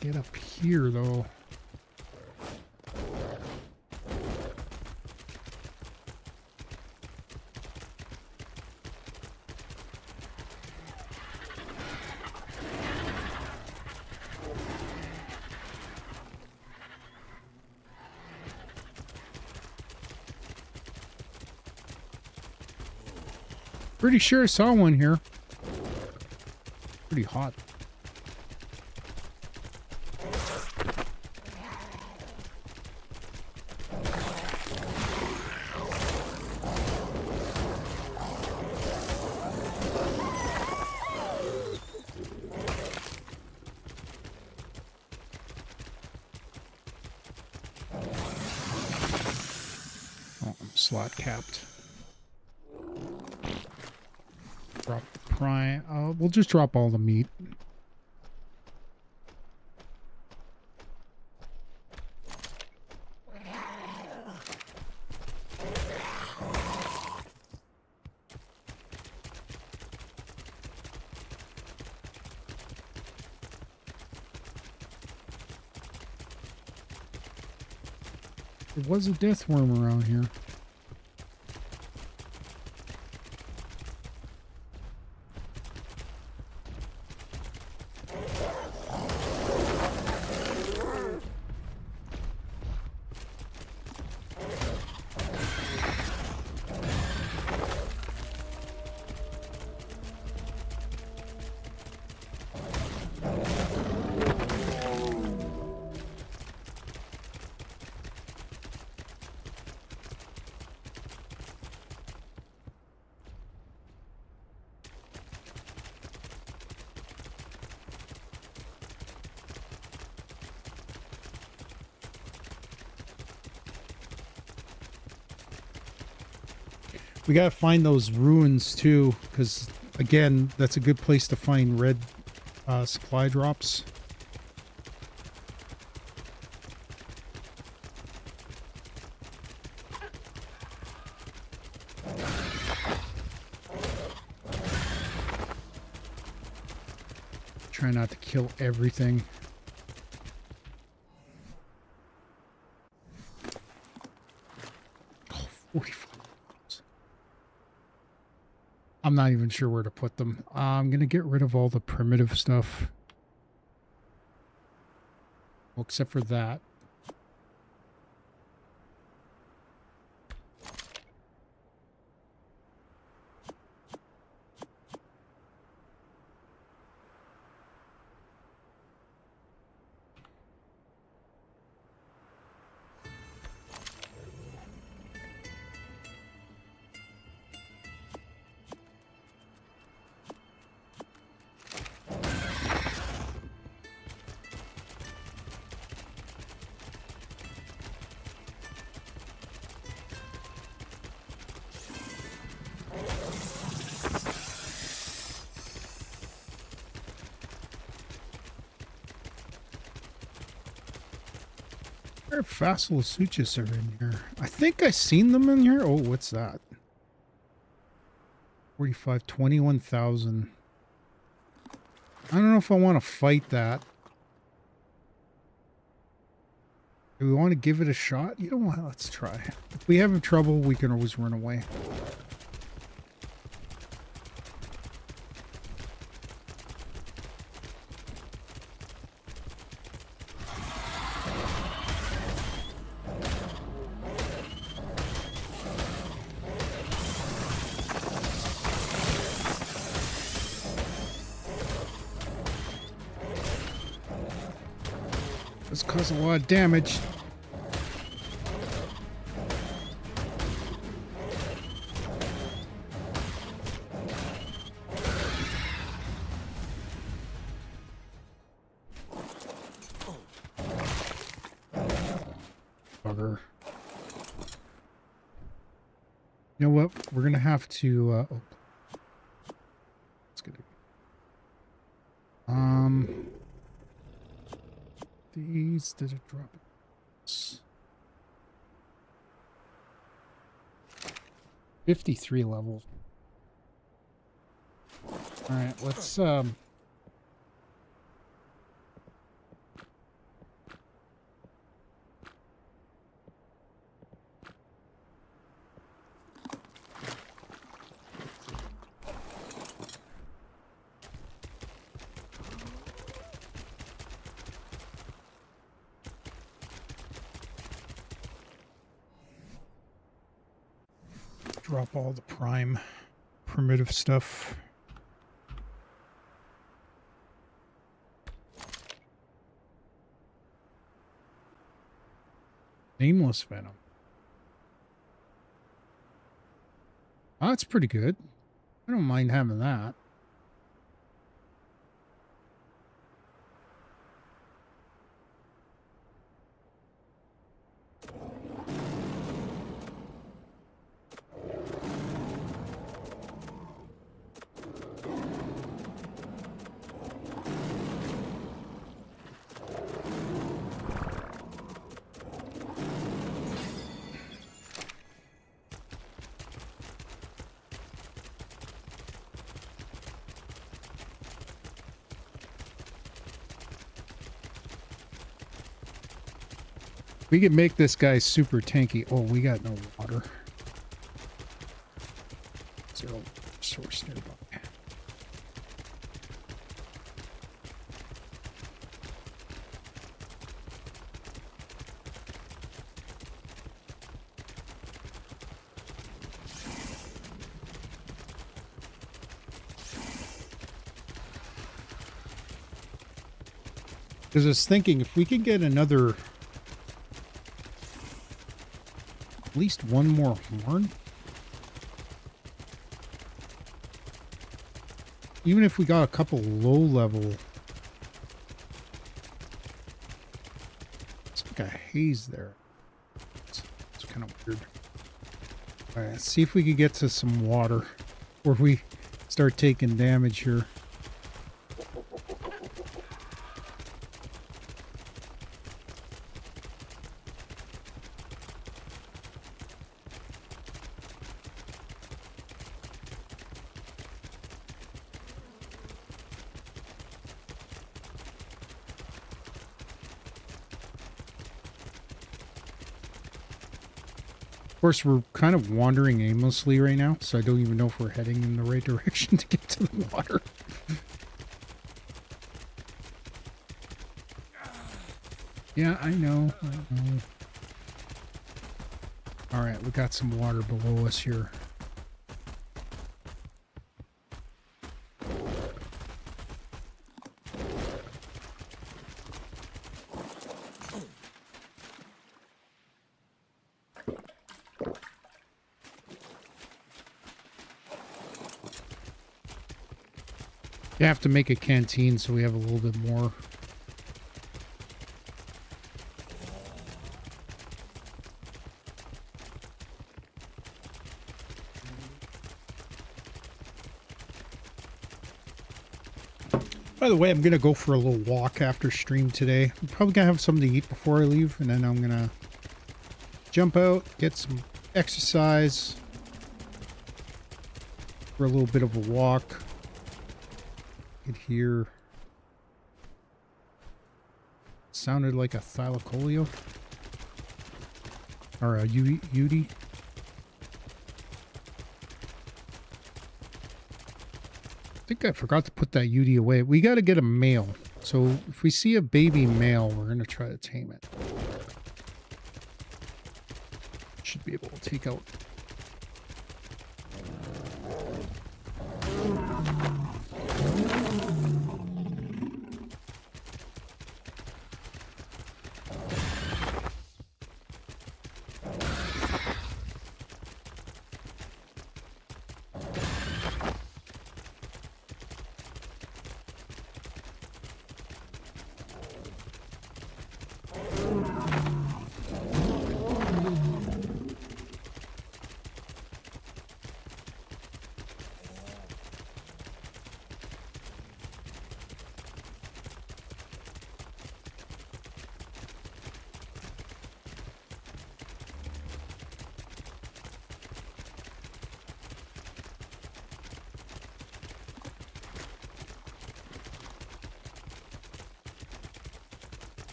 Get up here, though. Pretty sure I saw one here. Pretty hot. Oh, I'm slot capped. Drop the prime. We'll just drop all the meat. There was a death worm around here. We gotta find those ruins too, because again, that's a good place to find red supply drops. Try not to kill everything. Oh, 45. I'm not even sure where to put them. I'm going to get rid of all the primitive stuff. Well, except for that. Facilosuchus are in here. I think I seen them in here. Oh, what's that? 45, 21,000. I don't know if I want to fight that. Do we want to give it a shot? You know what? Let's try. If we have trouble, we can always run away. This caused a lot of damage. Bugger. You know what? We're gonna have to. Oh. Let's get it. These did it drop? 53 levels. All right, let's drop all the primitive stuff. Nameless venom. Oh, that's pretty good. I don't mind having that. We could make this guy super tanky. Oh, we got no water. Zero source nearby. Because I was thinking if we could get another, at least one more horn. Even if we got a couple low level. It's like a haze there. It's kind of weird. All right, let's see if we could get to some water before we start taking damage here. Of course, we're kind of wandering aimlessly right now, so I don't even know if we're heading in the right direction to get to the water. Yeah, I know. All right, we got some water below us here. You have to make a canteen so we have a little bit more. By the way, I'm going to go for a little walk after stream today. I'm probably going to have something to eat before I leave, and then I'm going to jump out, get some exercise for a little bit of a walk. Could hear sounded like a thylacoleo or a Yudi. I think I forgot to put that Yudi away. We got to get a male. So if we see a baby male, we're going to try to tame it. Should be able to take out.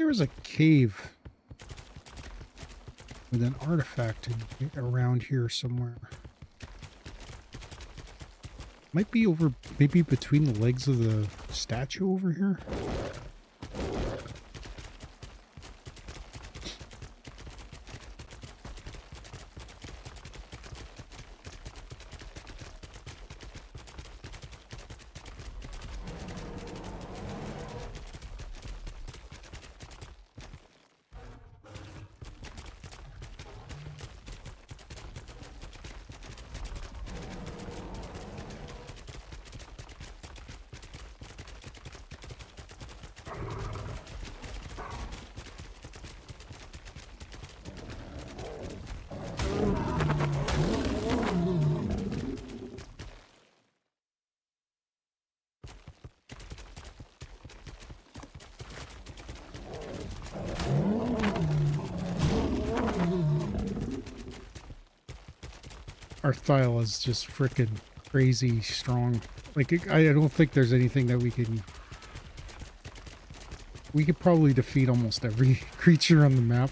There was a cave with an artifact around here somewhere. Might be over, maybe between the legs of the statue over here. Our Thyle is just freaking crazy strong. Like, I don't think there's anything that we can... We could probably defeat almost every creature on the map.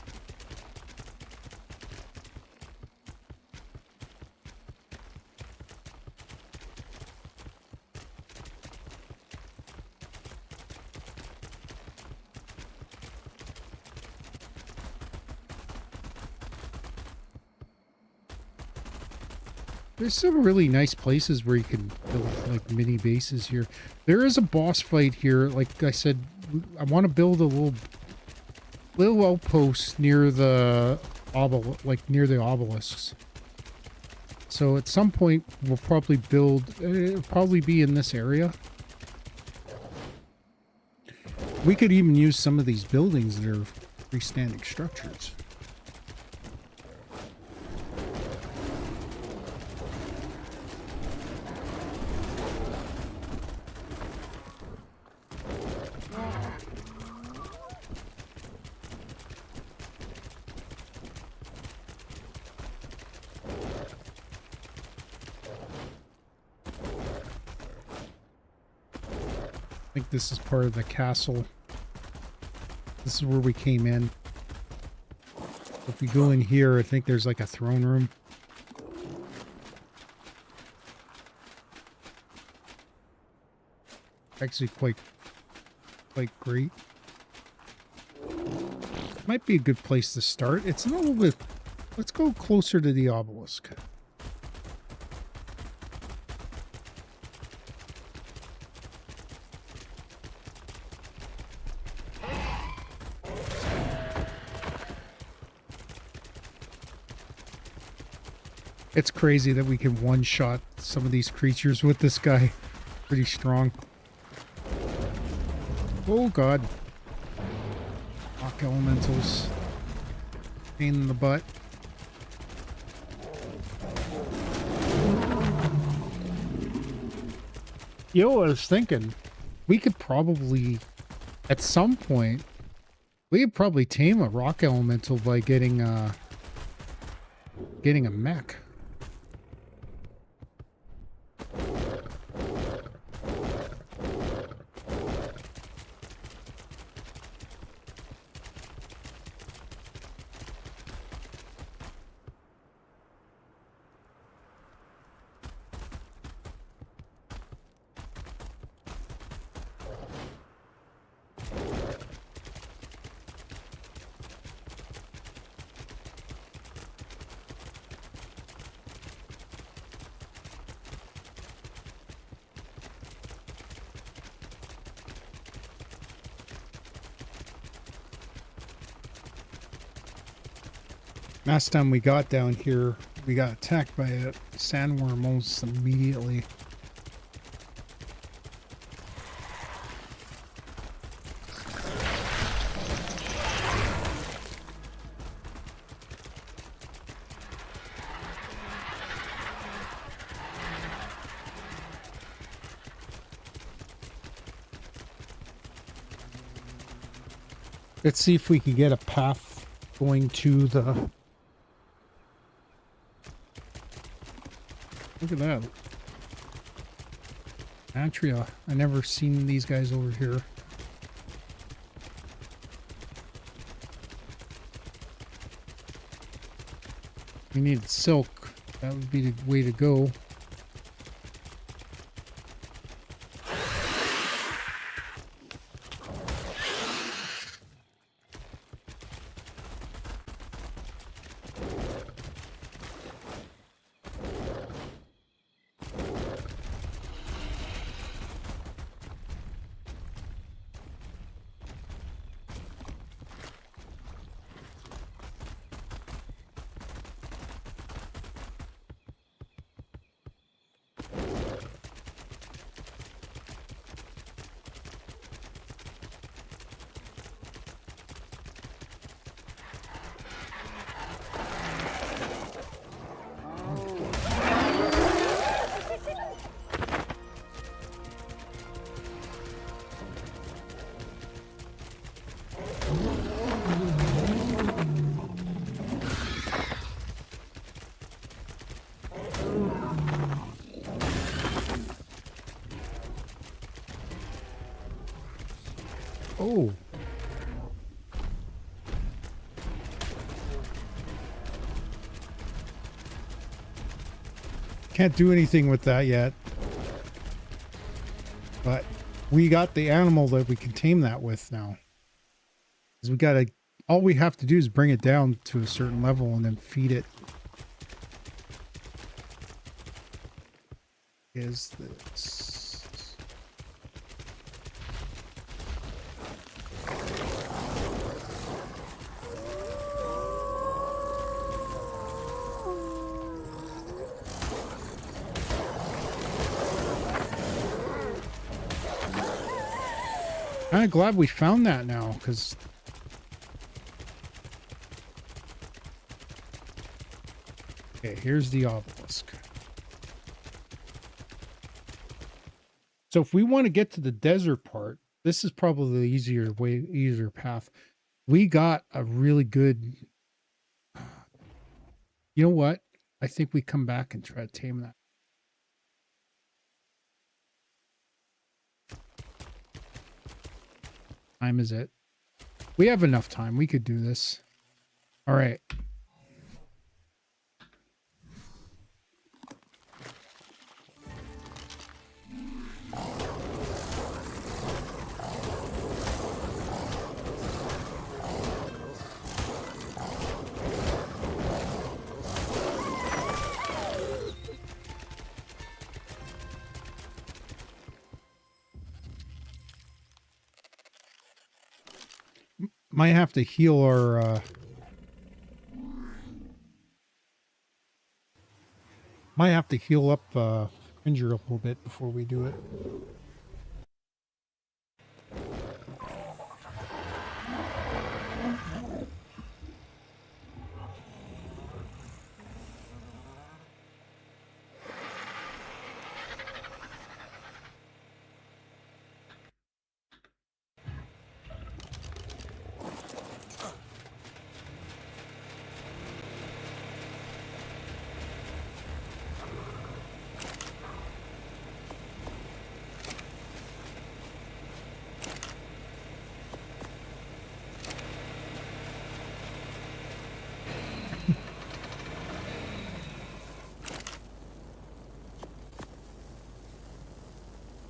There's some really nice places where you can build like mini bases here. There is a boss fight here. Like I said, I want to build a little outpost near the near the obelisks. So at some point we'll probably build. It'll probably be in this area. We could even use some of these buildings that are freestanding structures. I think this is part of the castle. This is where we came in. If we go in here, I think there's like a throne room. Actually quite great. Might be a good place to start. It's a little bit... Let's go closer to the obelisk. It's crazy that we can one-shot some of these creatures with this guy. Pretty strong. Oh god. Rock elementals. Pain in the butt. Yo, I was thinking, we could probably, at some point, we could probably tame a rock elemental by getting a mech. Last time we got down here, we got attacked by a sandworm almost immediately. Let's see if we can get a path going to the... Look at that. Astraeos. I never seen these guys over here. We need silk. That would be the way to go. Oh. Can't do anything with that yet. But we got the animal that we can tame that with now. Because we gotta, all we have to do is bring it down to a certain level and then feed it. Is this? Kind of glad we found that now, because okay, here's the obelisk. So if we want to get to the desert part, this is probably the easier path. We got a really good, you know what? I think we come back and try to tame that. Time is it? We have enough time. We could do this. All right. Might have to heal our might have to heal up Ginger a little bit before we do it.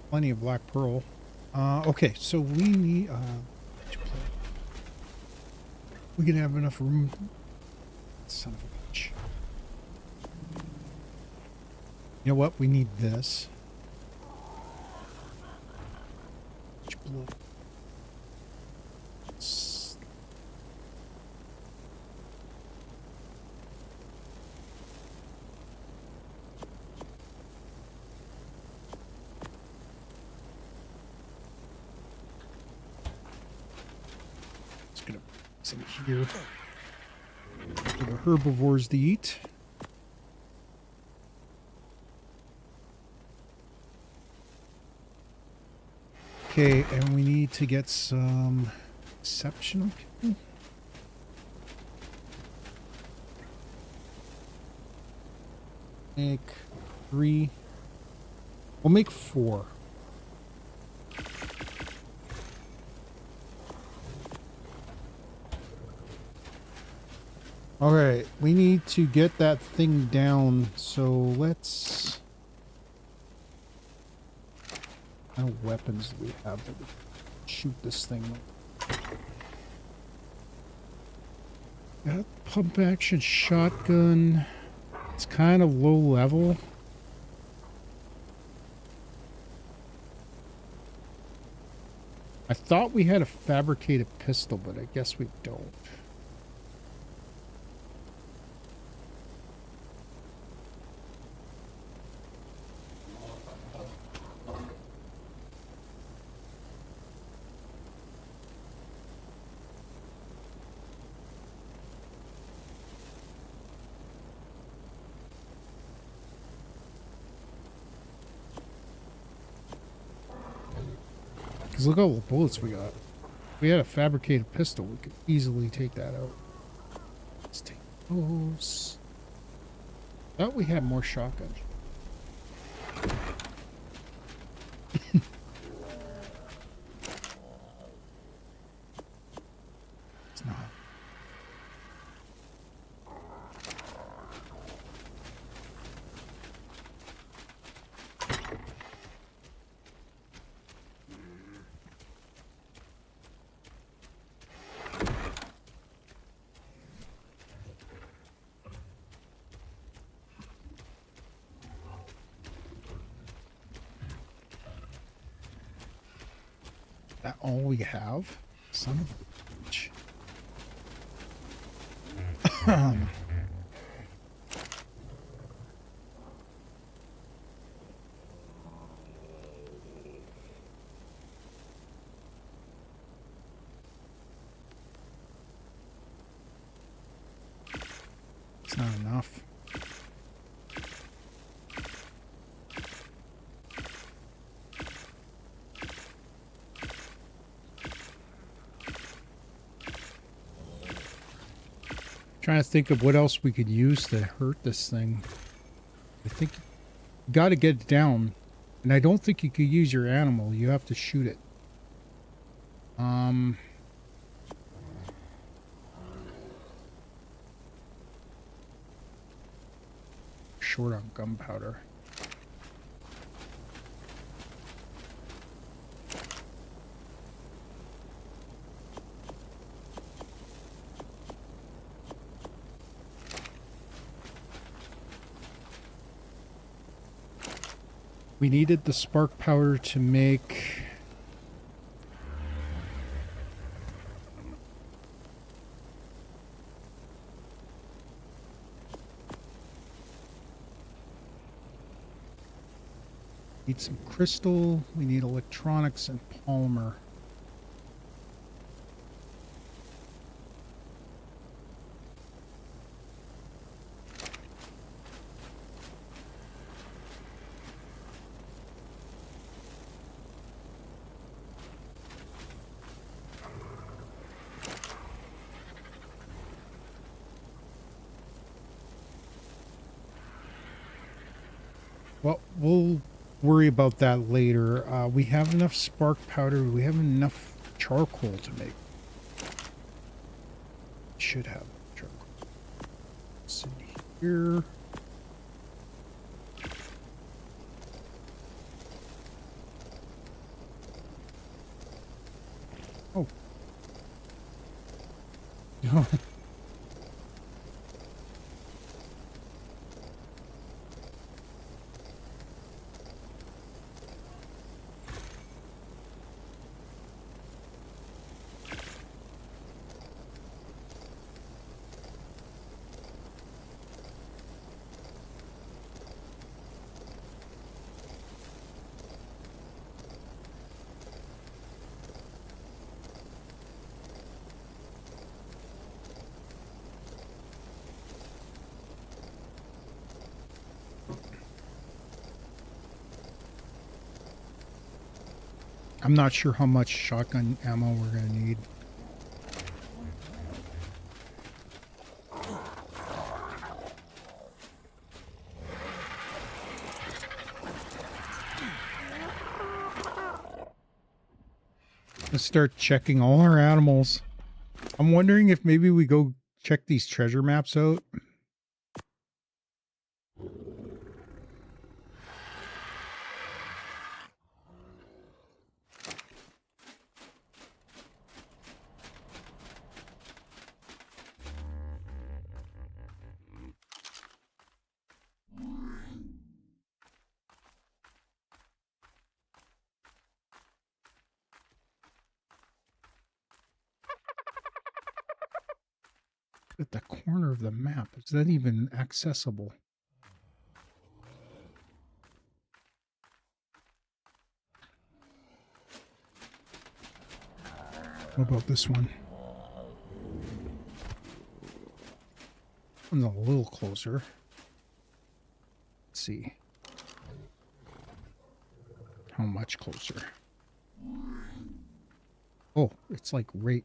Plenty of black pearl. Okay, so we need we can have enough room. Son of a bitch. You know what? We need this. Here for the herbivores to eat. Okay, and we need to get some exceptional people. Make 3. We'll make 4. All right, we need to get that thing down. So let's. What kind of weapons do we have that we can shoot this thing with? Got pump action shotgun. It's kind of low level. I thought we had a fabricated pistol, but I guess we don't. Because look at all the bullets we got. If we had a fabricated pistol, we could easily take that out. Let's take those. Thought we had more shotguns. It's not. That all we have? Son of a bitch. It's not enough. Trying to think of what else we could use to hurt this thing. I think you got to get it down, and I don't think you could use your animal. You have to shoot it. Short on gunpowder. We needed the spark powder to make... Need some crystal, we need electronics and polymer. Well, we'll worry about that later. We have enough spark powder. We have enough charcoal to make. Should have charcoal. It's in here. Oh. I'm not sure how much shotgun ammo we're going to need. Let's start checking all our animals. I'm wondering if maybe we go check these treasure maps out. At the corner of the map, is that even accessible? What about this one? One's a little closer. Let's see. How much closer? Oh, it's like right.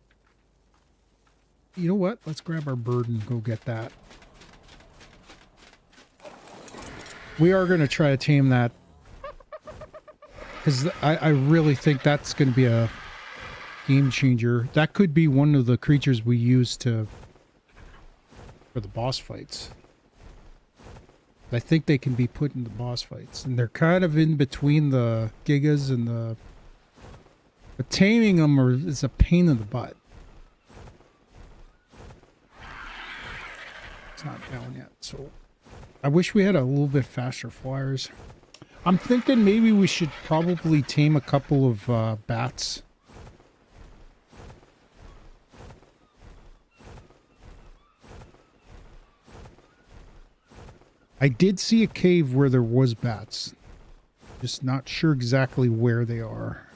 You know what? Let's grab our bird and go get that. We are going to try to tame that. Because I really think that's going to be a game changer. That could be one of the creatures we use for the boss fights. I think they can be put in the boss fights. And they're kind of in between the Gigas and the... But taming them is a pain in the butt. It's not down yet, so... I wish we had a little bit faster flyers. I'm thinking maybe we should probably tame a couple of bats. I did see a cave where there was bats. Just not sure exactly where they are.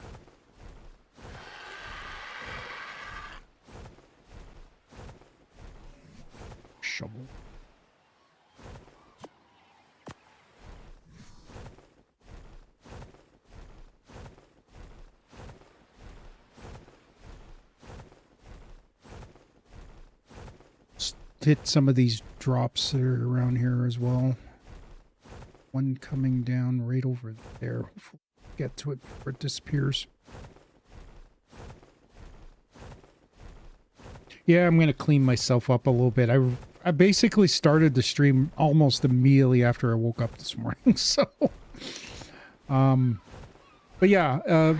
Shovel. Hit some of these drops that are around here as well. One coming down right over there. Hopefully get to it before it disappears. Yeah, I'm gonna clean myself up a little bit. I basically started the stream almost immediately after I woke up this morning. So, but yeah,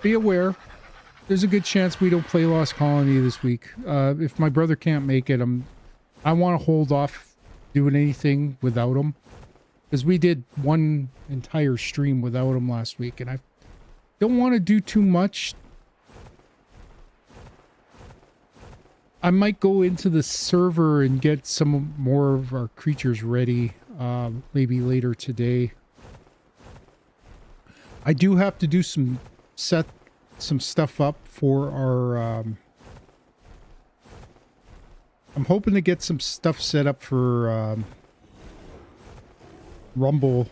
be aware. There's a good chance we don't play Lost Colony this week. If my brother can't make it, I want to hold off doing anything without him. Because we did one entire stream without him last week, and I don't want to do too much. I might go into the server and get some more of our creatures ready, maybe later today. I do have to do set some stuff up for our I'm hoping to get some stuff set up for Rumble,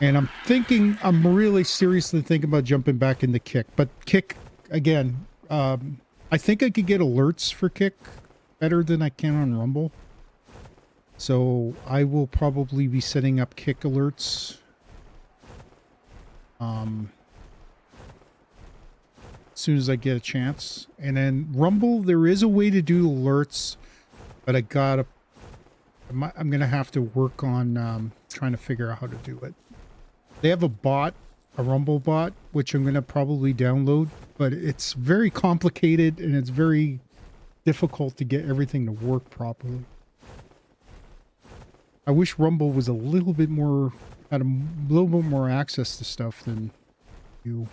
and I'm really seriously thinking about jumping back into Kick. But Kick again, I think I could get alerts for Kick better than I can on Rumble, so I will probably be setting up Kick alerts as soon as I get a chance. And then Rumble, there is a way to do alerts, but I'm gonna have to work on trying to figure out how to do it. They have a Rumble bot, which I'm gonna probably download, but it's very complicated and it's very difficult to get everything to work properly. I wish Rumble was had a little bit more access to stuff than you.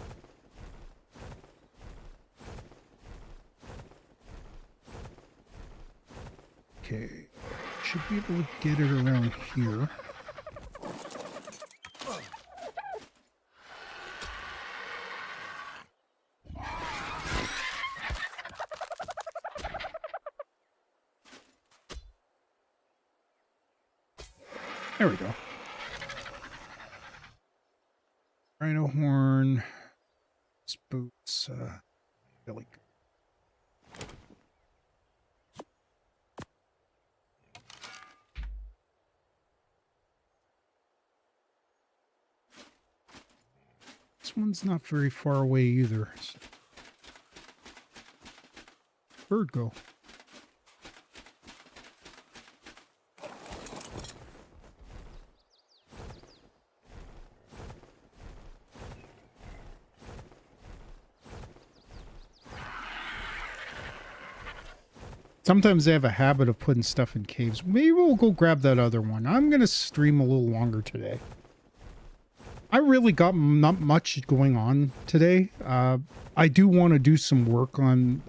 Okay, should be able to get it around here. There we go. Rhino horn, boots, belly. This one's not very far away either. So. bird go? Sometimes they have a habit of putting stuff in caves. Maybe we'll go grab that other one. I'm going to stream a little longer today. I really got not much going on today. I do want to do some work on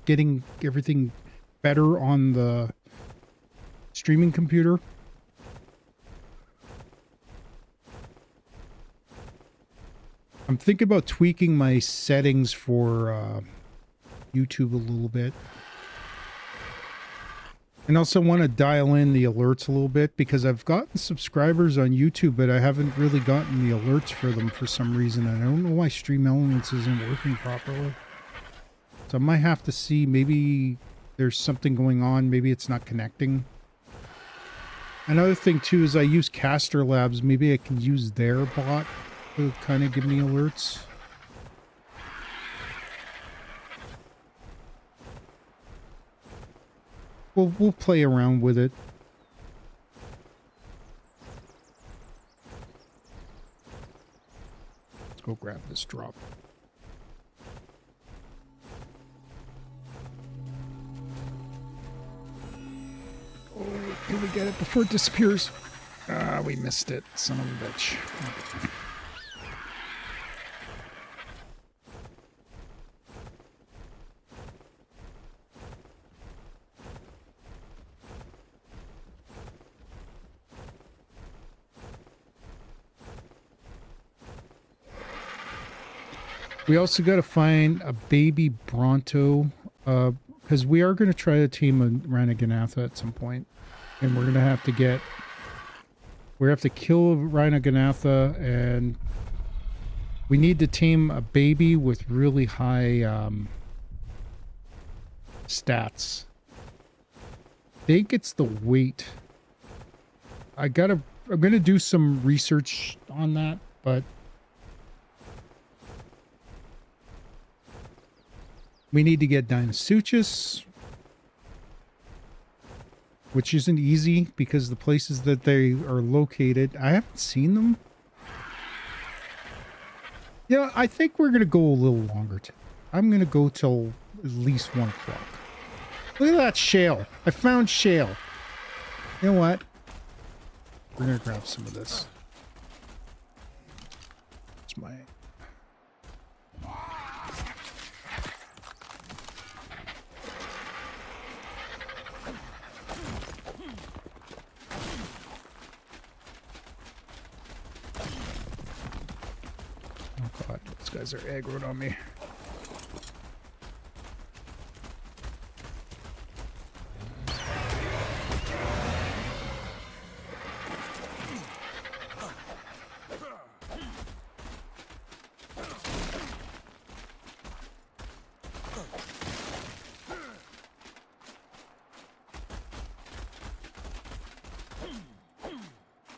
getting everything better on the streaming computer. I'm thinking about tweaking my settings for YouTube a little bit. And also want to dial in the alerts a little bit because I've gotten subscribers on YouTube, but I haven't really gotten the alerts for them for some reason. And I don't know why Stream Elements isn't working properly. So I might have to see, maybe there's something going on. Maybe it's not connecting. Another thing too is I use Caster Labs. Maybe I can use their bot to kind of give me alerts. We'll play around with it. Let's go grab this drop. Oh, can we get it before it disappears? Ah, we missed it, son of a bitch. We also got to find a baby Bronto, because we are going to try to tame a Rhinoganatha at some point, and we're going to have to get, we have to kill a Rhinoganatha, and we need to tame a baby with really high stats. I think it's the weight. I'm going to do some research on that, but we need to get Dinosuchus, which isn't easy because the places that they are located, I haven't seen them. Yeah, I think we're going to go a little longer. I'm going to go till at least 1 o'clock. Look at that shale. I found shale. You know what? We're going to grab some of this. It's my... God, those guys are aggroed on me.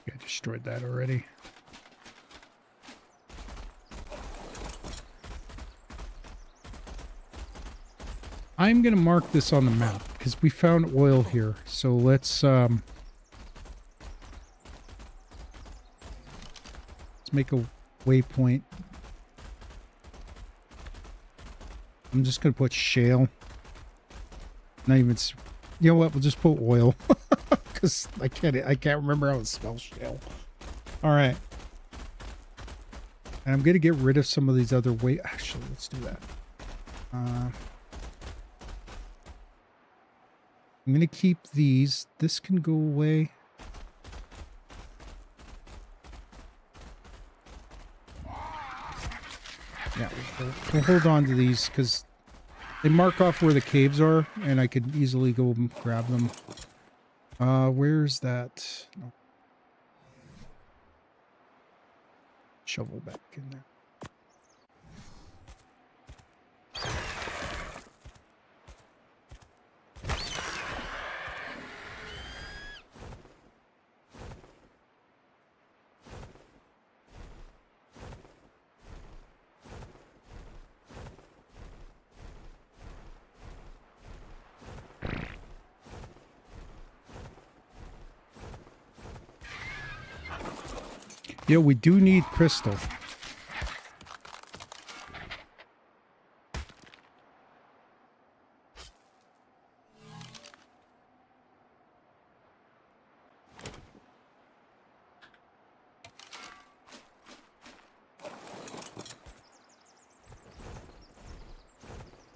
I destroyed that already. I'm going to mark this on the map because we found oil here. So let's make a waypoint. I'm just going to put shale. Not even, you know what? We'll just put oil because I can't remember how to spell shale. All right. And I'm going to get rid of some of these other actually, let's do that. I'm going to keep these. This can go away. Yeah, we'll hold on to these because they mark off where the caves are, and I could easily go and grab them. Where's that? No. Shovel back in there. Yeah, we do need crystal.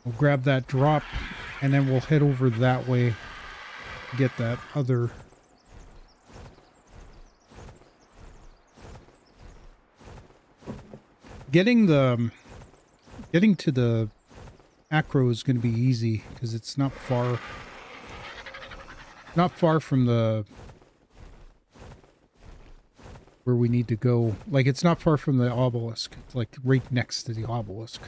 We'll grab that drop, and then we'll head over that way to get that other. Getting to the acro is going to be easy because it's not far from the where we need to go. Like, it's not far from the obelisk. It's like right next to the obelisk.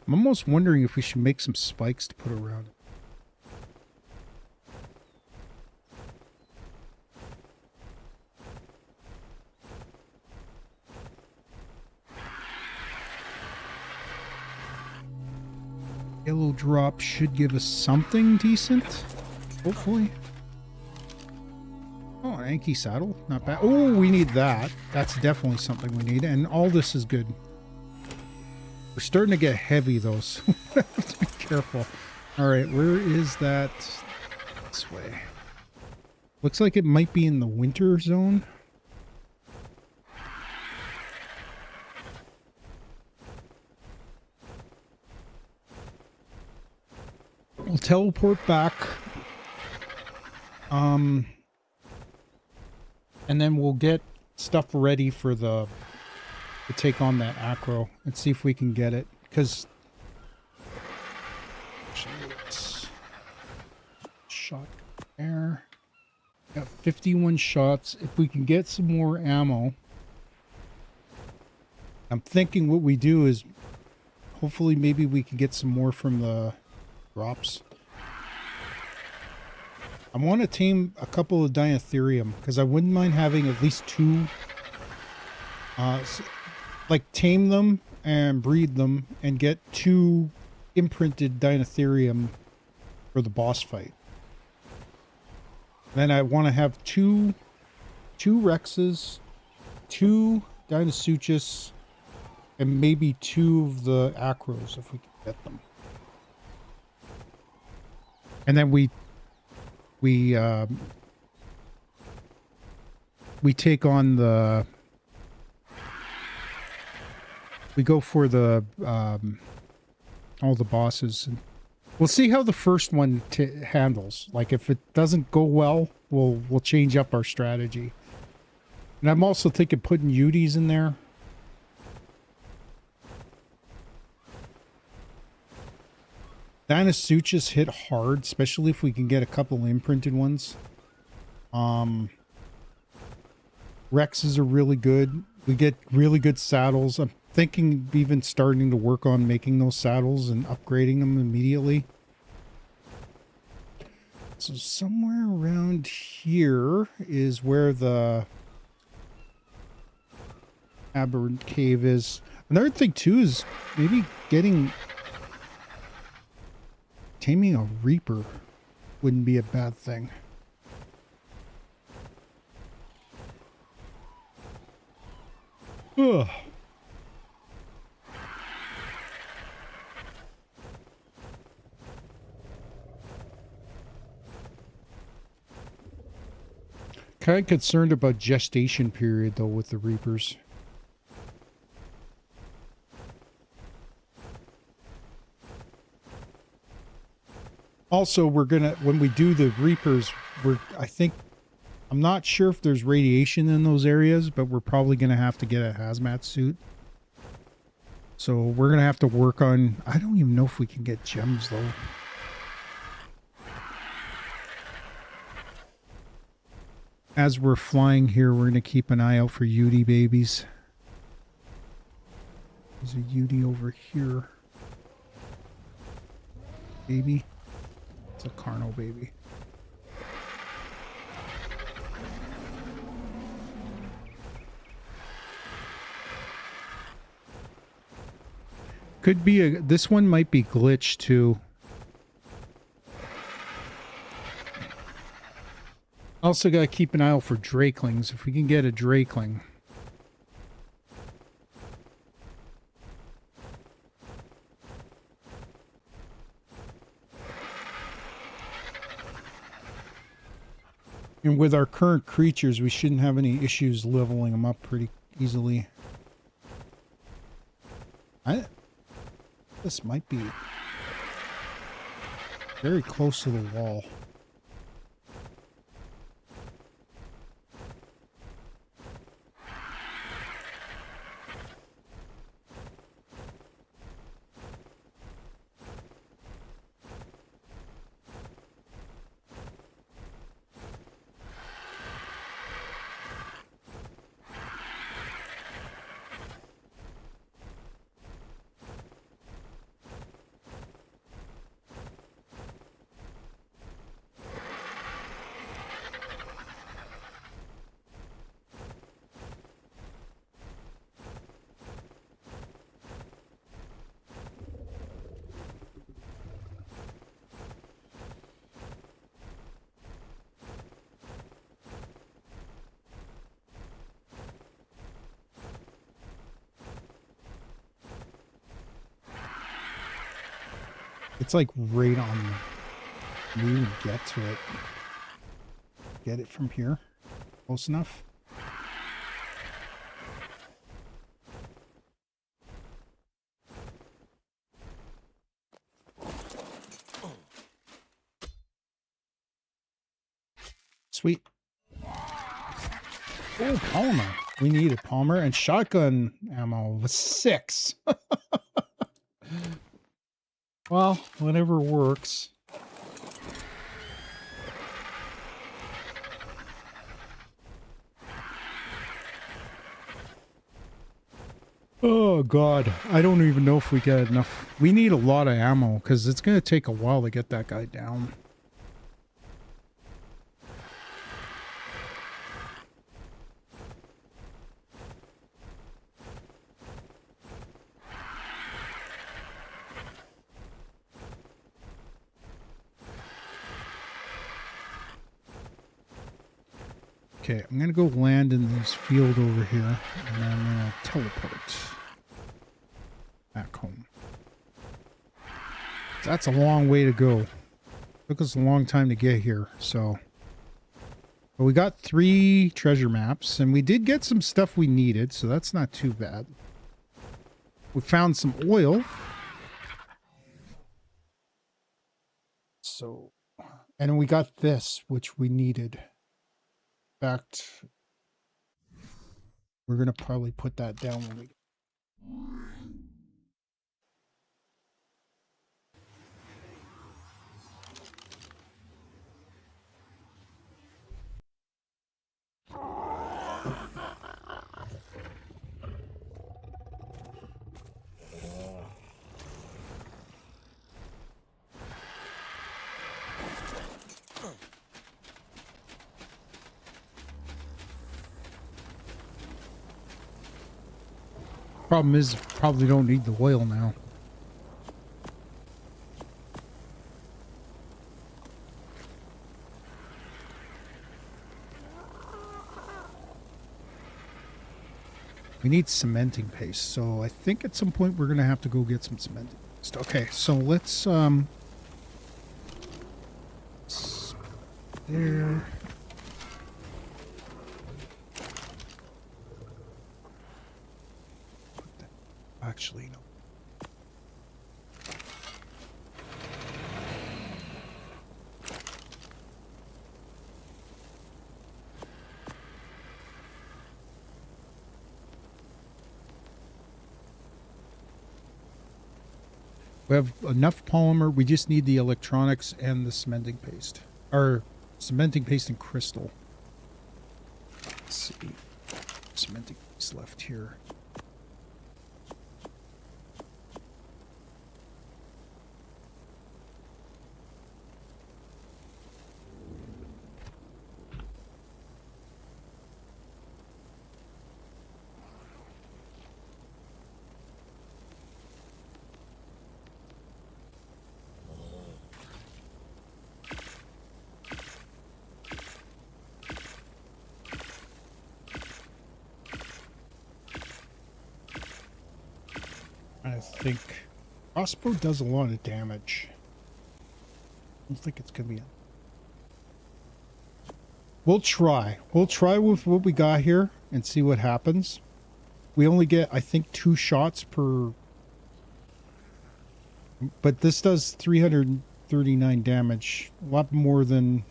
I'm almost wondering if we should make some spikes to put around it. Yellow drop should give us something decent, hopefully. Oh, an Anki saddle, not bad. Oh, we need that. That's definitely something we need, and all this is good. We're starting to get heavy though, so we have to be careful. All right, where is that? This way. Looks like it might be in the winter zone. We'll teleport back. And then we'll get stuff ready for to take on that acro and see if we can get it. Because shot there. Got 51 shots. If we can get some more ammo, I'm thinking what we do is hopefully maybe we can get some more from the drops. I want to tame a couple of Dinotherium because I wouldn't mind having at least two. Like tame them and breed them and get two imprinted Dinotherium for the boss fight. Then I want to have two Rexes, two Dinosuchus, and maybe two of the Acros if we can get them. And then we take on the. We go for the all the bosses. And we'll see how the first one handles. Like if it doesn't go well, we'll change up our strategy. And I'm also thinking putting Utis in there. Dinosuchus hit hard, especially if we can get a couple imprinted ones. Rexes are really good. We get really good saddles. I'm thinking even starting to work on making those saddles and upgrading them immediately. So somewhere around here is where the Aberrant Cave is. Another thing too is maybe taming a Reaper wouldn't be a bad thing. Ugh. Kind of concerned about gestation period though with the Reapers. Also, we're gonna, when we do the Reapers, I'm not sure if there's radiation in those areas, but we're probably gonna have to get a hazmat suit. So we're gonna have to work on, I don't even know if we can get gems though. As we're flying here, we're gonna keep an eye out for Yudi babies. There's a Yudi over here. Baby. It's a Carno baby. Could be this one might be glitched too. Also got to keep an eye out for drakelings. If we can get a drakeling. And with our current creatures, we shouldn't have any issues leveling them up pretty easily. This might be very close to the wall. It's like right on the... We even get to it. Get it from here. Close enough. Sweet. Oh, polymer. We need a polymer and shotgun ammo. 6. Well, whatever works. Oh, God. I don't even know if we get enough. We need a lot of ammo because it's going to take a while to get that guy down. Okay, I'm going to go land in this field over here, and then I'm going to teleport back home. That's a long way to go. Took us a long time to get here, so... But we got 3 treasure maps, and we did get some stuff we needed, so that's not too bad. We found some oil. So... And we got this, which we needed. In fact, we're going to probably put that down when we... Problem is, probably don't need the oil now. We need cementing paste, so I think at some point we're gonna have to go get some cementing paste. Okay, so let's there. Actually, no. We have enough polymer. We just need the electronics and the cementing paste. Or cementing paste and crystal. Let's see. Cementing paste left here. I think crossbow does a lot of damage. I don't think it's gonna be. We'll try. We'll try with what we got here and see what happens. We only get, I think, 2 shots per. But this does 339 damage. A lot more than.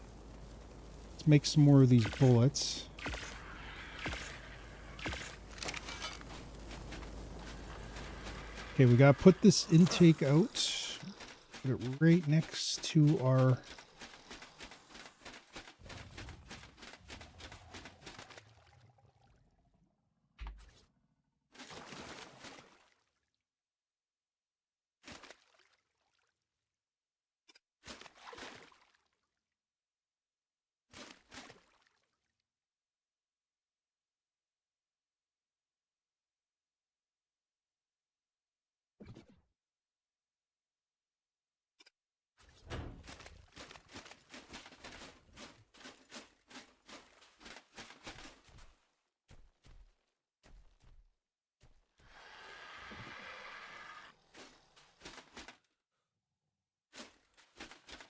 Let's make some more of these bullets. Okay, we gotta put this intake out. Put it right next to our.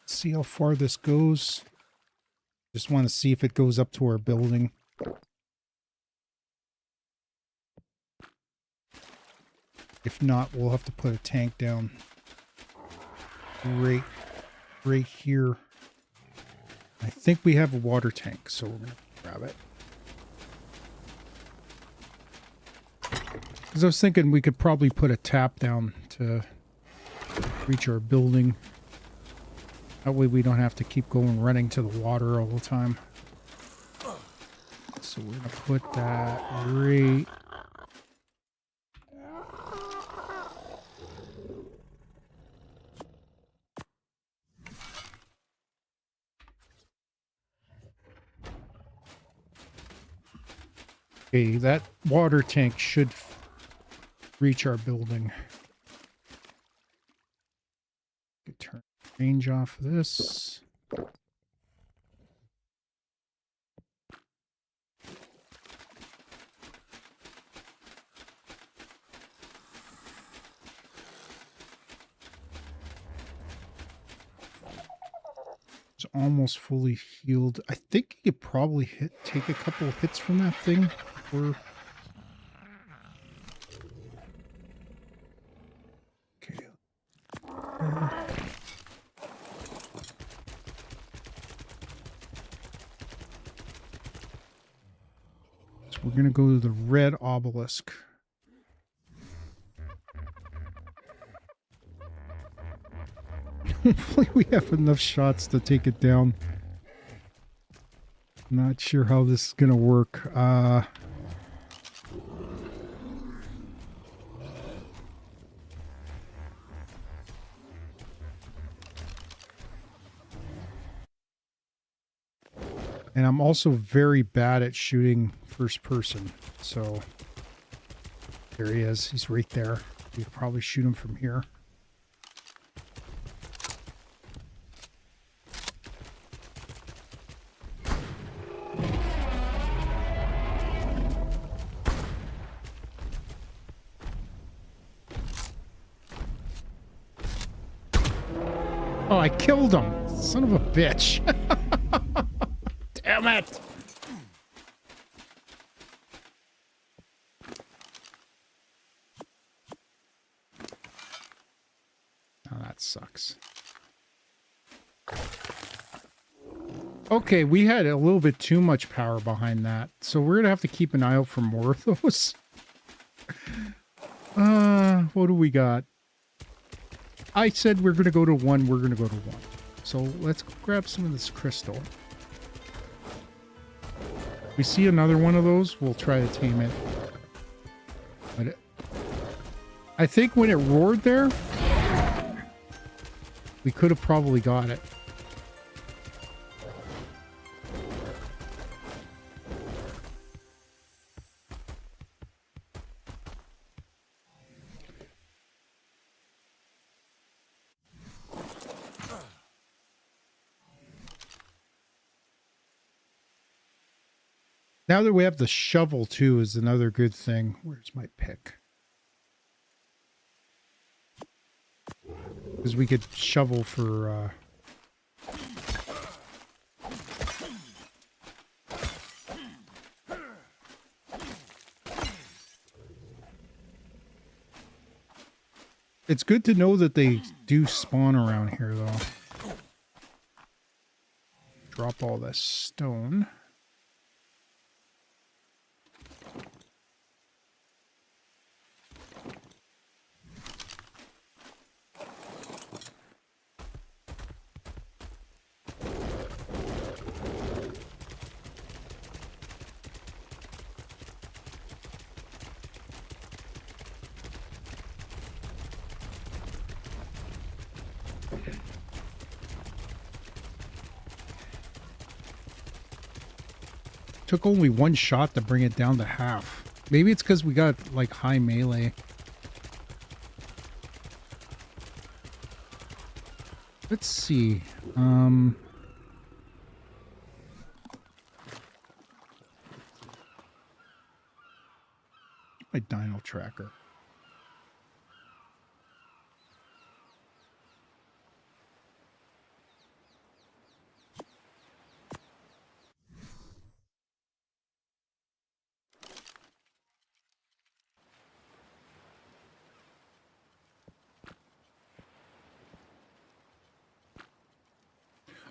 See how far this goes. Just want to see if it goes up to our building. If not, we'll have to put a tank down right here. I think we have a water tank, so we're gonna grab it. Because I was thinking we could probably put a tap down to reach our building. That way we don't have to keep running to the water all the time. So we're gonna put that right. Okay, that water tank should reach our building. Turn range off of this. It's almost fully healed. I think you could probably take a couple of hits from that thing before. Okay. So we're gonna go to the red obelisk. Hopefully we have enough shots to take it down. Not sure how this is gonna work. And I'm also very bad at shooting first person. So there he is. He's right there. You could probably shoot him from here. Oh, I killed him. Son of a bitch. Damn it. Oh, that sucks. Okay, we had a little bit too much power behind that. So we're going to have to keep an eye out for more of those. What do we got? I said we're going to go to 1. We're going to go to 1. So let's grab some of this crystal. We see another one of those, we'll try to tame it. But I think when it roared there, we could have probably got it. Now that we have the shovel too is another good thing. Where's my pick? Because we could shovel for... It's good to know that they do spawn around here, though. Drop all this stone. Took only one shot to bring it down to half. Maybe it's because we got, like, high melee. Let's see. My dino tracker.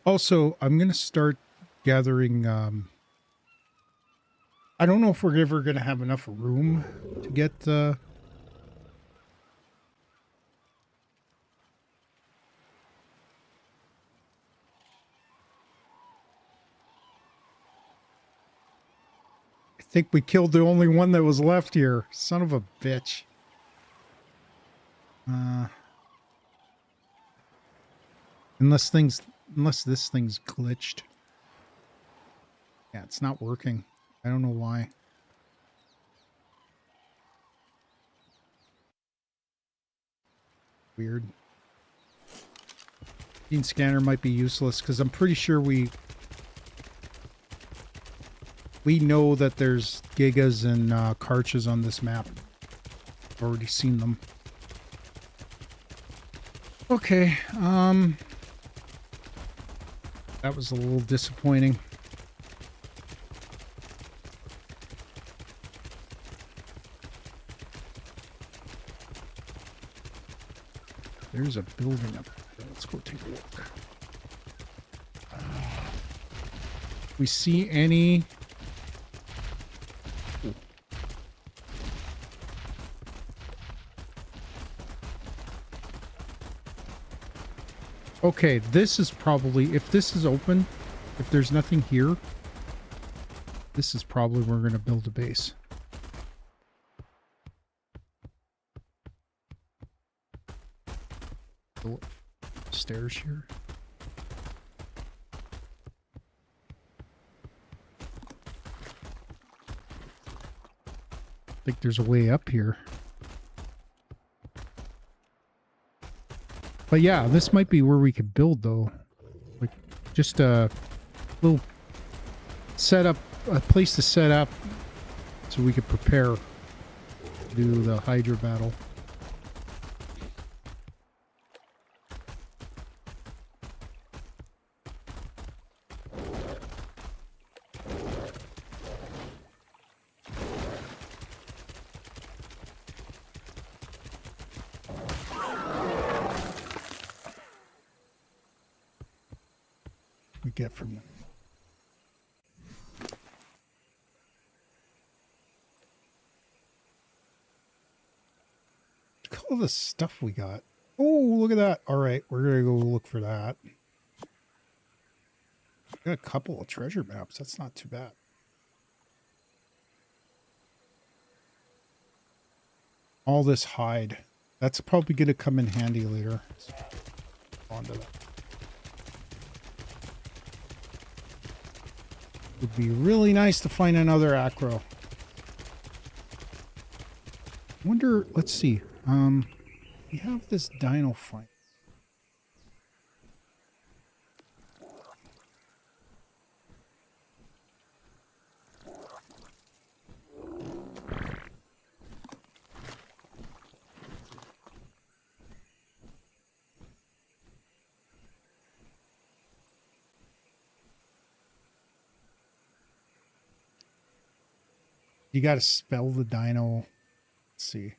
Also, I'm going to start gathering, I don't know if we're ever going to have enough room to get, I think we killed the only one that was left here. Son of a bitch. Unless this thing's glitched. Yeah, it's not working. I don't know why. Weird. Gene scanner might be useless because I'm pretty sure we know that there's gigas and karchas on this map. I've already seen them. Okay, that was a little disappointing. There's a building up there. Let's go take a look. We see any... Ooh. Okay, this is probably... If this is open, if there's nothing here, this is probably where we're going to build a base. Stairs here. I think there's a way up here. But yeah, this might be where we could build though. Like just a little setup, a place to set up so we could prepare to do the Hydra battle. Get from them. Look at all the stuff we got. Oh, look at that. All right, we're gonna go look for that. Got a couple of treasure maps. That's not too bad. All this hide. That's probably gonna come in handy later. Onto that. Would be really nice to find another acro. Wonder, let's see. We have this dino fight. You got to spell the dino. Let's see.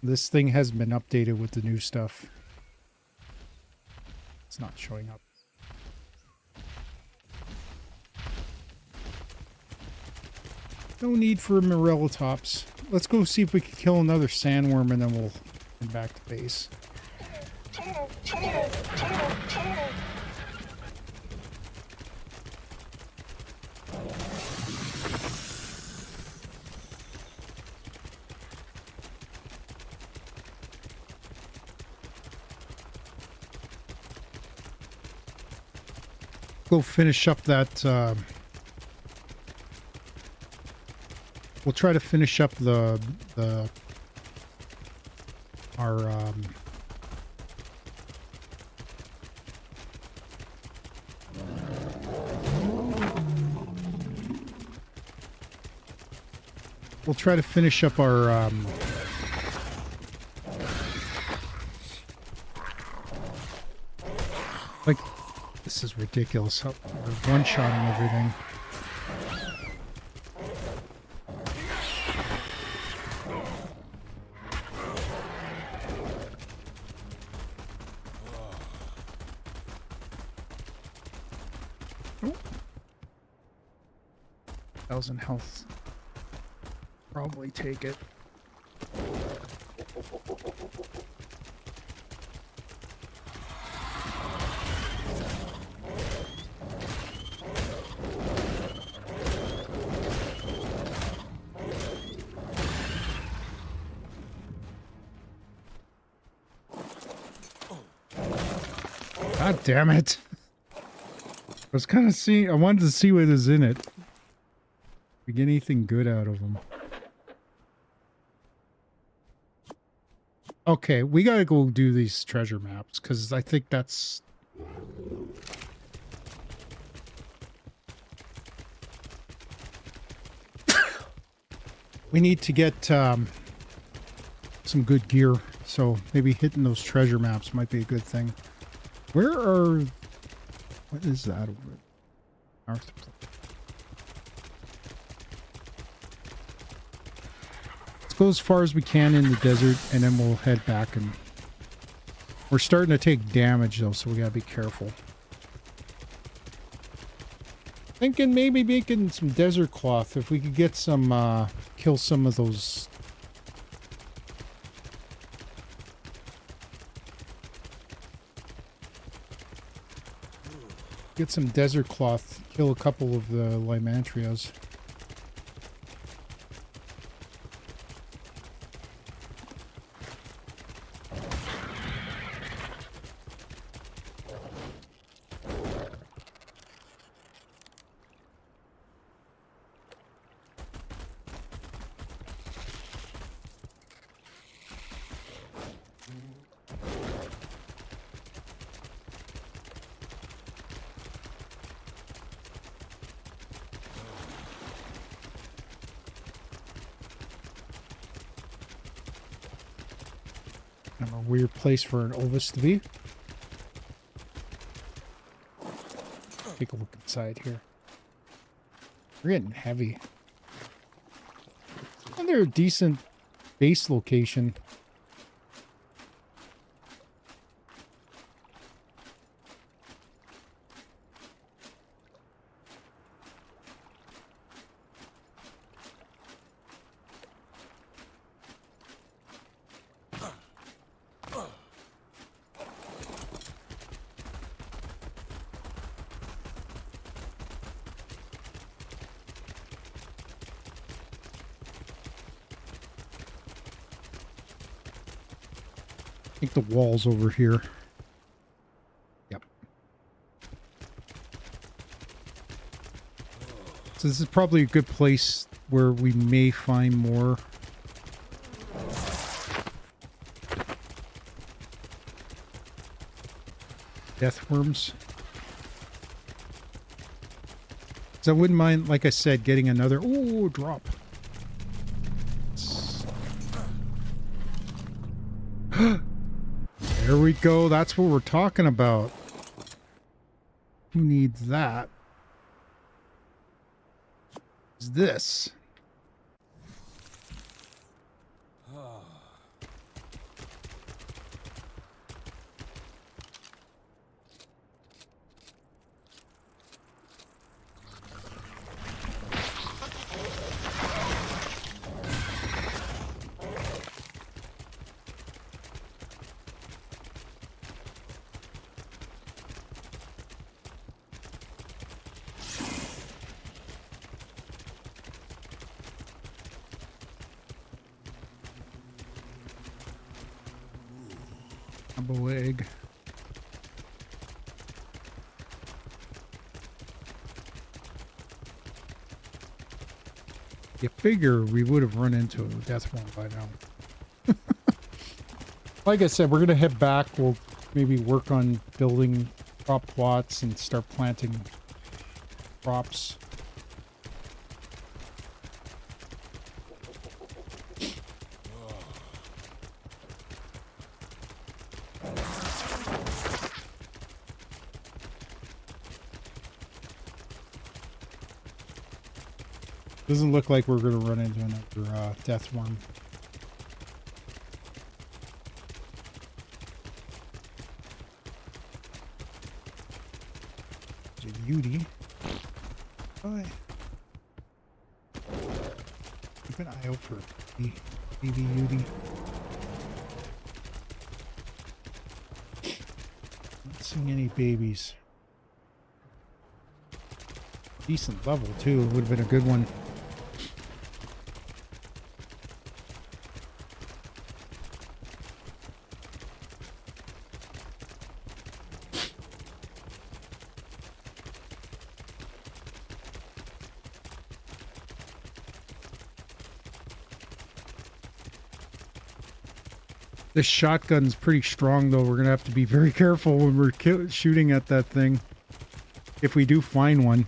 This thing hasn't been updated with the new stuff. It's not showing up. No need for Morellatops. Let's go see if we can kill another sandworm and then we'll head back to base. Go finish up that we'll try to finish up our we'll try to finish up our like, this is ridiculous. We're one-shotting everything. Oh. 1,000 health. Probably take it. God damn it. I was kind of seeing, I wanted to see what is in it. If we get anything good out of them. Okay, we gotta go do these treasure maps, because I think that's... we need to get some good gear, so maybe hitting those treasure maps might be a good thing. Where are... what is that over North? Let's go as far as we can in the desert, and then we'll head back. And we're starting to take damage, though, so we gotta be careful. Thinking maybe making some desert cloth, if we could get some, kill some of those... get some desert cloth, kill a couple of the Lymantrias. Kind of a weird place for an Ovis to be. Take a look inside here. We're getting heavy. And they're a decent base location. I think the wall's over here. Yep. So this is probably a good place where we may find more death worms. So I wouldn't mind, like I said, getting another... Oh, drop. There we go. That's what we're talking about. Who needs that? Is this? Double egg. You figure we would have run into a death one by now. Like I said, we're going to head back. We'll maybe work on building crop plots and start planting crops. Doesn't look like we're going to run into another death worm. There's a Yudi. Bye. Keep an eye out for baby Yudi. Not seeing any babies. Decent level too. It would have been a good one. This shotgun's pretty strong, though. We're going to have to be very careful when we're shooting at that thing. If we do find one.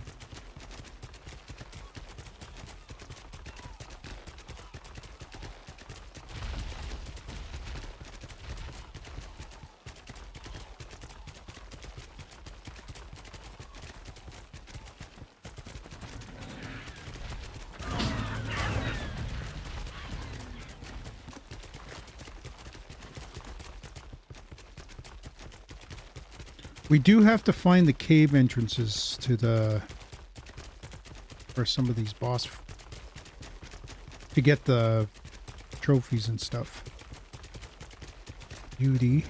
We do have to find the cave entrances to the... for some of these boss... to get the trophies and stuff. Beauty.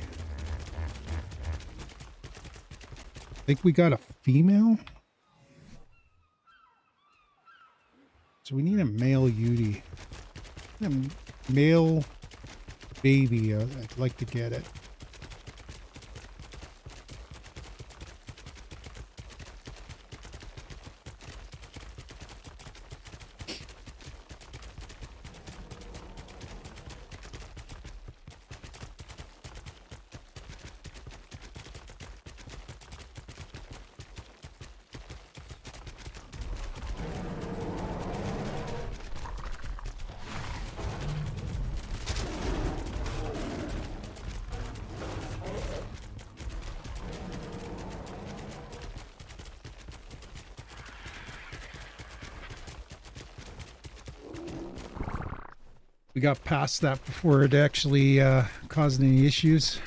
I think we got a female? So we need a male Yudi. A male baby. I'd like to get it. We got past that before it actually caused any issues.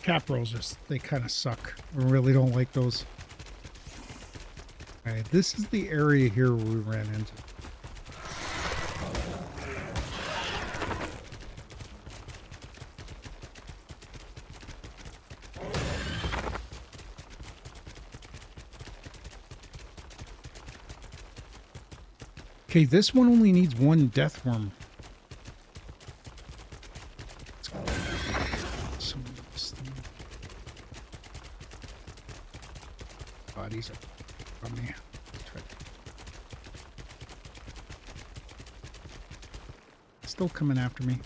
Cap roses, they kind of suck. I really don't like those. Alright, this is the area here where we ran into. Okay, this one only needs one death worm. Let's go. Some of this thing. Bodies are on me. Still coming after me.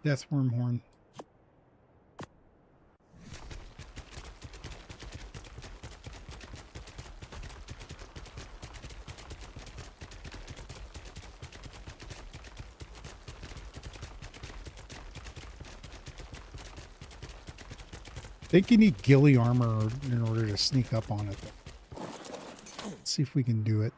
Death worm horn. I think you need ghillie armor in order to sneak up on it. Let's see if we can do it.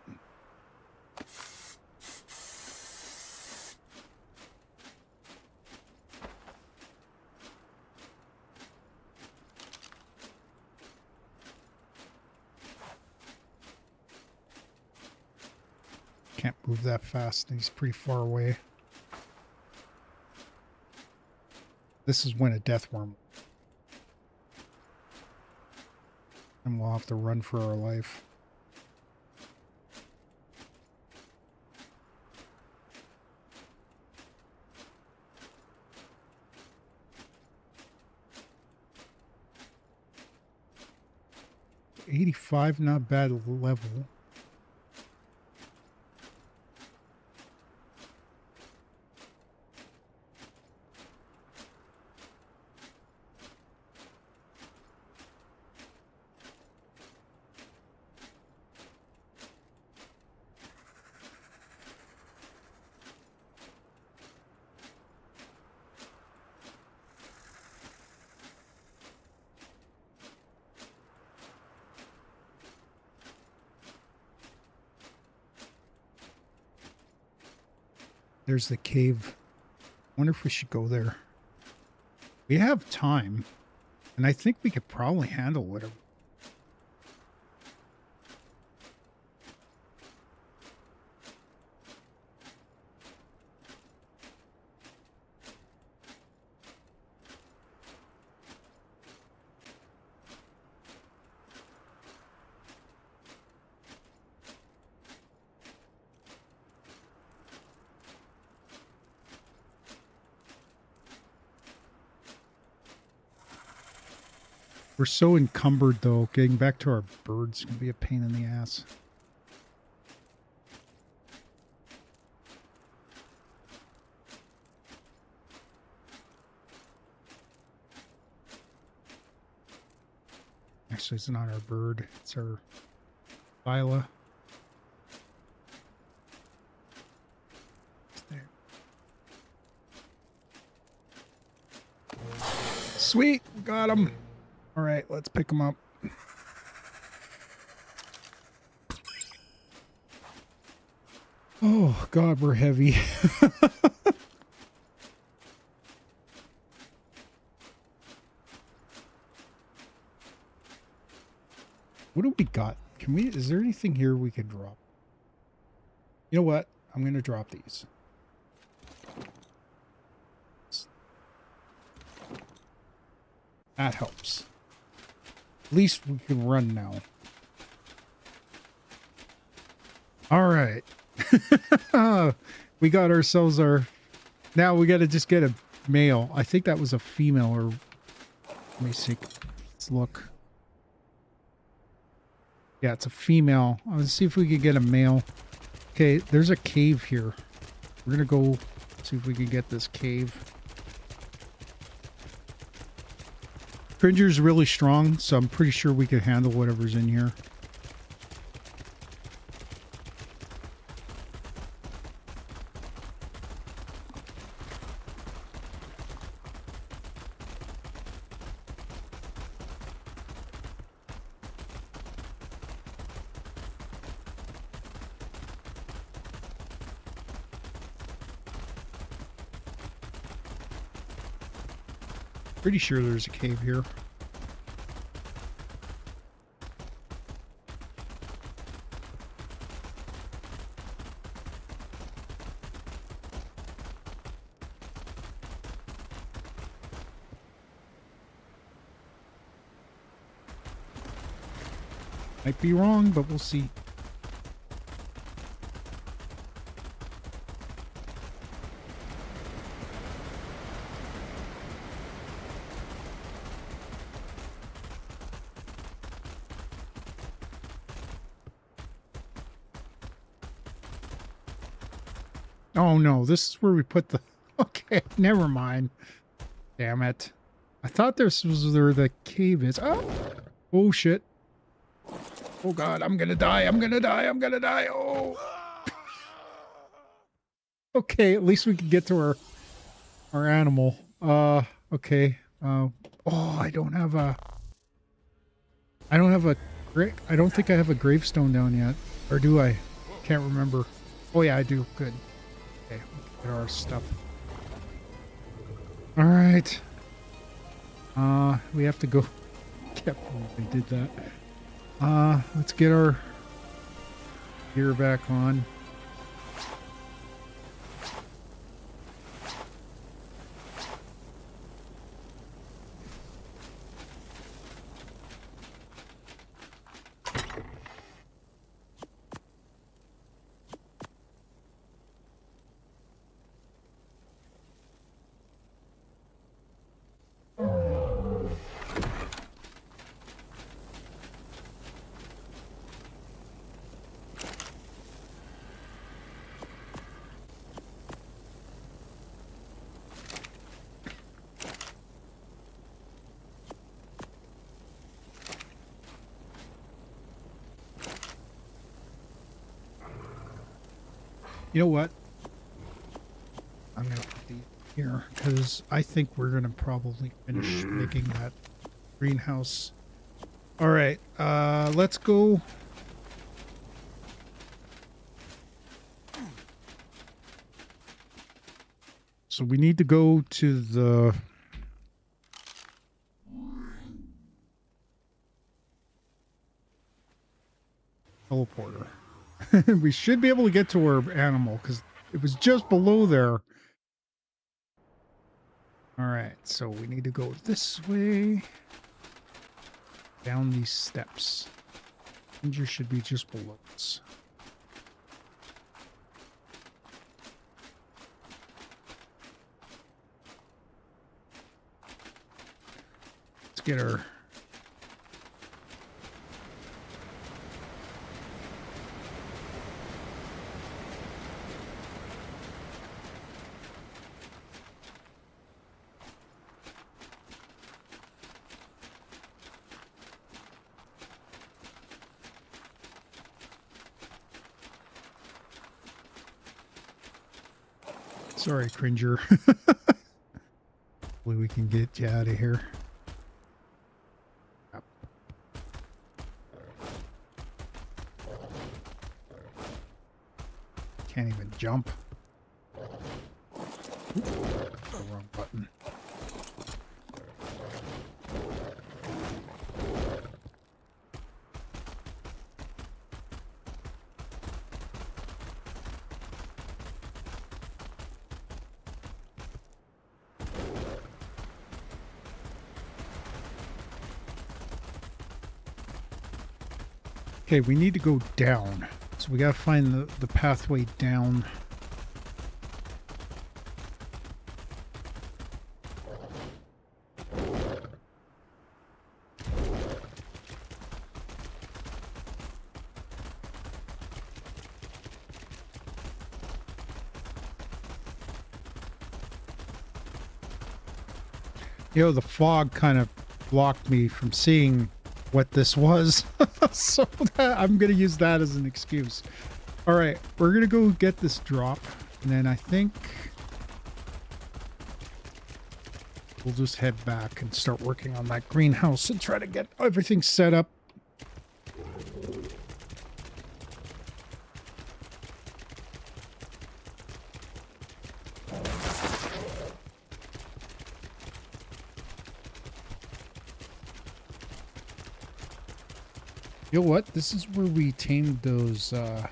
Can't move that fast. He's pretty far away. This is when a death worm. And we'll have to run for our life. $85, not bad level. There's the cave. Wonder if we should go there. We have time, and I think we could probably handle whatever. We're so encumbered, though. Getting back to our birds can be a pain in the ass. Actually, it's not our bird. It's our Lila. It's there. Sweet! Got him! All right, let's pick them up. Oh, God, we're heavy. What do we got? Can we, is there anything here we can drop? You know what? I'm going to drop these. That helps. At least we can run now. All right. We got ourselves our... Now we got to just get a male. I think that was a female, or... Let me see. Let's look. Yeah, it's a female. Let's see if we can get a male. Okay, there's a cave here. We're going to go see if we can get this cave. Cringer's really strong, so I'm pretty sure we can handle whatever's in here. Pretty sure there's a cave here. Might be wrong, but we'll see. Oh no, this is where we put the... Okay, never mind. Damn it. I thought this was where the cave is. Oh! Oh shit. Oh god, I'm gonna die, I'm gonna die, I'm gonna die. Oh! Okay, at least we can get to our animal. Okay. Oh, I don't have a I don't think I have a gravestone down yet. Or do I? Can't remember. Oh yeah, I do. Good. Okay, we'll get our stuff. Alright. We have to go. Can't believe they did that. Let's get our gear back on. You know what? I'm going to put these here because I think we're going to probably finish making that greenhouse. All right, let's go. So we need to go to the teleporter. We should be able to get to our animal because it was just below there. All right, so we need to go this way. Down these steps. Danger should be just below us. Let's get our... Sorry, Cringer. Hopefully we can get you out of here. Yep. Can't even jump. Oop, the wrong button. Okay, we need to go down. So we gotta find the pathway down. You know, the fog kind of blocked me from seeing what this was. So I'm going to use that as an excuse. All right, we're going to go get this drop. And then I think we'll just head back and start working on that greenhouse and try to get everything set up. You know what? This is where we tamed those, it's a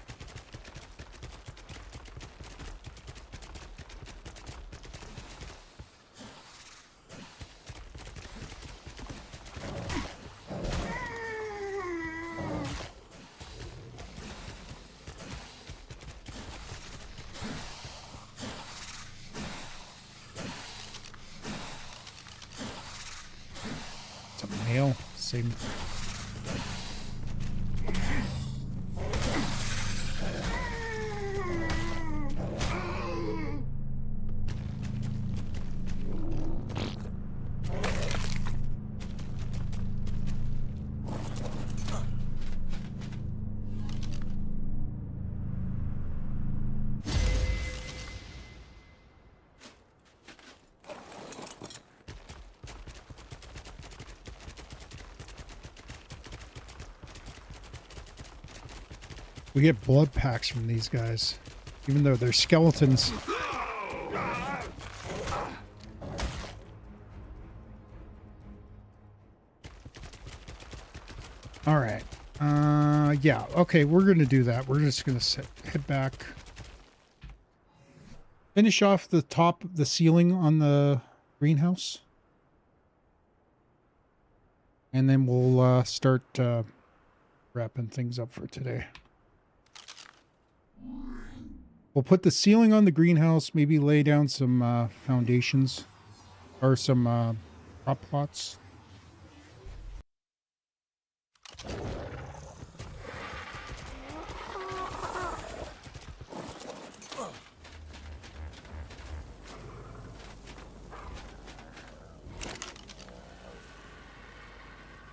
male. Same. We get blood packs from these guys, even though they're skeletons. All right. Yeah. Okay, we're gonna do that. We're just gonna head back, finish off the top, the ceiling on the greenhouse, and then we'll start wrapping things up for today. We'll put the ceiling on the greenhouse, maybe lay down some foundations or some prop plots.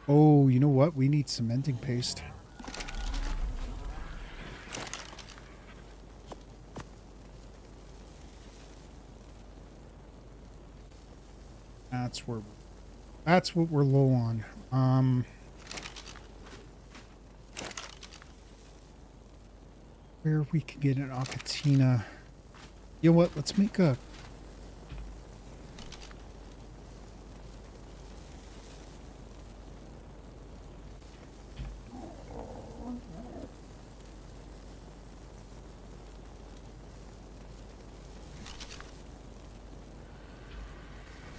Oh, you know what? We need cementing paste. That's what we're low on. Where we can get an Akatina. You know what? Let's make a...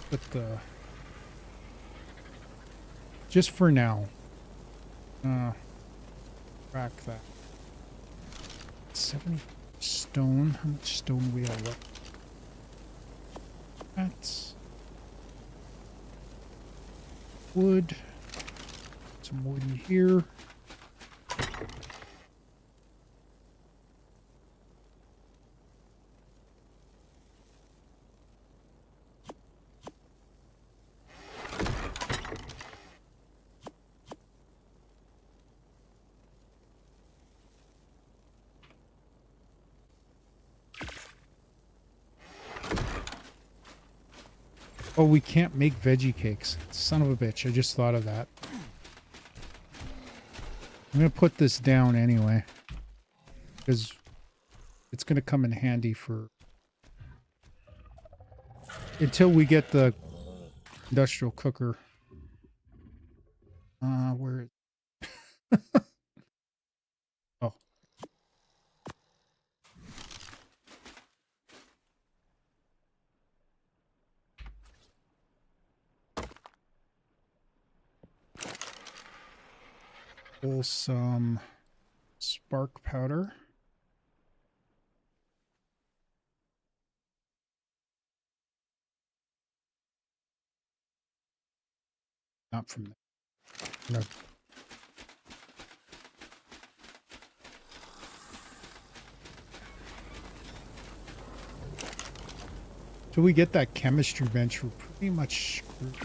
Put the... Just for now. Crack that. 70 stone. How much stone we have left? That's wood. Some wood in here. Oh, we can't make veggie cakes. Son of a bitch. I just thought of that. I'm going to put this down anyway, because it's going to come in handy for... until we get the industrial cooker. Where... oh. Pull some spark powder. Not from there. No. Till we get that chemistry bench, we're pretty much screwed.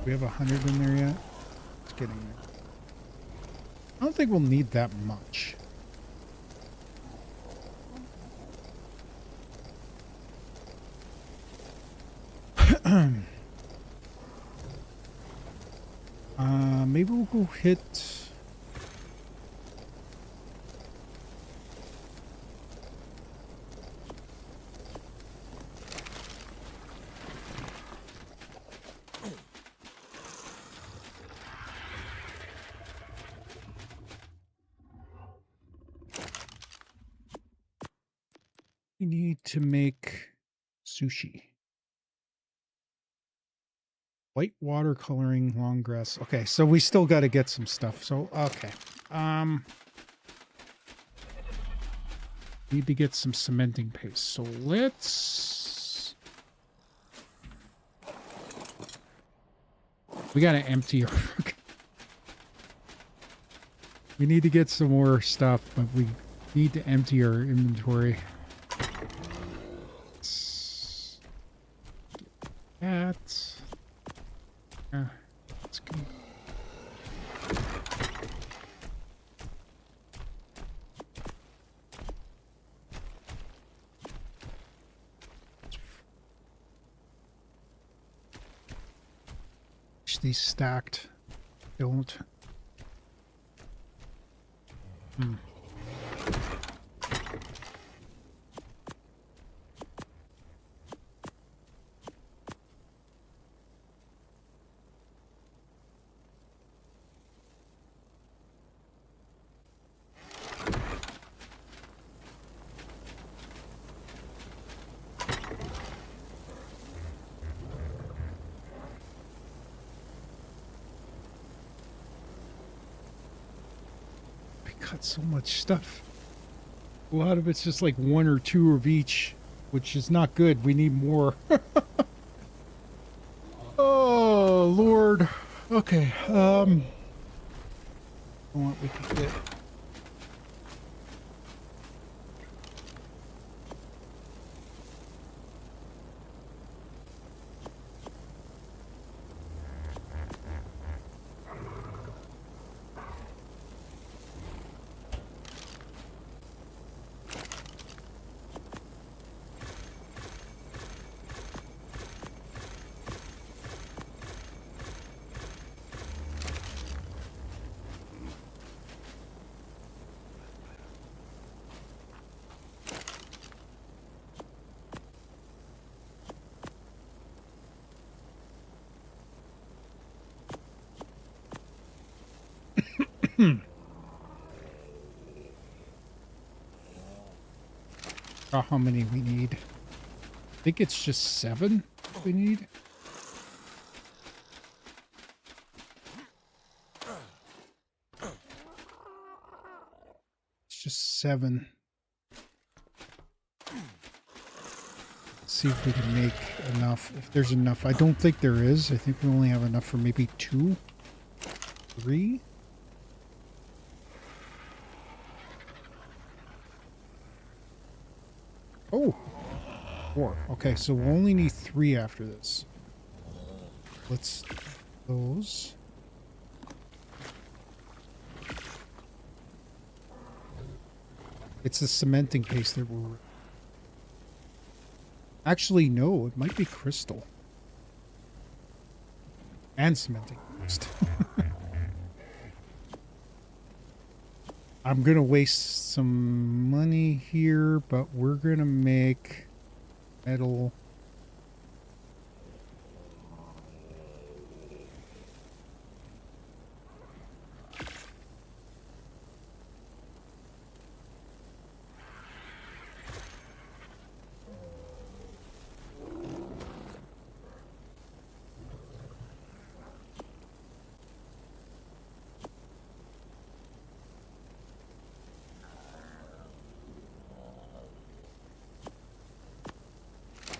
We have 100 in there yet? It's getting there. I don't think we'll need that much. Maybe we'll go hit. We need to make sushi. White watercoloring, long grass. Okay, so we still got to get some stuff. So, okay. Need to get some cementing paste. So let's... We got to empty our... We need to get some more stuff, but we need to empty our inventory. Let's get that. Let's go. These stacked. Don't. Got so much stuff. A lot of it's just like one or two of each, which is not good. We need more. Oh Lord. Okay. What we can get. How many we need? I think it's just 7 we need. It's just 7. Let's see if we can make enough. If there's enough. I don't think there is. I think we only have enough for maybe 2, 3. Oh, 4. Okay, so we'll only need 3 after this. Let's those. It's the cementing paste that we're... Actually, no, it might be crystal. And cementing paste. I'm going to waste some money here, but we're going to make metal.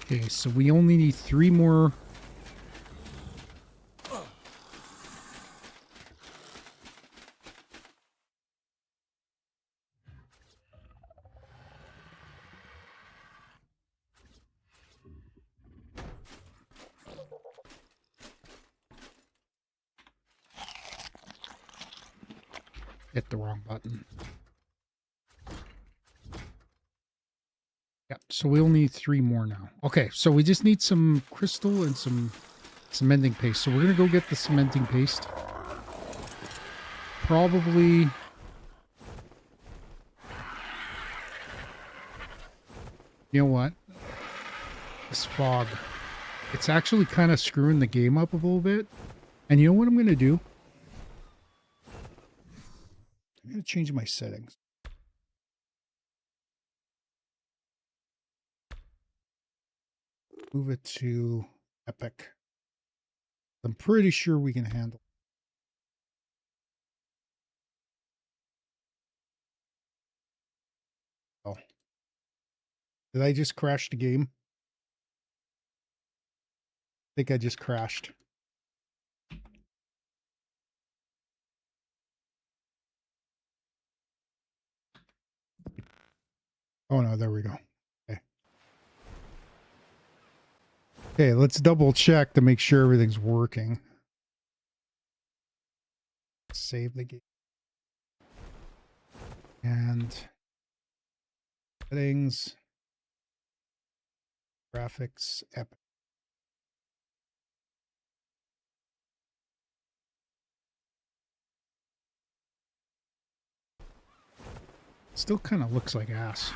Okay, so we only need 3 more. Hit the wrong button. Yep, so so we'll need 3 more now. Okay, so we just need some crystal and some cementing paste. So we're going to go get the cementing paste. Probably... You know what? This fog. It's actually kind of screwing the game up a little bit. And you know what I'm going to do? I'm going to change my settings. Move it to epic. I'm pretty sure we can handle it. Oh. Did I just crash the game? I think I just crashed. Oh no, there we go. Okay. Okay, let's double check to make sure everything's working. Save the game. And settings, graphics, epic. Still kind of looks like ass.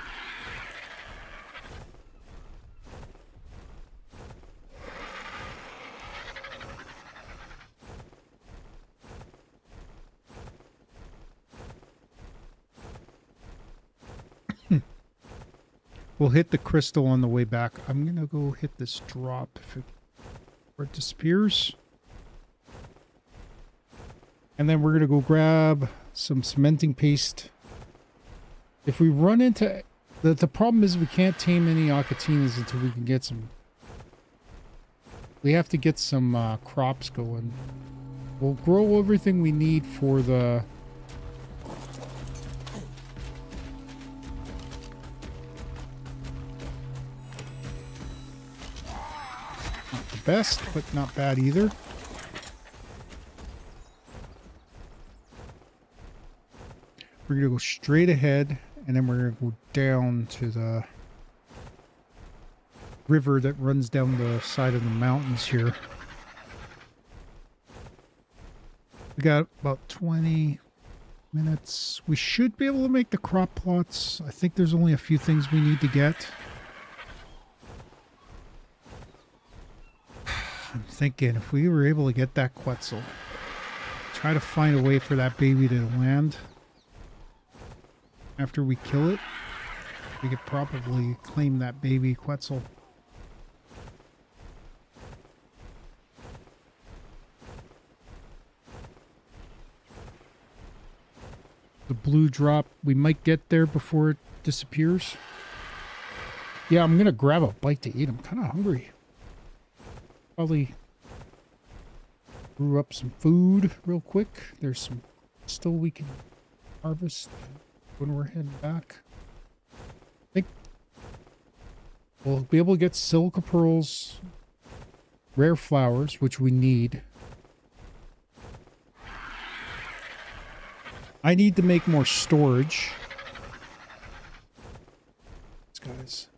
We'll hit the crystal on the way back. I'm going to go hit this drop if it disappears. And then we're going to go grab some cementing paste. If we run into... The problem is we can't tame any Ocatinas until we can get some... We have to get some crops going. We'll grow everything we need for the... Not the best, but not bad either. We're going to go straight ahead, and then we're going to go down to the river that runs down the side of the mountains here. We got about 20 minutes. We should be able to make the crop plots. I think there's only a few things we need to get. I'm thinking if we were able to get that Quetzal, try to find a way for that baby to land. After we kill it, we could probably claim that baby Quetzal. The blue drop, we might get there before it disappears. Yeah, I'm going to grab a bite to eat. I'm kind of hungry. Probably brew up some food real quick. There's some still we can harvest when we're heading back. I think we'll be able to get silica pearls, rare flowers, which we need. I need to make more storage. These guys.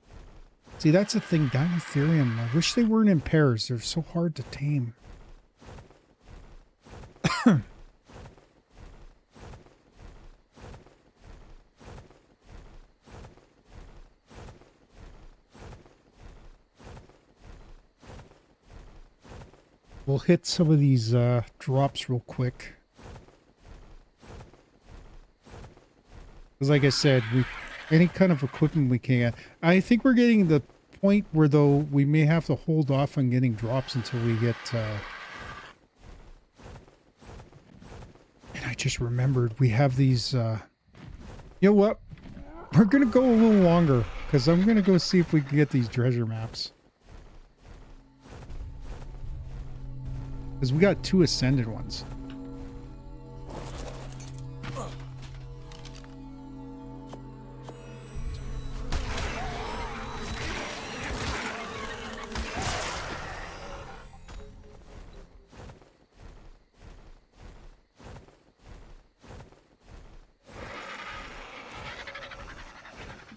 See, that's the thing, Dinotherium. I wish they weren't in pairs. They're so hard to tame. We'll hit some of these drops real quick. Because like I said, any kind of equipment we can get. I think we're getting the point where, though, we may have to hold off on getting drops until we get... And I just remembered we have these... You know what? We're going to go a little longer, because I'm going to go see if we can get these treasure maps. Because we got 2 ascended ones.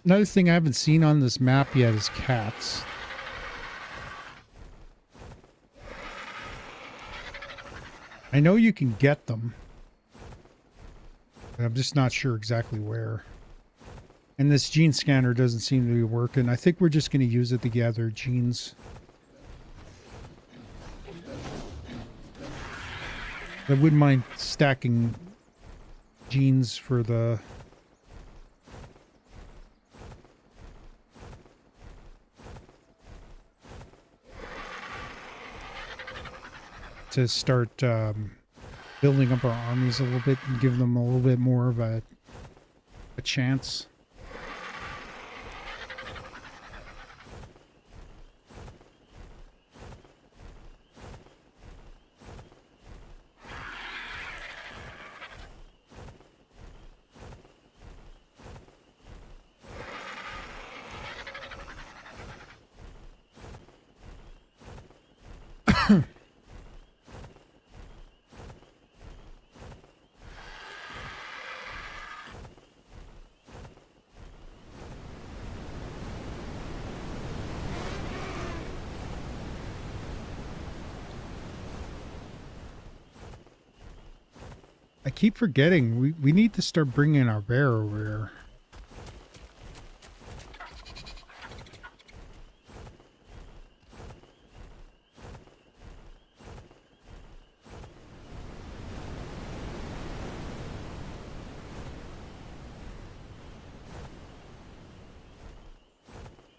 Another thing I haven't seen on this map yet is cats. I know you can get them, but I'm just not sure exactly where. And this gene scanner doesn't seem to be working. I think we're just going to use it to gather genes. I wouldn't mind stacking genes for the... to start building up our armies a little bit and give them a little bit more of a chance. I keep forgetting, we need to start bringing our bear over here.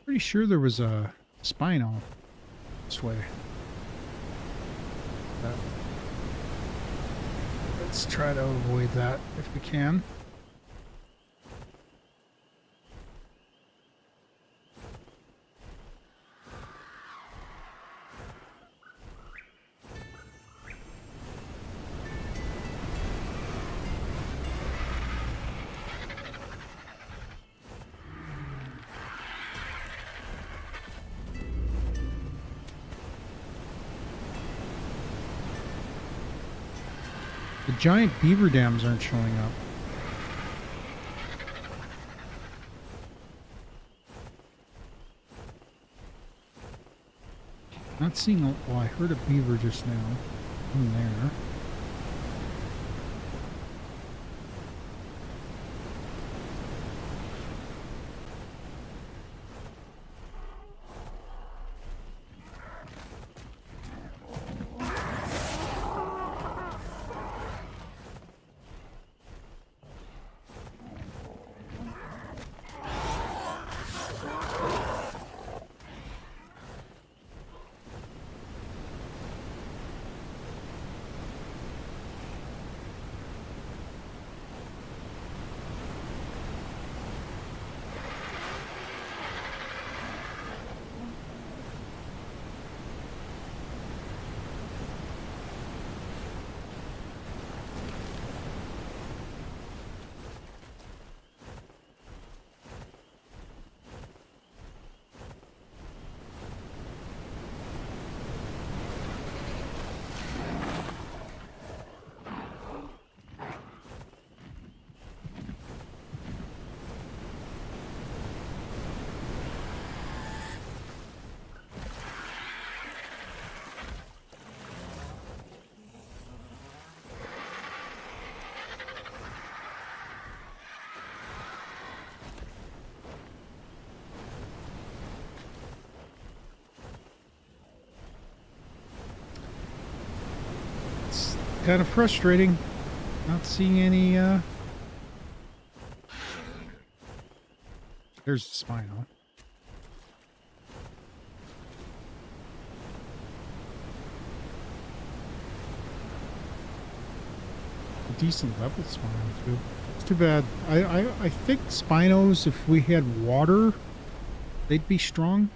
Pretty sure there was a Spino this way. Let's try to avoid that if we can. The giant beaver dams aren't showing up. Not seeing a... Well, I heard a beaver just now. In there. Kind of frustrating not seeing any there's the Spino. A decent level Spino too. It's too bad. I think Spinos, if we had water, they'd be strong.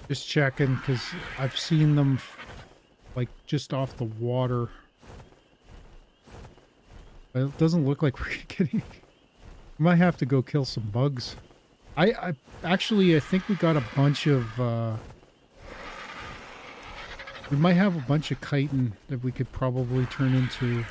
Just checking, because I've seen them like just off the water. It doesn't look like we're getting... We might have to go kill some bugs. I actually, I think we got a bunch of... we might have a bunch of chitin that we could probably turn into...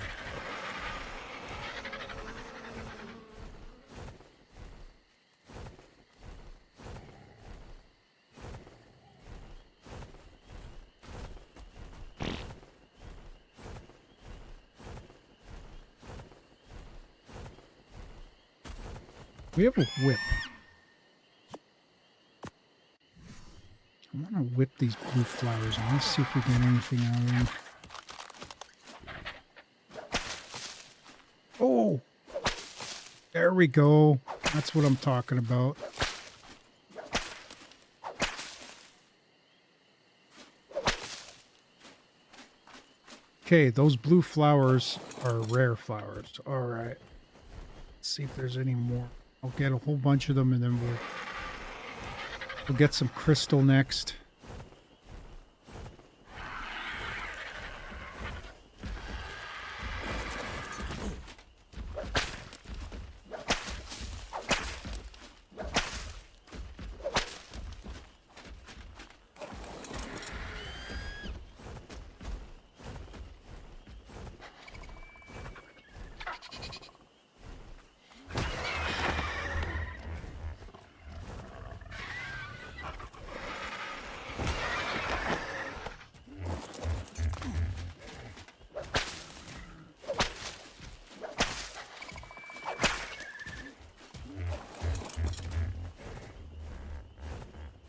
We have a whip. I want to whip these blue flowers and let's see if we get anything out of them. Oh! There we go. That's what I'm talking about. Okay, those blue flowers are rare flowers. Alright. Let's see if there's any more. I'll get a whole bunch of them and then we'll get some crystal next.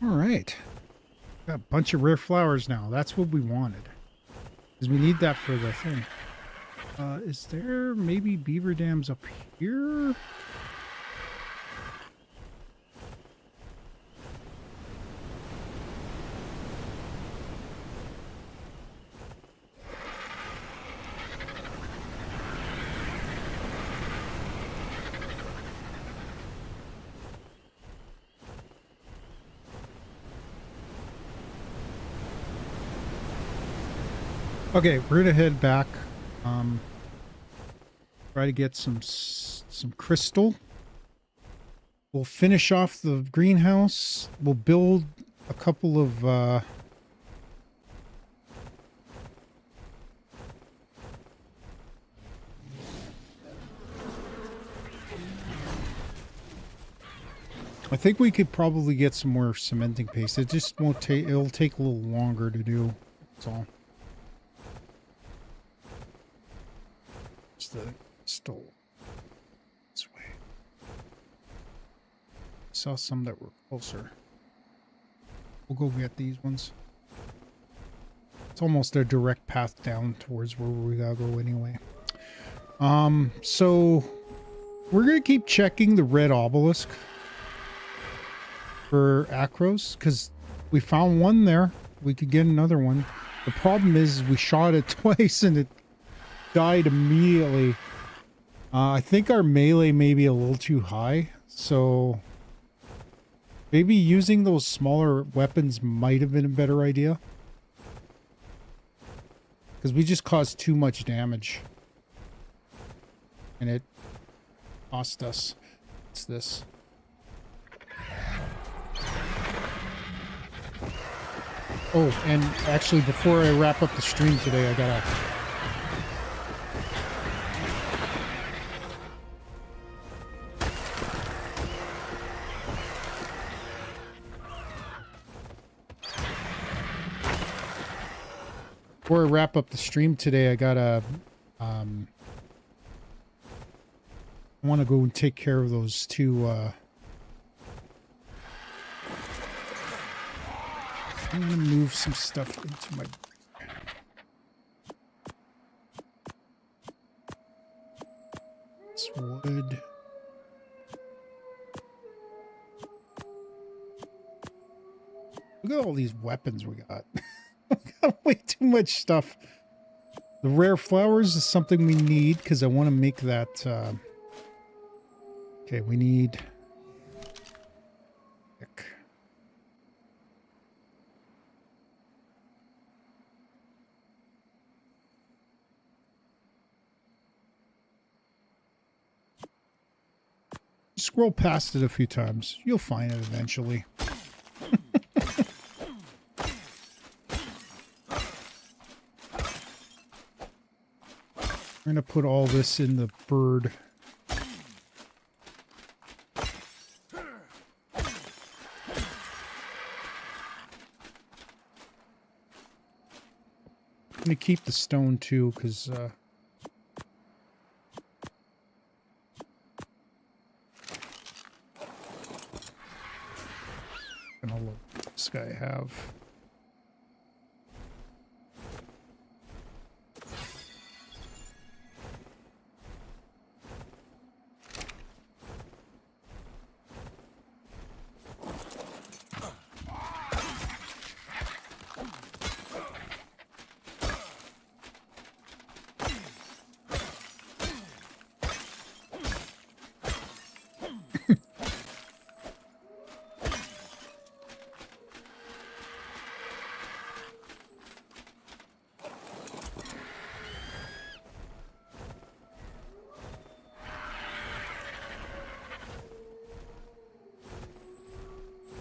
Alright. Got a bunch of rare flowers now. That's what we wanted. Because we need that for the thing. Is there maybe beaver dams up here? Okay, we're gonna head back. Try to get some crystal. We'll finish off the greenhouse. We'll build a couple of I think we could probably get some more cementing paste. It just won't take, it'll take a little longer to do. That's all. It's the stole this way. Saw some that were closer. We'll go get these ones. It's almost a direct path down towards where we gotta go anyway. So we're gonna keep checking the red obelisk for Astraeos because we found one there. We could get another one. The problem is we shot it twice and it died immediately. I think our melee may be a little too high, so maybe using those smaller weapons might have been a better idea. Because we just caused too much damage. And it cost us. What's this? Oh, and actually before I wrap up the stream today, I gotta... Before I wrap up the stream today, I gotta, I want to go and take care of those two, I'm gonna move some stuff into my... This wood. Look at all these weapons we got. We got way too much stuff. The rare flowers is something we need because I want to make that... Okay, we need... scroll past it a few times. You'll find it eventually. I'm going to put all this in the bird. I'm going to keep the stone too, because and I'll let this guy have.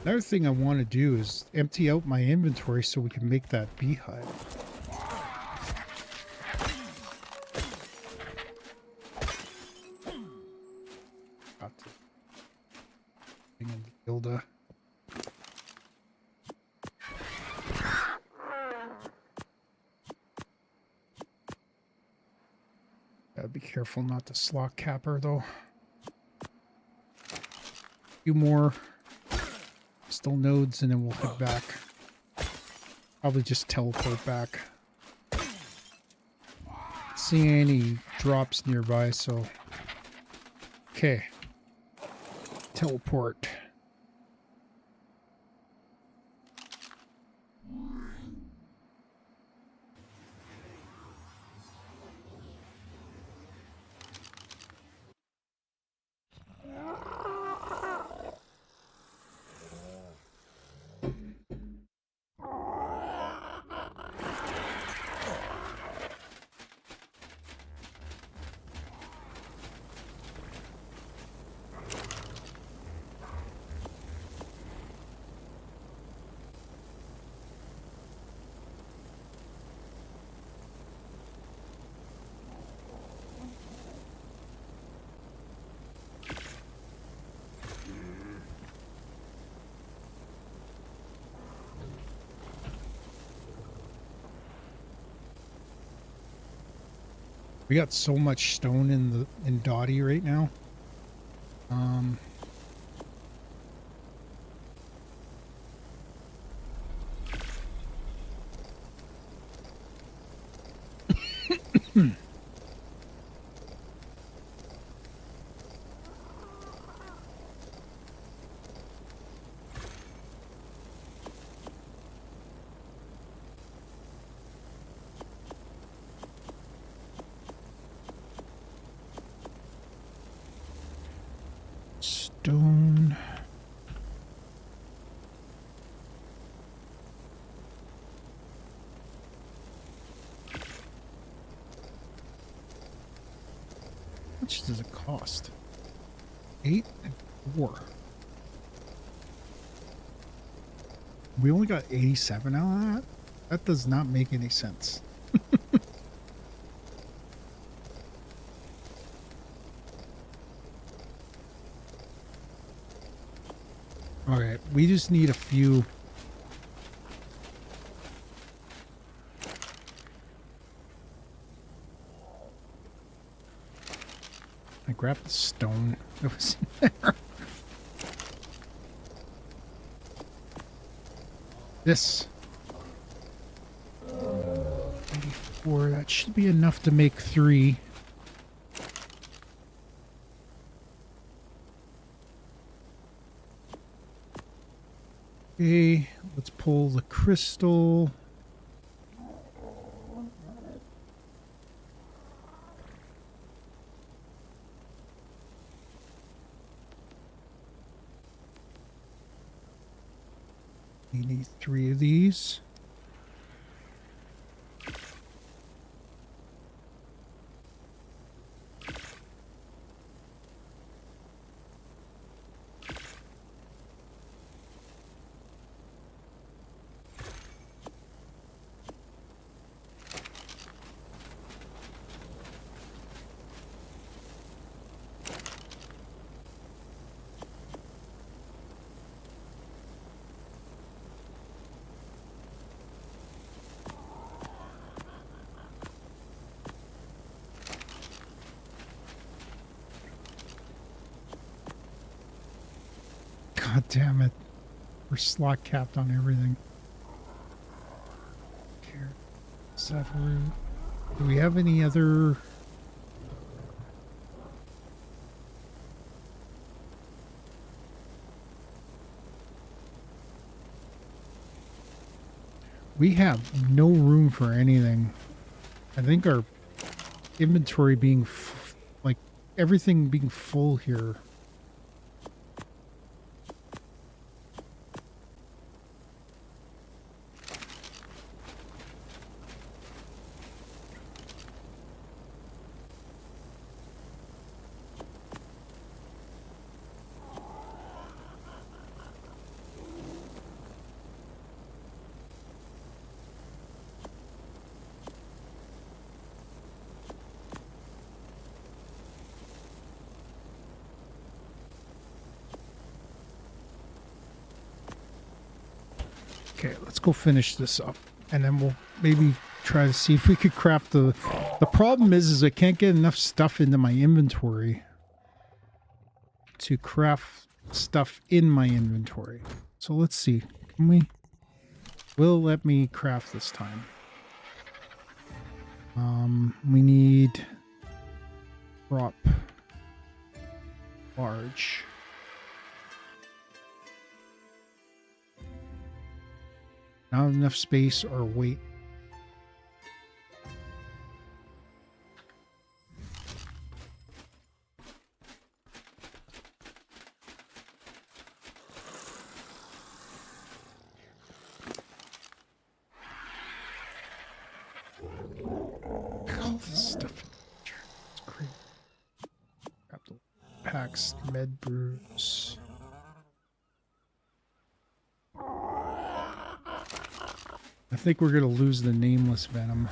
Another thing I want to do is empty out my inventory so we can make that beehive. Got to bring in the Gilda. Gotta be careful not to slot cap her though. A few more still nodes and then we'll head back. Probably just teleport back. See any drops nearby, so okay. Teleport. We got so much stone in Dottie right now. Stone. How much does it cost? 8 and 4. We only got 87 out of that? That does not make any sense. Okay, we just need a few. I grabbed the stone that was in there. This. 94, that should be enough to make 3. Okay, let's pull the crystal. We need 3 of these. God damn it. We're slot capped on everything. Here. Saffron. Do we have any other... We have no room for anything. I think our inventory being like everything being full here. Okay, let's go finish this up, and then we'll maybe try to see if we could craft the... The problem is I can't get enough stuff into my inventory to craft stuff in my inventory. So let's see. Can we... Will let me craft this time. We need... Drop. Large. Not enough space or weight. All this stuff. It's great. Grab the packs, med brews. I think we're going to lose the nameless venom.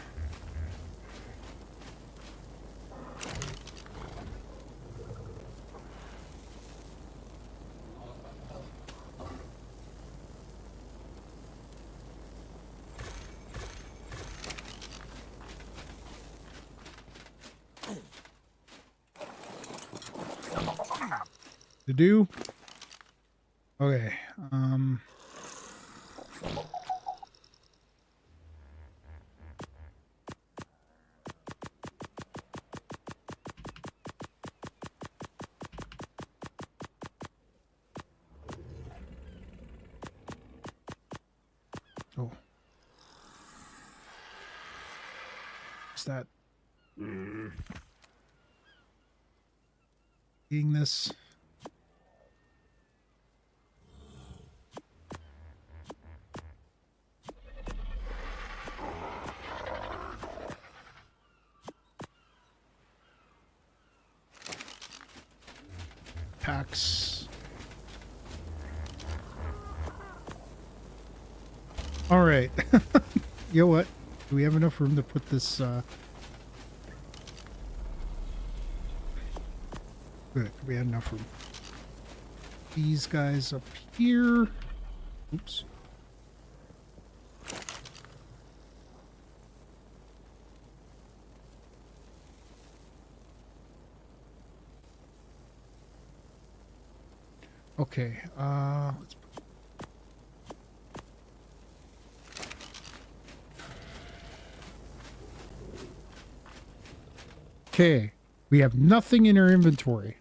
To do? Okay. Oh. What's that? Eating this. Packs. All right. You know what? Do we have enough room to put this? Good. We had enough room. These guys up here. Oops. Okay. Let's. Okay. We have nothing in our inventory.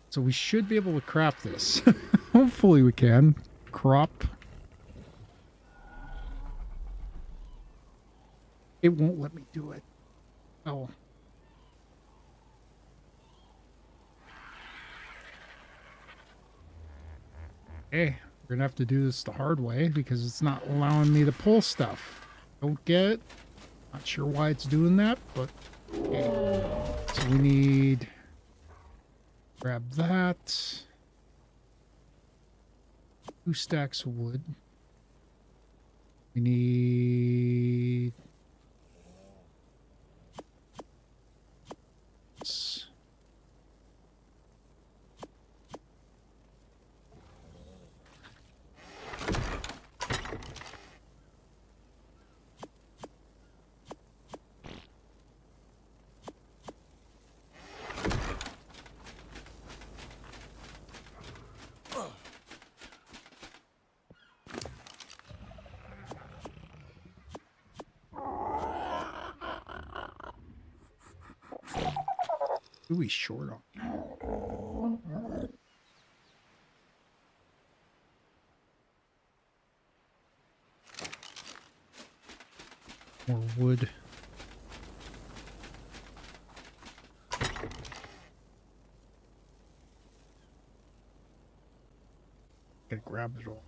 So we should be able to craft this. Hopefully we can. Crop. It won't let me do it. Oh. Okay. We're going to have to do this the hard way because it's not allowing me to pull stuff. Don't get it. Not sure why it's doing that, but okay. So we need... Grab that. 2 stacks of wood. We need... Who we short on? More wood. Gotta grab it all.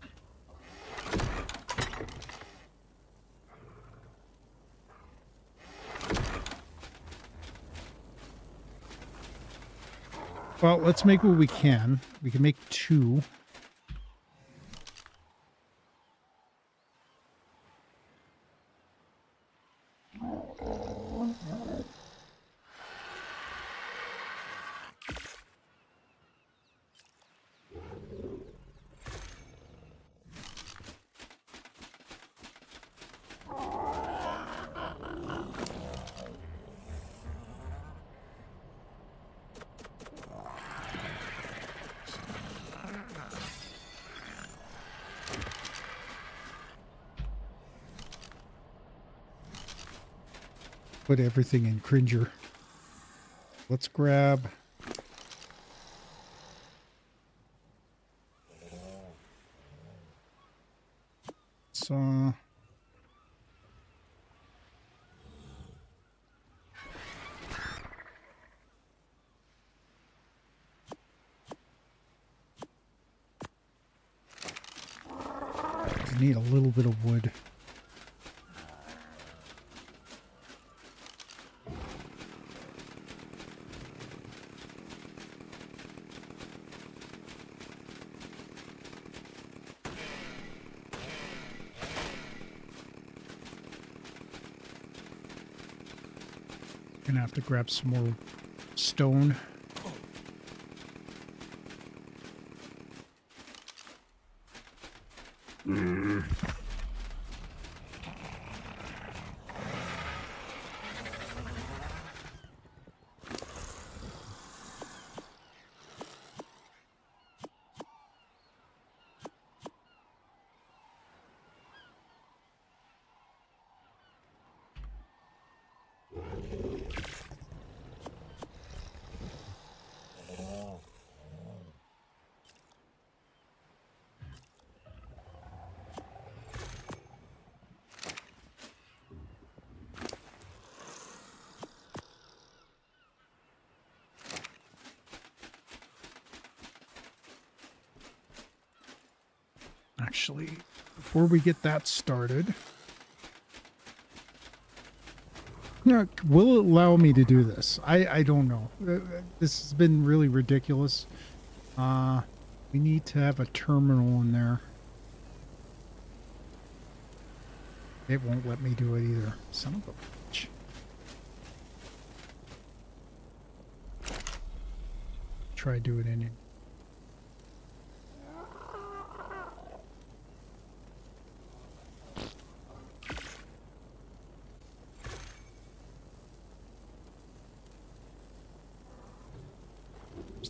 Well, let's make what we can. We can make 2. Put everything in Cringer. Let's grab some. Need a little bit of wood. Gonna have to grab some more stone. Actually, before we get that started, will it allow me to do this? I don't know. This has been really ridiculous. We need to have a terminal in there. It won't let me do it either. Son of a bitch. Try to do it in it.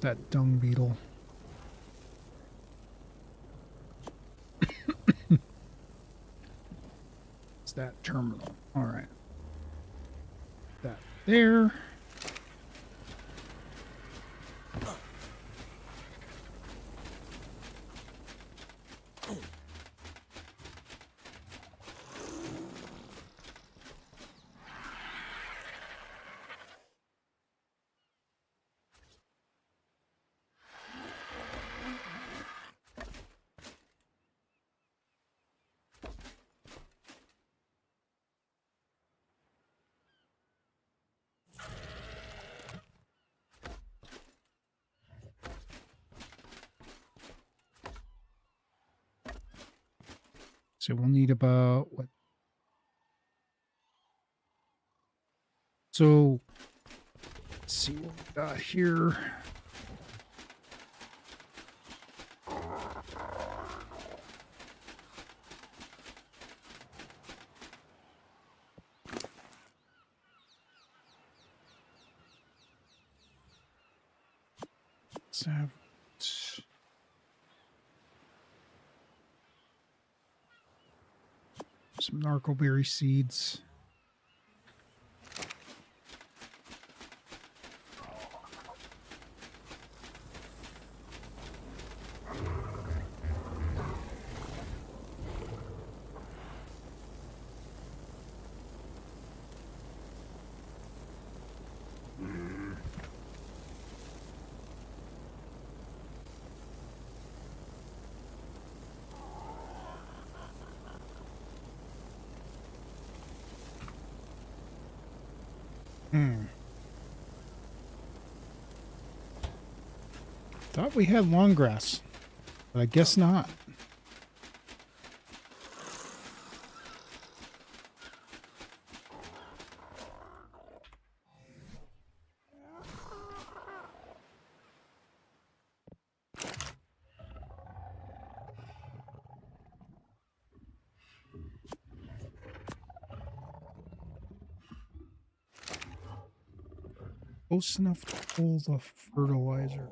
That dung beetle. It's that terminal. All right. That there. So we'll need about what? So let's see what we got here. Let's have some narcoberry seeds. Hmm. Thought we had long grass, but I guess not. Close enough to pull the fertilizer.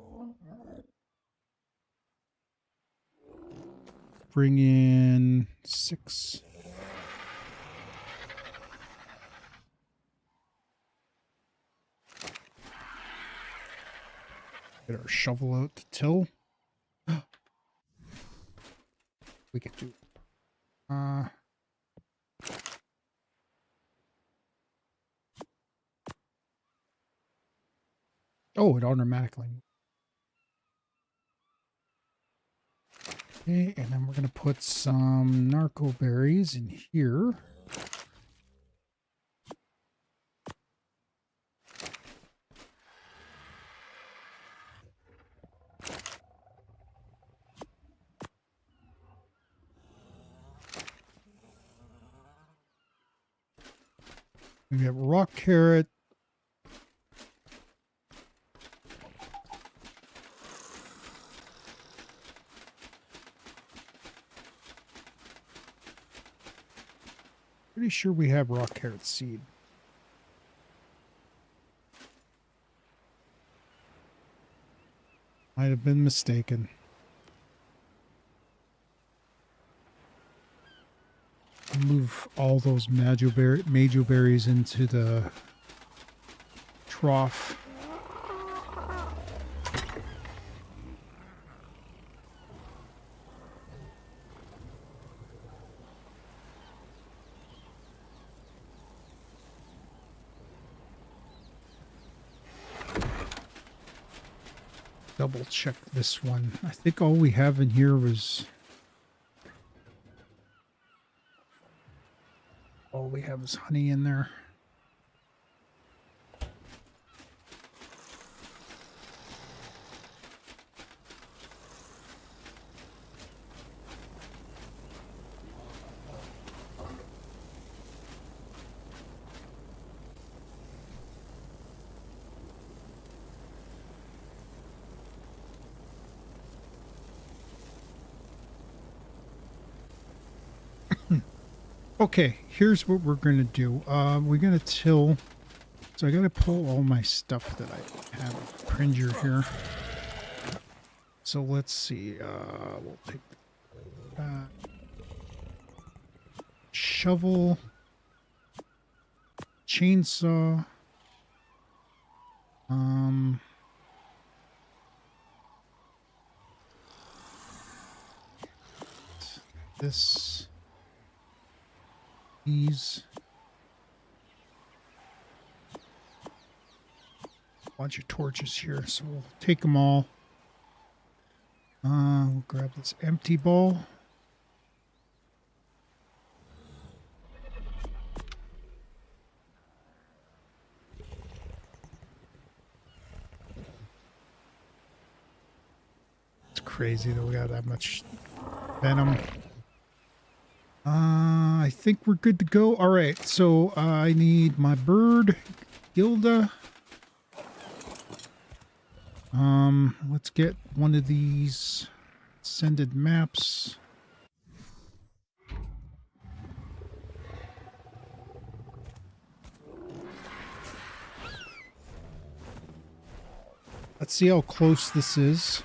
Bring in 6. Get our shovel out to till. We can do. Oh, it automatically. Okay, and then we're gonna put some narco berries in here. We have rock carrot. Pretty sure we have rock carrot seed. Might have been mistaken. Move all those majo berries into the trough. Double check this one. I think all we have in here was... all we have is honey in there. Okay, here's what we're going to do. We're going to till. So I got to pull all my stuff that I have. Cringer here. So let's see. We'll take that. Shovel. Chainsaw. This. These. Bunch of torches here, so we'll take them all. We'll grab this empty bowl. It's crazy that we got that much venom. I think we're good to go. All right, so I need my bird, Gilda. Let's get one of these sended maps. Let's see how close this is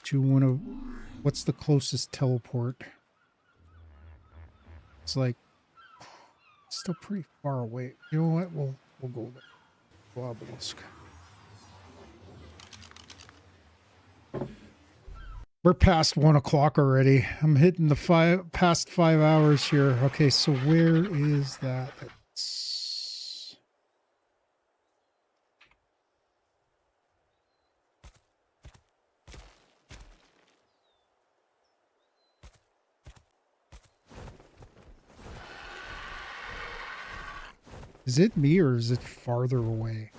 to one of... what's the closest teleport? It's like still pretty far away. You know what? We'll go there. Obelisk. We're past 1 o'clock already. I'm hitting the past 5 hours here. Okay, so where is that? Is it me or is it farther away?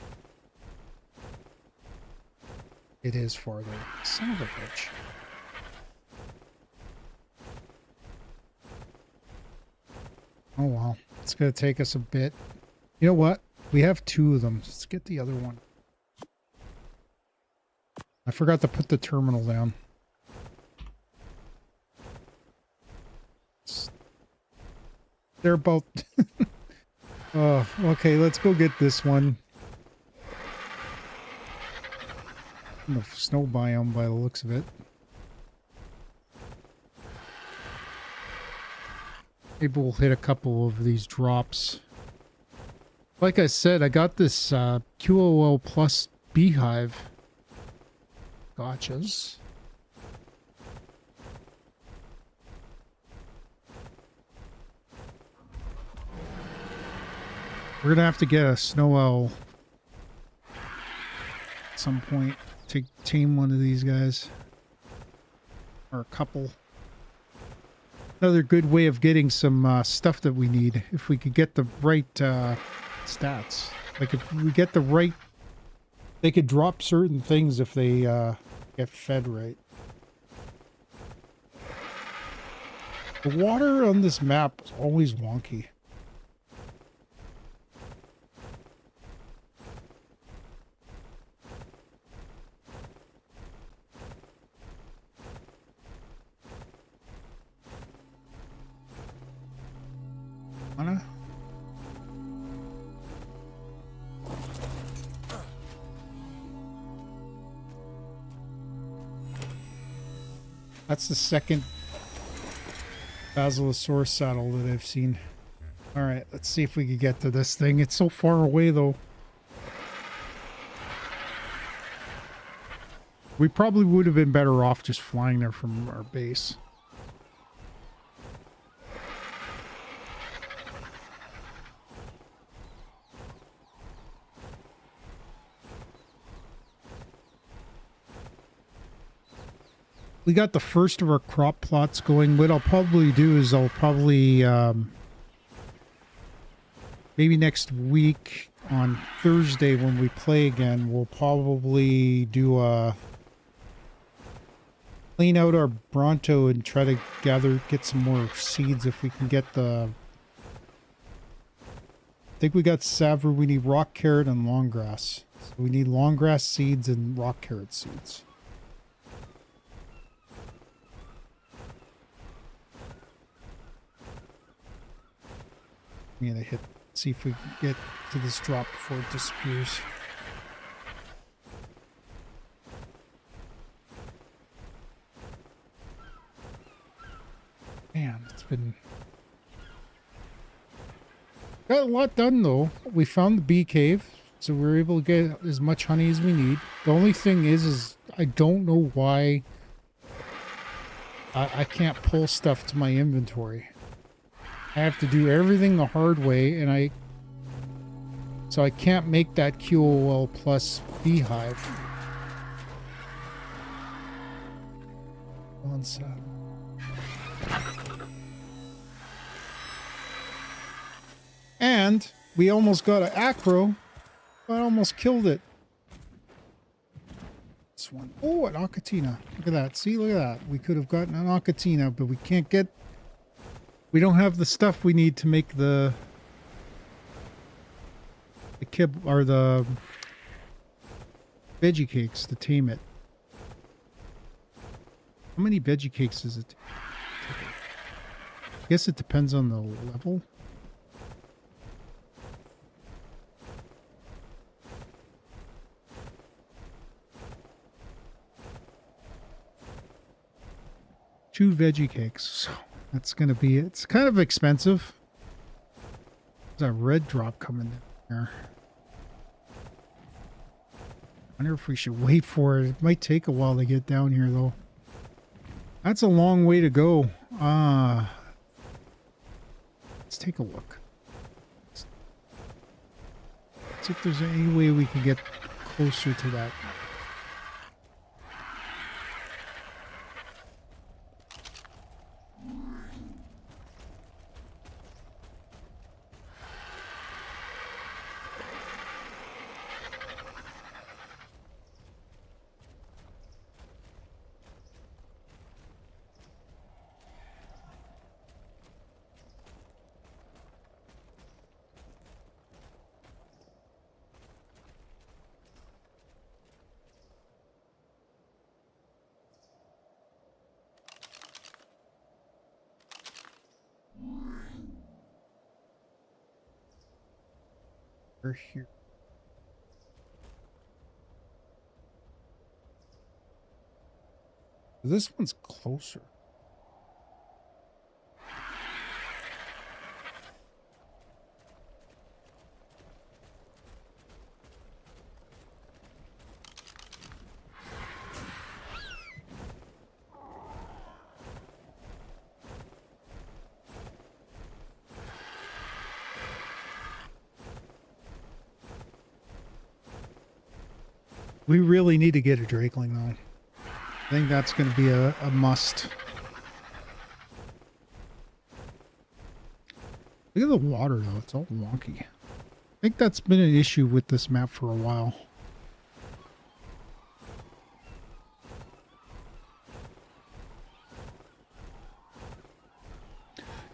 It is farther. Son of a bitch. Oh well. It's going to take us a bit. You know what? We have 2 of them. Let's get the other one. I forgot to put the terminal down. They're about... Oh, okay, let's go get this one. In the snow biome by the looks of it. Maybe we'll hit a couple of these drops. Like I said, I got this QOL plus beehive. Gotchas. We're gonna have to get a snow owl at some point to tame one of these guys. Or a couple. Another good way of getting some stuff that we need. If we could get the right stats. Like if we get the right... They could drop certain things if they get fed right. The water on this map is always wonky. Anna? That's the second Basilosaurus saddle that I've seen. Alright, let's see if we can get to this thing. It's so far away though. We probably would have been better off just flying there from our base. We got the first of our crop plots going. What I'll probably do is I'll probably maybe next week on Thursday when we play again, we'll probably do a clean out our Bronto and try to get some more seeds if we can get the... I think we got Savor. We need rock carrot and long grass. So we need long grass seeds and rock carrot seeds. I'm gonna see if we can get to this drop before it disappears. Man, it's been... Got a lot done though. We found the bee cave, so we were able to get as much honey as we need. The only thing is I don't know why I can't pull stuff to my inventory. I have to do everything the hard way, and so I can't make that QOL plus beehive. One sec. And we almost got an acro, but I almost killed it. This one. Oh, an Ocatina. Look at that. See, look at that. We could have gotten an Ocatina, but we can't get... We don't have the stuff we need to make the or the veggie cakes to tame it. How many veggie cakes does it take? I guess it depends on the level. Two veggie cakes. So that's going to be it. It's kind of expensive. There's a red drop coming in there. I wonder if we should wait for it. It might take a while to get down here, though. That's a long way to go. Let's take a look. Let's see if there's any way we can get closer to that. We're here. This one's closer. We really need to get a Drakeling, though. I think that's going to be a must. Look at the water, though. It's all wonky. I think that's been an issue with this map for a while.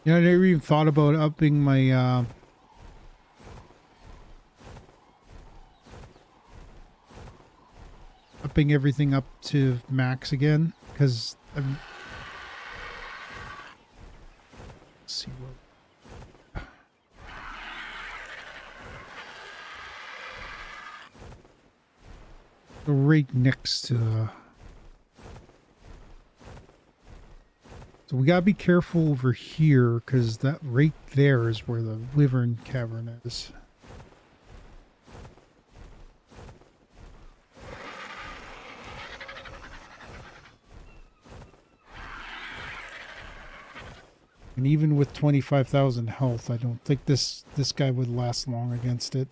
You know, I never even thought about upping my... upping everything up to max again, because I'm... Let's see what... The right next to... So we gotta be careful over here, because that right there is where the Wyvern Cavern is. And even with 25,000 health, I don't think this guy would last long against it.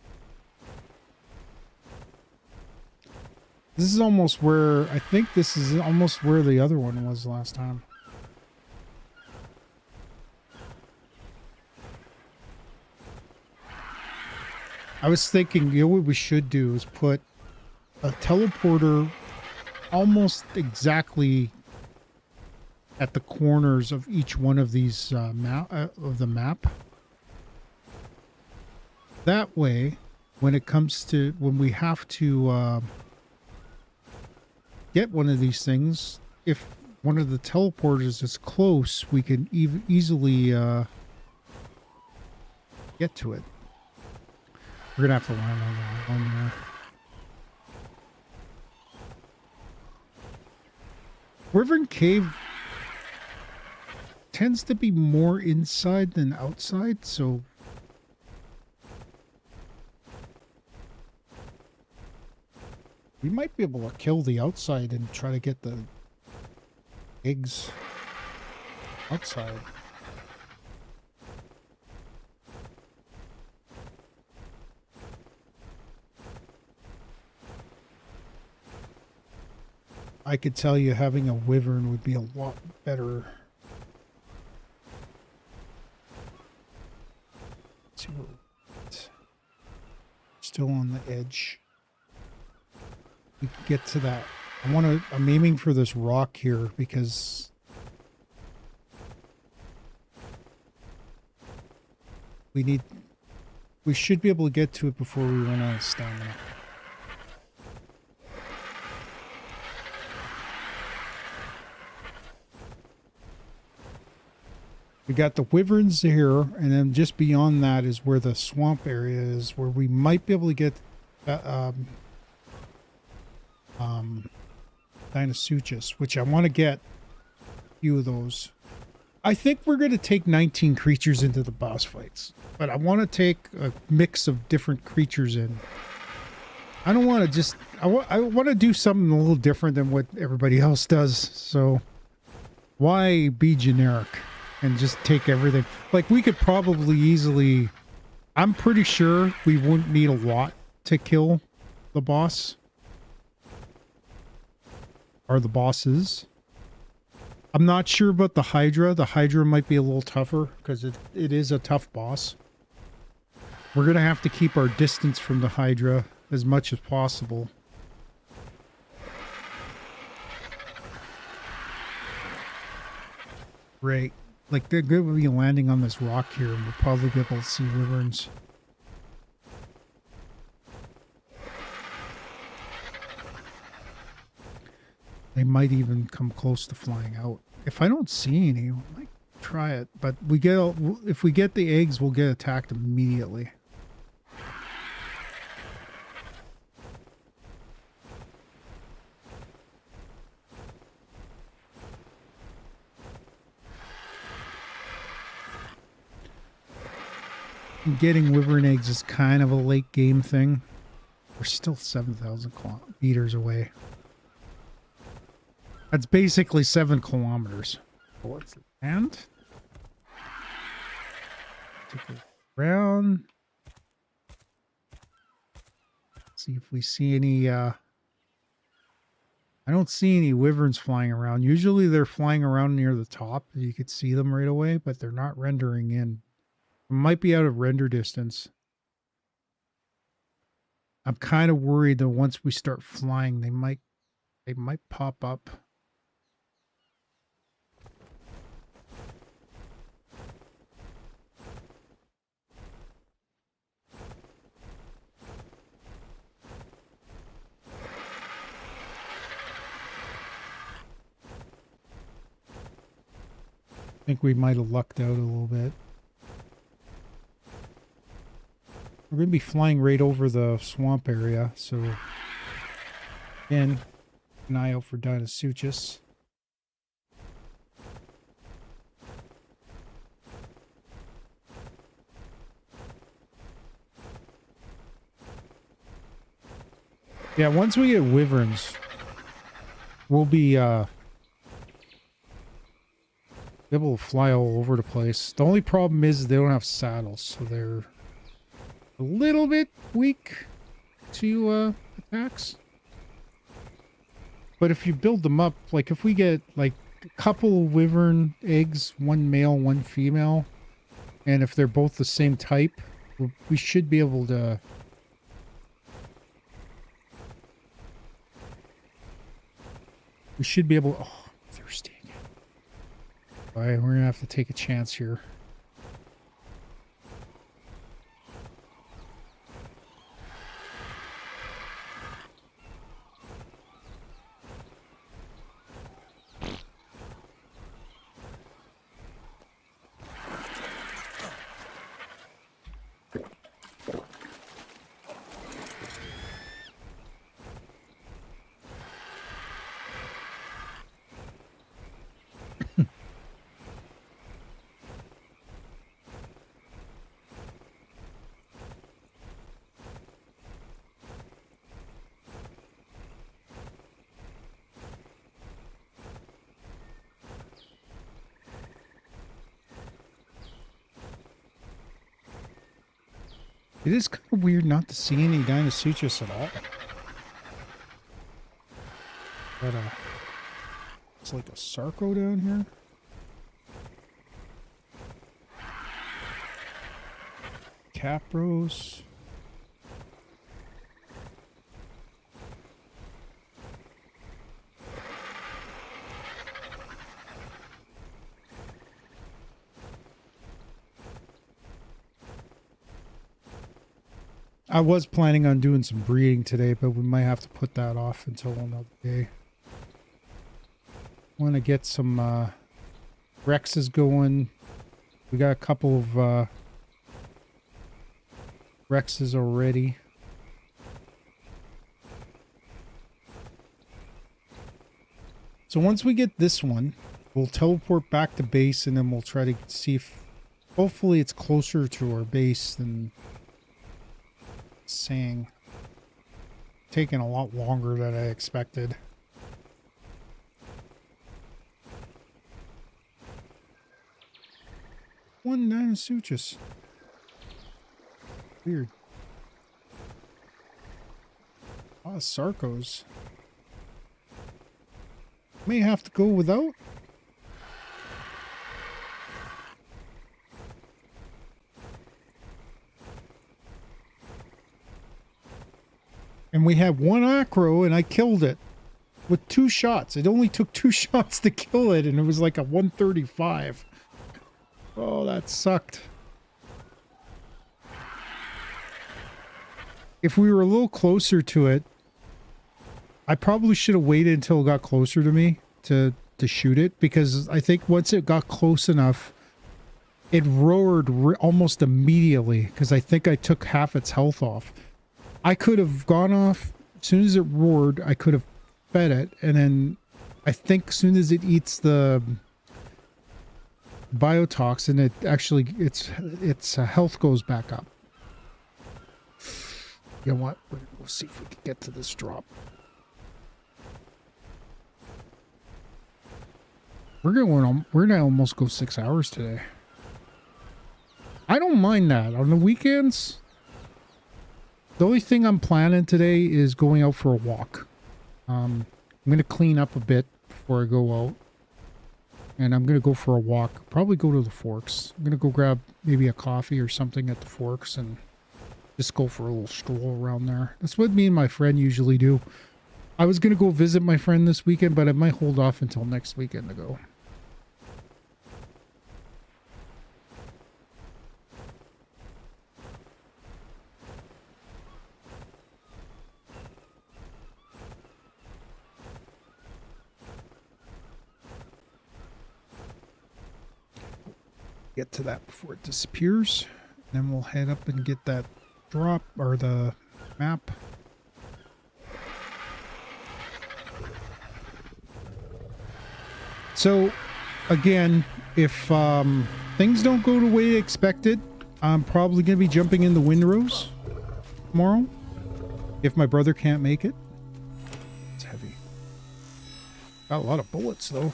This is almost where... I think this is almost where the other one was last time. I was thinking, you know what we should do is put a teleporter almost exactly at the corners of each one of these of the map. That way, when it comes to when we have to get one of these things, if one of the teleporters is close, we can easily get to it. We're gonna have to land on that one there. Wyvern Cave tends to be more inside than outside, so we might be able to kill the outside and try to get the eggs outside. I could tell you having a wyvern would be a lot better. Let's see what, still on the edge. We can get to that. I'm aiming for this rock here because we should be able to get to it before we run out of stamina. We got the wyverns here, and then just beyond that is where the swamp area is, where we might be able to get Dinosuchus, which I want to get a few of those. I think we're going to take 19 creatures into the boss fights, but I want to take a mix of different creatures in. I don't want to just... I want to do something a little different than what everybody else does, so why be generic and just take everything? Like, we could probably easily... I'm pretty sure we wouldn't need a lot to kill the boss. Or the bosses. I'm not sure about the Hydra. The Hydra might be a little tougher because it is a tough boss. We're going to have to keep our distance from the Hydra as much as possible. Right. Like, they're going to be landing on this rock here, and we'll probably be able to see wyverns. They might even come close to flying out. If I don't see any, I might try it. But if we get the eggs, we'll get attacked immediately. Getting wyvern eggs is kind of a late game thing. We're still 7,000 meters away. That's basically 7 kilometers. What's the end? Take it around. See if we see any I don't see any wyverns flying around. Usually they're flying around near the top. You could see them right away, but they're not rendering in. It might be out of render distance. I'm kind of worried that once we start flying, they might pop up. I think we might have lucked out a little bit. We're going to be flying right over the swamp area, so again, an eye out for Dinosuchus. Yeah, once we get wyverns, we'll be able to fly all over the place. The only problem is they don't have saddles, so they're a little bit weak to attacks. But if you build them up, like if we get like a couple of wyvern eggs, one male, one female, and if they're both the same type, we should be able to... We should be able... Oh, I'm thirsty again. Alright, we're gonna have to take a chance here. It is kind of weird not to see any Dinosuchus at all. But, it's like a Sarco down here. Capros. I was planning on doing some breeding today, but we might have to put that off until another day. Want to get some Rexes going. We got a couple of Rexes already. So once we get this one, we'll teleport back to base, and then we'll try to see if hopefully it's closer to our base than saying. Taking a lot longer than I expected. One Dinosuchus. Weird. Ah, Sarcos. May have to go without. And we had one acro and I killed it with 2 shots. It only took 2 shots to kill it, and it was like a 135. Oh, that sucked. If we were a little closer to it, I probably should have waited until it got closer to me to shoot it, because I think once it got close enough, it roared almost immediately, because I think I took half its health off. I could have gone off as soon as it roared. I could have fed it, and then I think as soon as it eats the biotoxin, it actually its health goes back up. You know what? We'll see if we can get to this drop. We're gonna almost go 6 hours today. I don't mind that. On the weekends, the only thing I'm planning today is going out for a walk. I'm gonna clean up a bit before I go out. And I'm going to go for a walk. Probably go to the Forks. I'm going to go grab maybe a coffee or something at the Forks and just go for a little stroll around there. That's what me and my friend usually do. I was going to go visit my friend this weekend, but I might hold off until next weekend to go. Get to that before it disappears. Then we'll head up and get that drop or the map. So again, if things don't go the way expected, I'm probably going to be jumping in the windrows tomorrow if my brother can't make it. It's heavy. Got a lot of bullets though.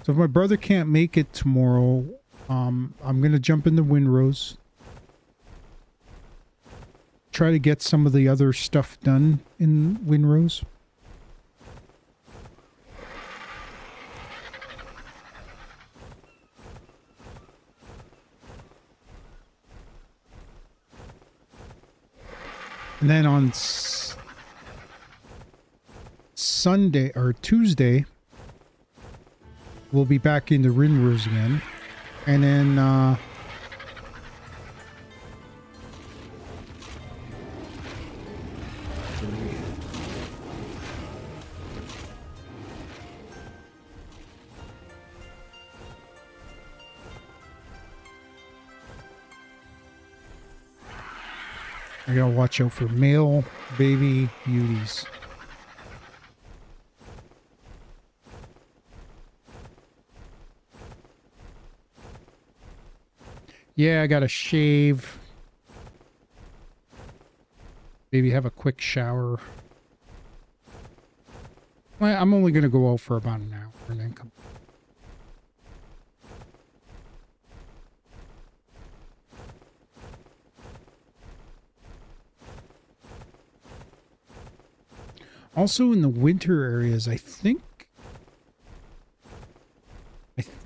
So if my brother can't make it tomorrow, I'm going to jump in the windrows. Try to get some of the other stuff done in windrows. And then on Sunday or Tuesday, we'll be back in the windrows again. And then I gotta watch out for male baby beauties. Yeah, I gotta shave. Maybe have a quick shower. Well, I'm only gonna go out for about an hour and then come. Also in the winter areas, I think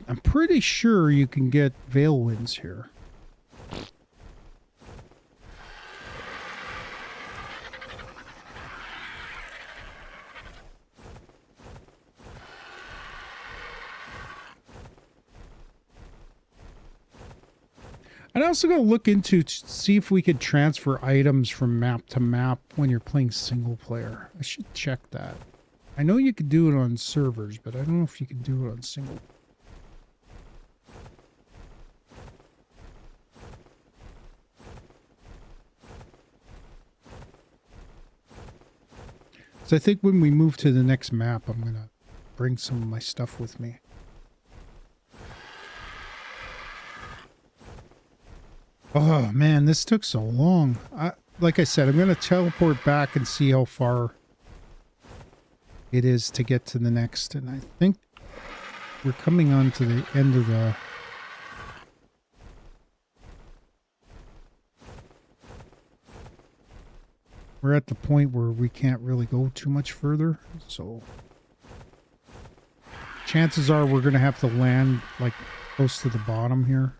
I'm pretty sure you can get veil winds here. And I also got to look into see if we could transfer items from map to map when you're playing single player. I should check that. I know you could do it on servers, but I don't know if you can do it on single. So I think when we move to the next map, I'm going to bring some of my stuff with me. Oh man, this took so long. Like I said, I'm going to teleport back and see how far it is to get to the next. And I think we're coming on to the end of the... We're at the point where we can't really go too much further. So chances are we're going to have to land like close to the bottom here.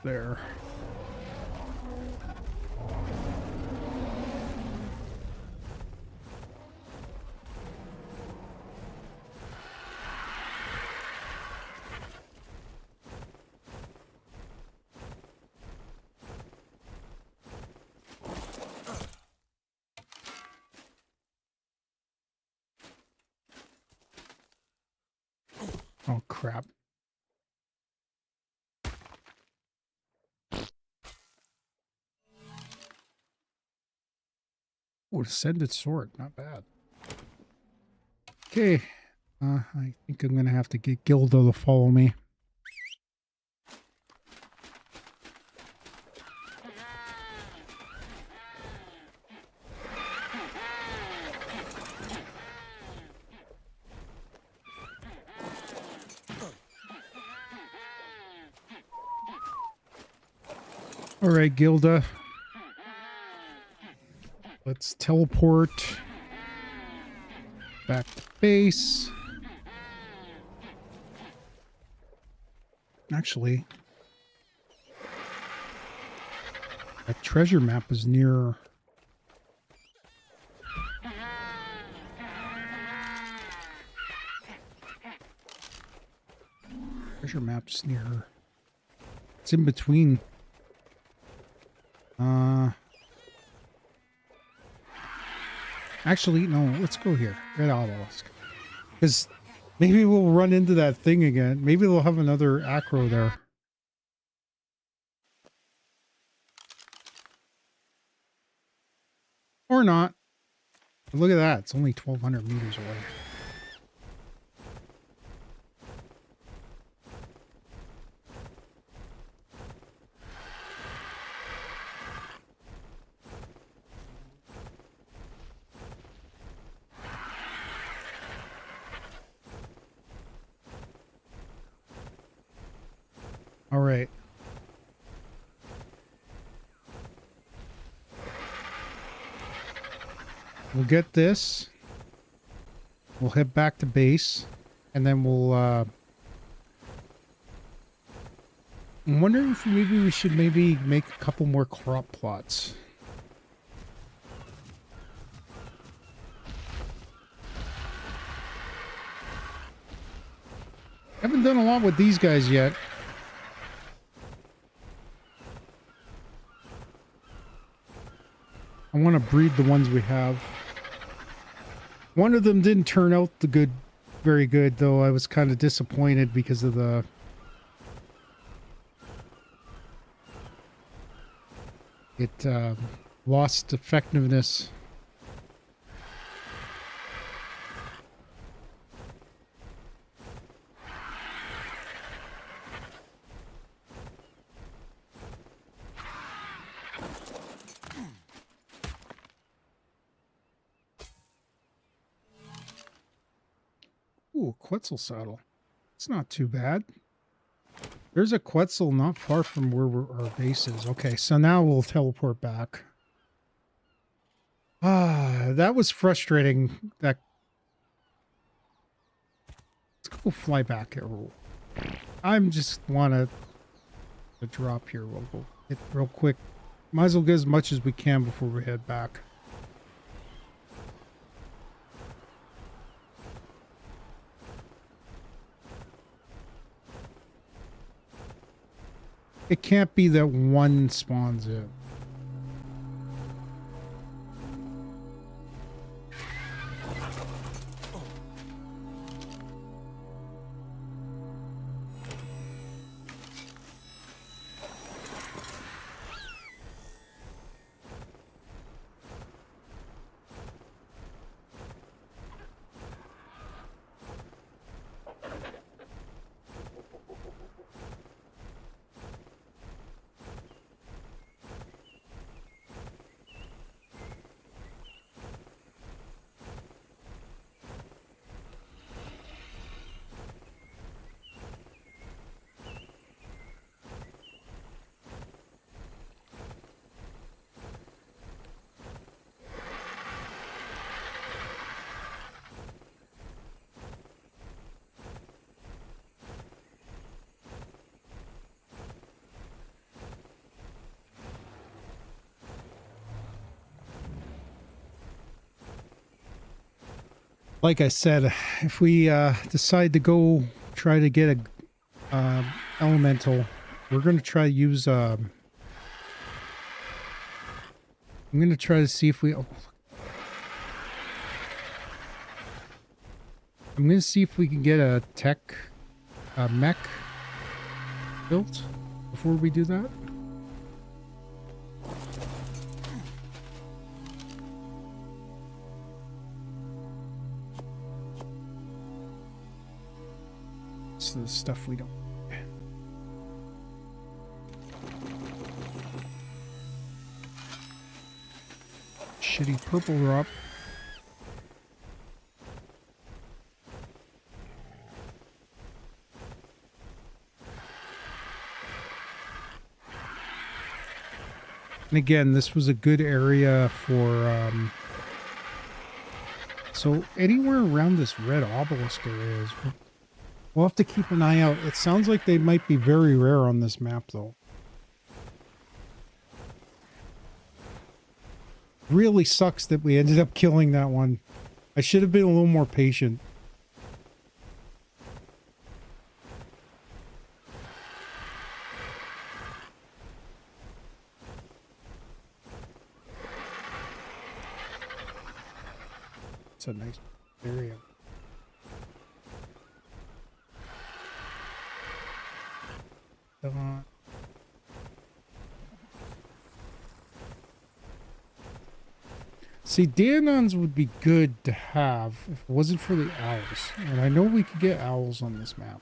there. Oh, crap. Oh, ascended sword. Not bad. Okay. I think I'm going to have to get Gilda to follow me. All right, Gilda. Let's teleport back to base. Actually, that treasure map is near. Treasure map's near. It's in between. Actually, no, let's go here. Red Obelisk. Because maybe we'll run into that thing again. Maybe they'll have another acro there. Or not. But look at that. It's only 1,200 meters away. All right. We'll get this. We'll head back to base. And then we'll, I'm wondering if maybe we should make a couple more crop plots. Haven't done a lot with these guys yet. I want to breed the ones we have. One of them didn't turn out very good, though. I was kind of disappointed because of the... It lost effectiveness. Ooh, a Quetzal saddle. It's not too bad. There's a Quetzal not far from where our base is. Okay, so now we'll teleport back. Ah, that was frustrating. Let's go fly back here. I'm just want to drop here. We'll go hit real quick. Might as well get as much as we can before we head back. It can't be that one spawns it. Like I said, if we decide to go try to get a elemental, we're going to try to use... I'm going to try to see if we... Oh, I'm going to see if we can get a mech built before we do that. So the stuff we don't. Shitty purple drop. And again, this was a good area for, so anywhere around this red obelisk area is, we'll have to keep an eye out. It sounds like they might be very rare on this map, though. Really sucks that we ended up killing that one. I should have been a little more patient. It's a nice area. See, Danons would be good to have if it wasn't for the owls. And I know we could get owls on this map.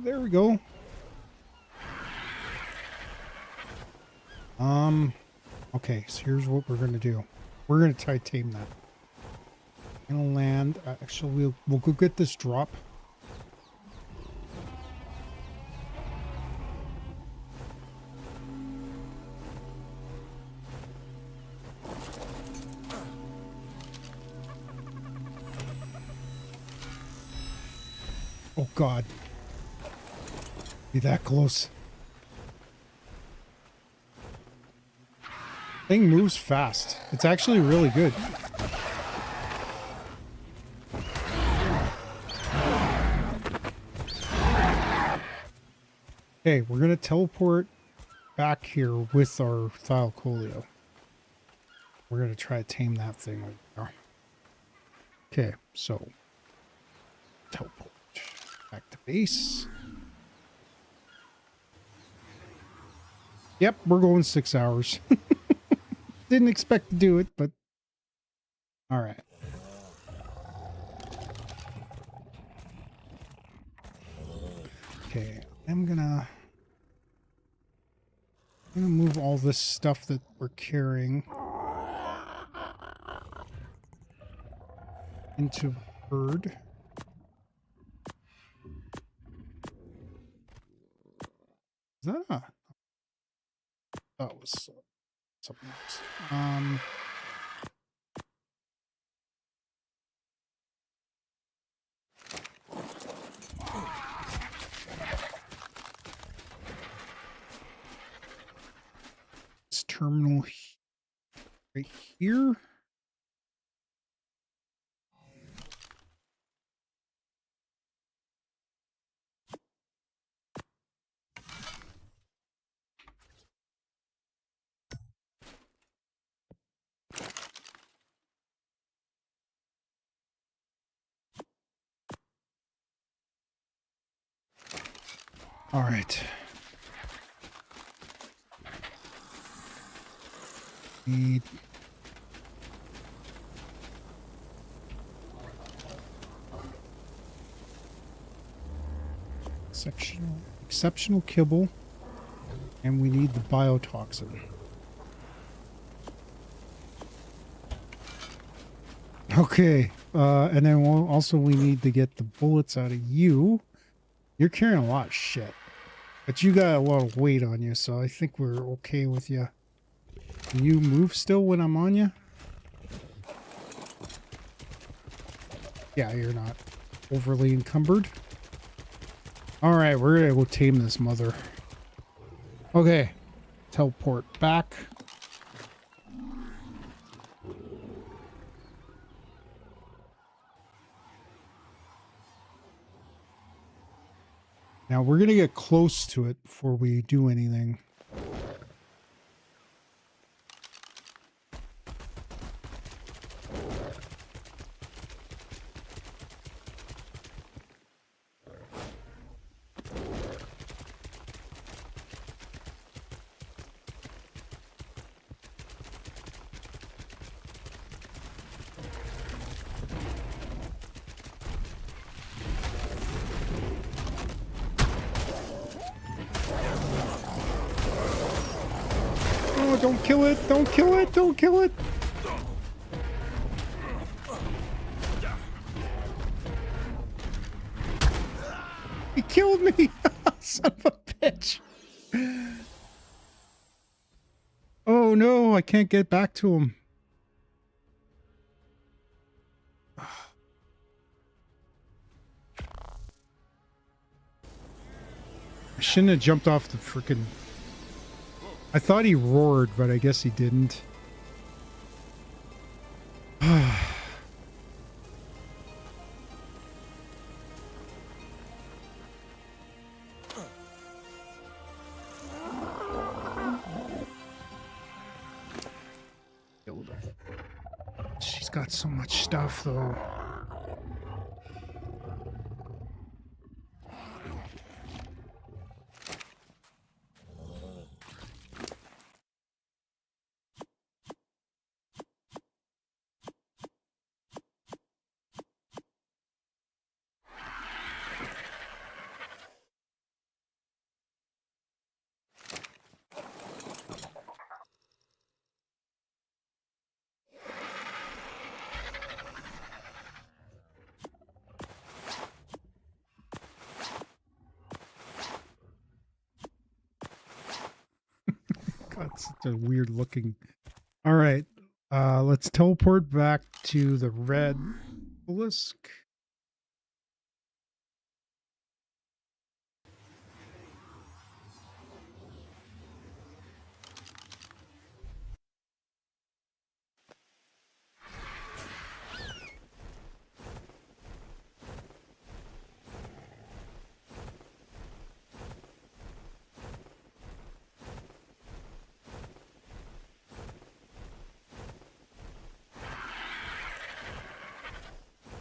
There we go. Okay, so here's what we're gonna do. We're gonna try to tame that. Gonna land. Actually, we'll go get this drop. Oh God. Be that close. Thing moves fast. It's actually really good. Okay, we're gonna teleport back here with our Thylacoleo. We're gonna try to tame that thing right now. Okay, so teleport back to base. Yep, we're going 6 hours. Didn't expect to do it, but all right. Okay, I'm gonna move all this stuff that we're carrying into bird. Is that a... That was something else. This terminal right here. All right. Need exceptional kibble, and we need the biotoxin. Okay. And then we need to get the bullets out of you. You're carrying a lot of shit. But you got a lot of weight on you, so I think we're okay with you. Can you move still when I'm on you? Yeah, you're not overly encumbered. Alright, we're gonna go tame this mother. Okay. Teleport back. Now we're gonna get close to it before we do anything. Oh, don't kill it! Don't kill it! Don't kill it! He killed me! Son of a bitch! Oh no, I can't get back to him. I shouldn't have jumped off the frickin'... I thought he roared, but I guess he didn't. She's got so much stuff, though. God, such a weird looking. All right, let's teleport back to the red obelisk.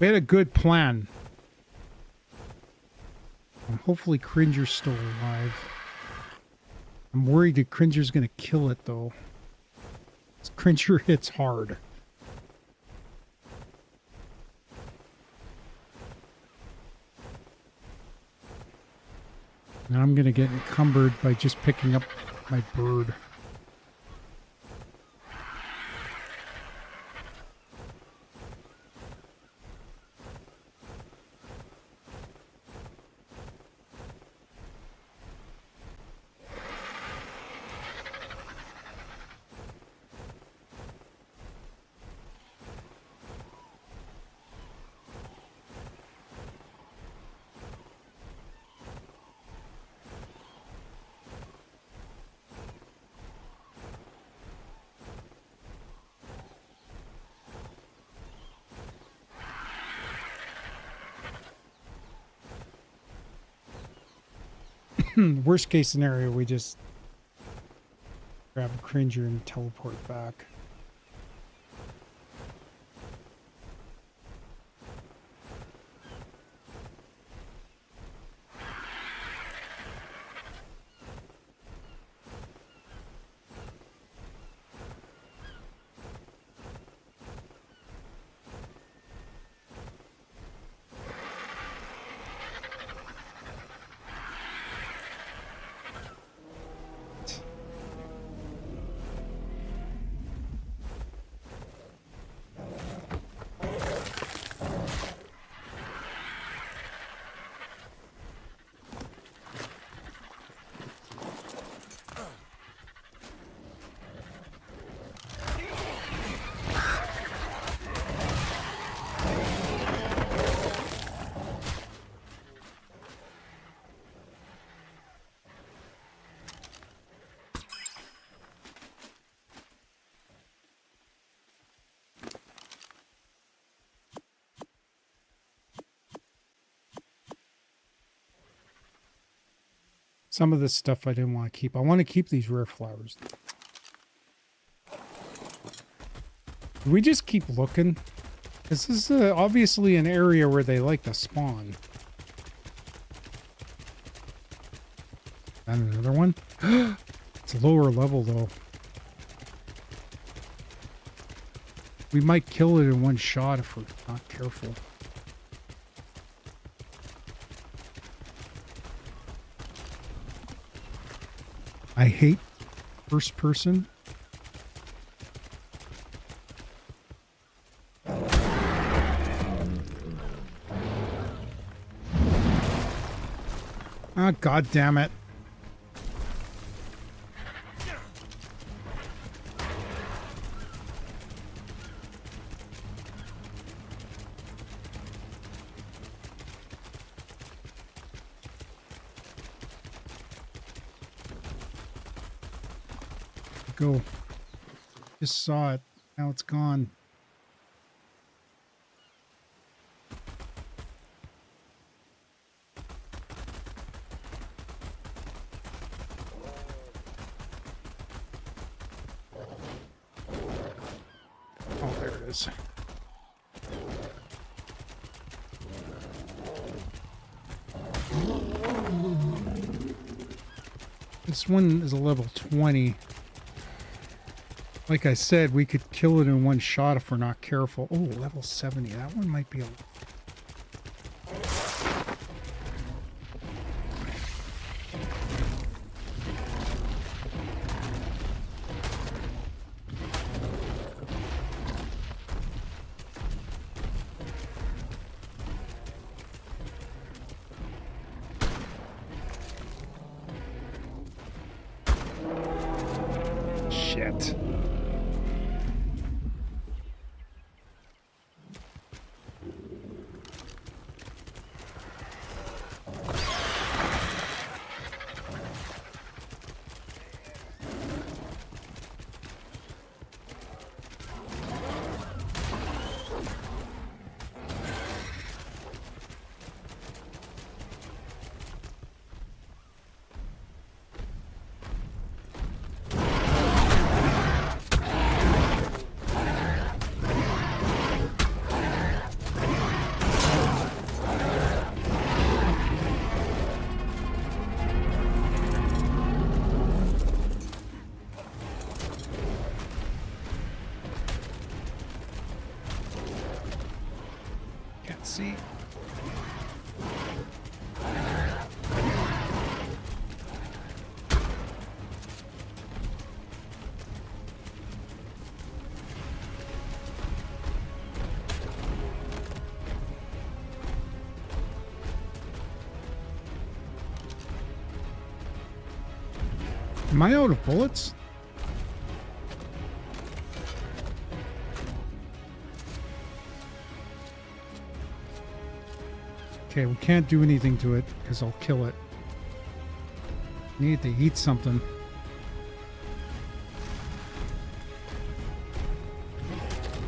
We had a good plan. Hopefully Cringer's still alive. I'm worried that Cringer's gonna kill it, though. Cringer hits hard. And I'm gonna get encumbered by just picking up my bird. Worst case scenario, we just grab a Cringer and teleport back. Some of this stuff I didn't want to keep. I want to keep these rare flowers. Do we just keep looking? This is obviously an area where they like to spawn. And another one? It's a lower level though. We might kill it in one shot if we're not careful. I hate first person. Ah, God damn it. Go. Just saw it. Now it's gone. Oh, there it is. This one is a level 20. Like I said, we could kill it in one shot if we're not careful. Oh, level 70. That one might be a... Shit. See. Am I out of bullets? Okay, we can't do anything to it because I'll kill it. Need to eat something.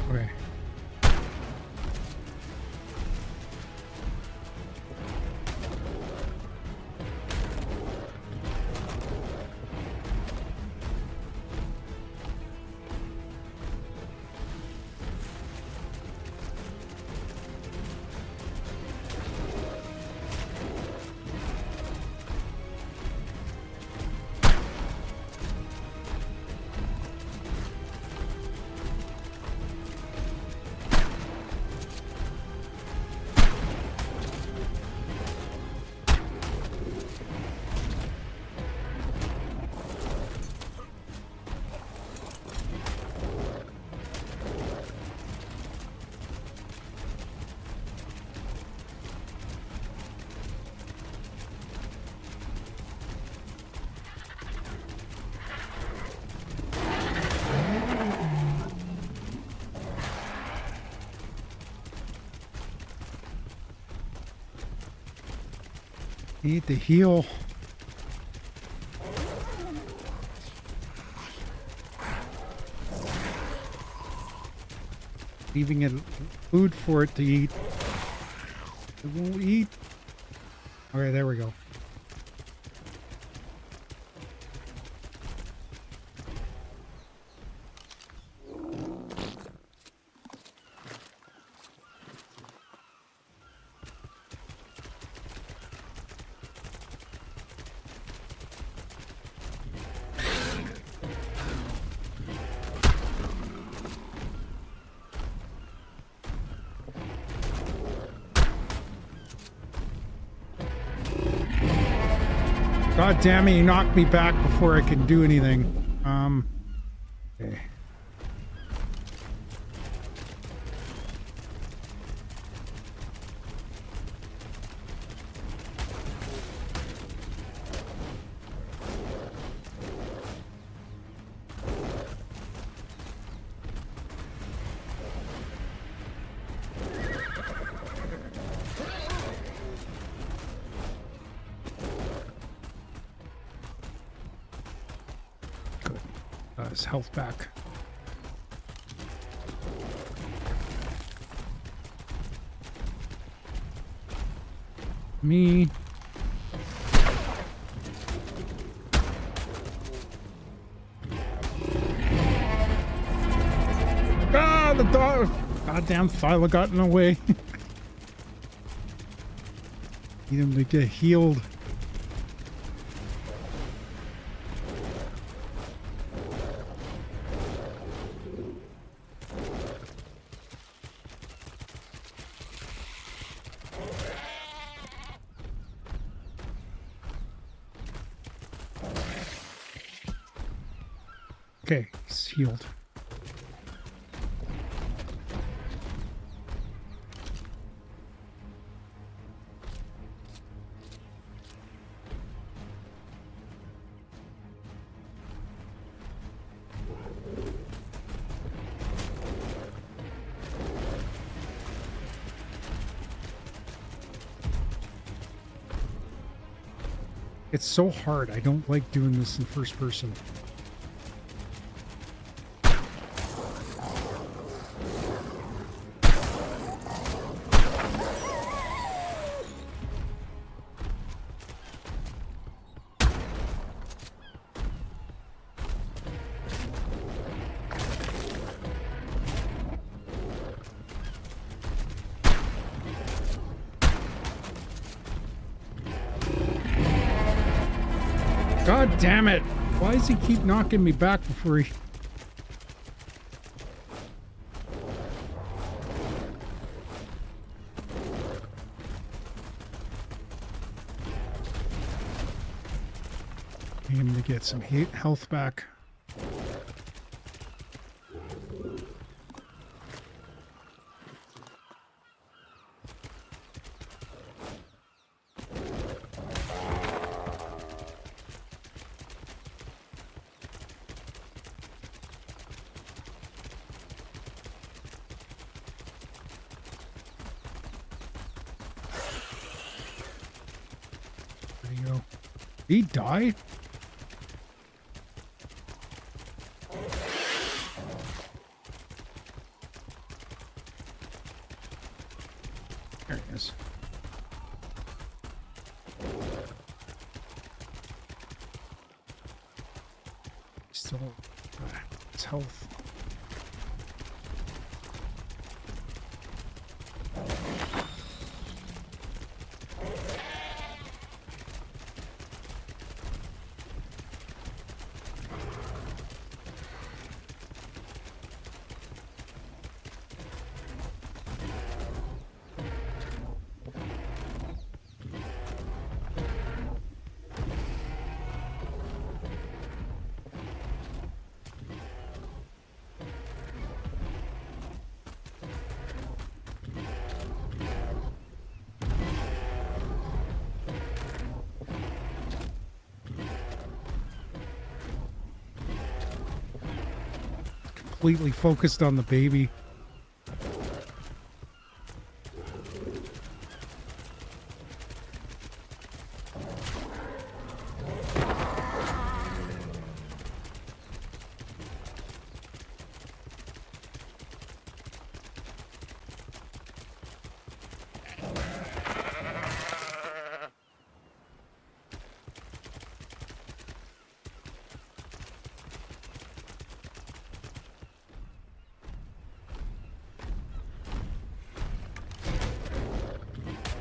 Okay. Need to heal. Leaving it food for it to eat. It won't eat. Okay, there we go. God damn it, he knocked me back before I could do anything. Okay. His health back. Me. Ah, the dog. Goddamn Thyla got in the way. Need him to get healed. Okay, he's healed. It's so hard. I don't like doing this in first person. God damn it! Why does he keep knocking me back before he... Need him to get some health back. He died? There he is. Still his health. Completely focused on the baby.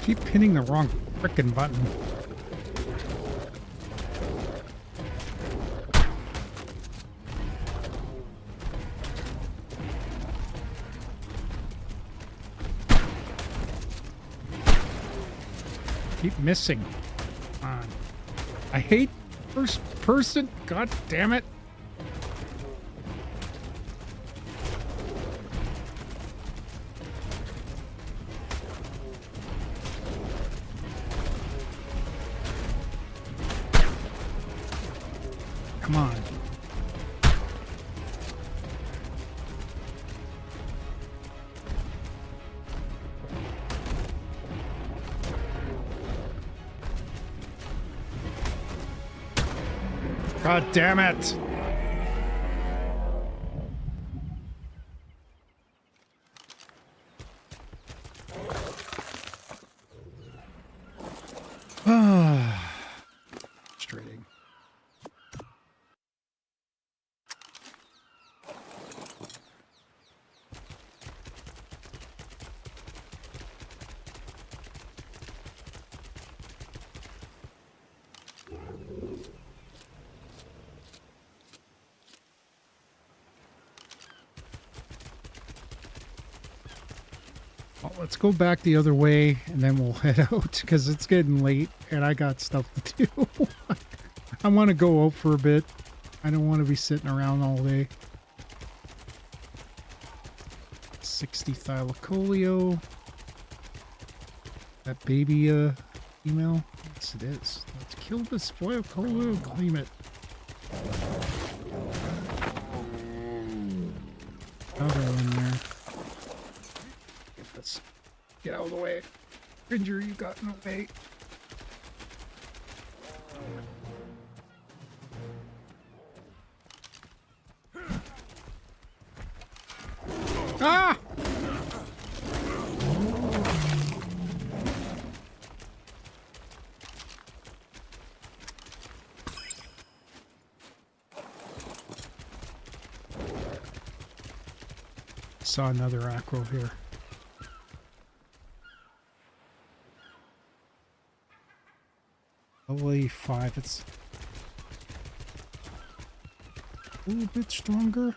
Keep hitting the wrong frickin' button. Keep missing. Come on. I hate first person. God damn it. Come on. God damn it. Frustrating. Well, let's go back the other way and then we'll head out because it's getting late and I got stuff to do. I want to go out for a bit. I don't want to be sitting around all day. 60 thylacoleo. That baby email? Yes, it is. Let's kill this thylacoleo and claim it. I'll go in there. Let's get out of the way. Ginger, you got no way. Ah! Saw another acro here. Level 5, it's a little bit stronger.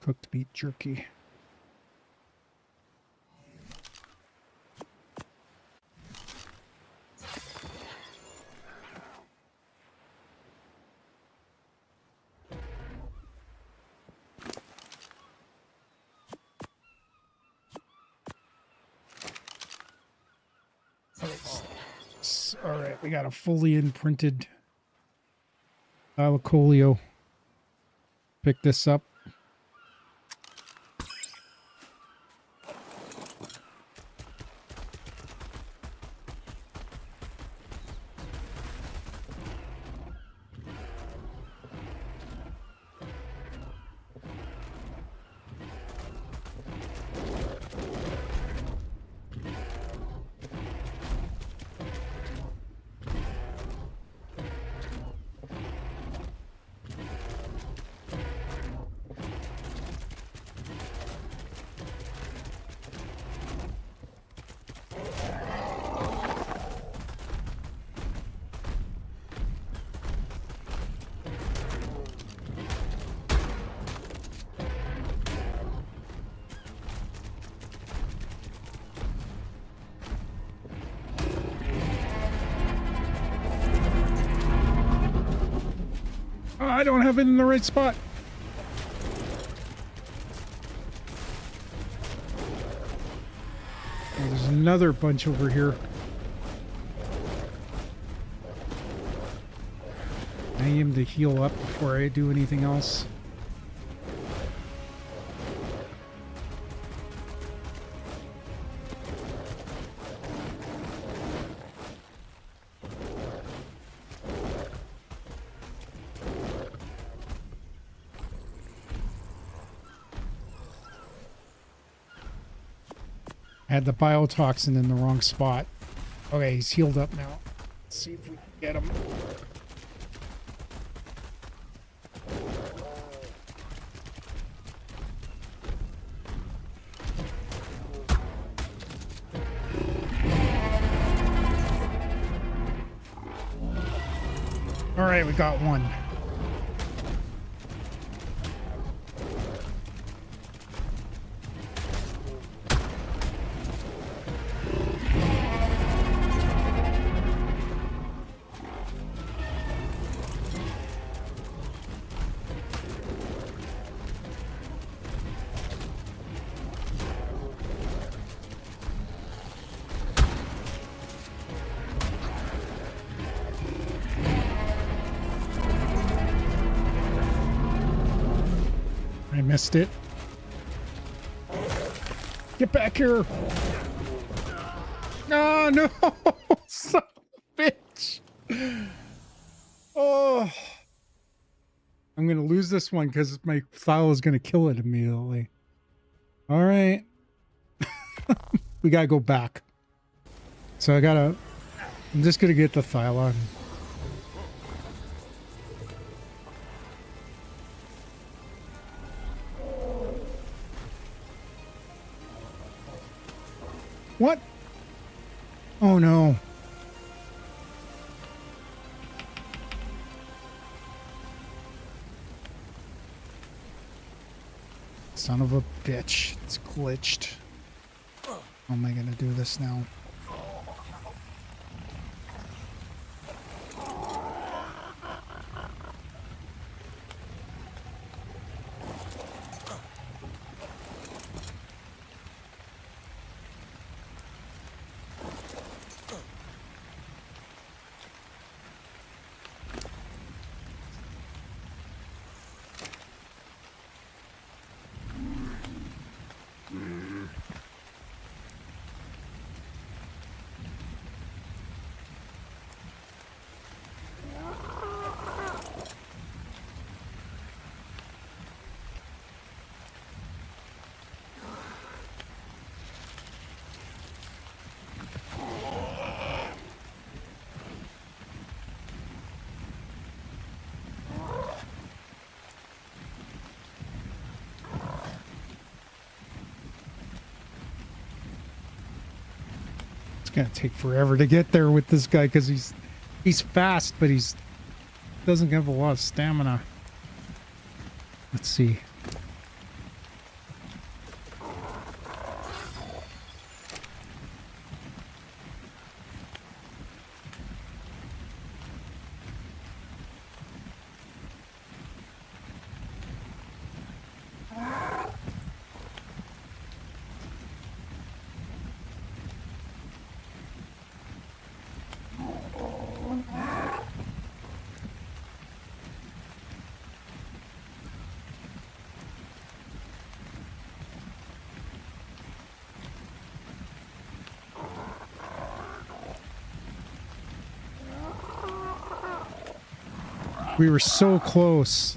Cooked beef jerky. All right, we got a fully imprinted thylacoleo. Pick this up. I don't have it in the right spot. Oh, there's another bunch over here. I aim to heal up before I do anything else. I had the biotoxin in the wrong spot. Okay, he's healed up now. Let's see if we can get him. All right, we got one. I missed it. Get back here. Oh, no. Son of a bitch. Oh. I'm going to lose this one because my file is going to kill it immediately. All right. We got to go back. So I'm just going to get the file on. What? Oh no. Son of a bitch. It's glitched. How am I gonna do this now? Gonna take forever to get there with this guy because he's fast, but doesn't have a lot of stamina. Let's see. We were so close.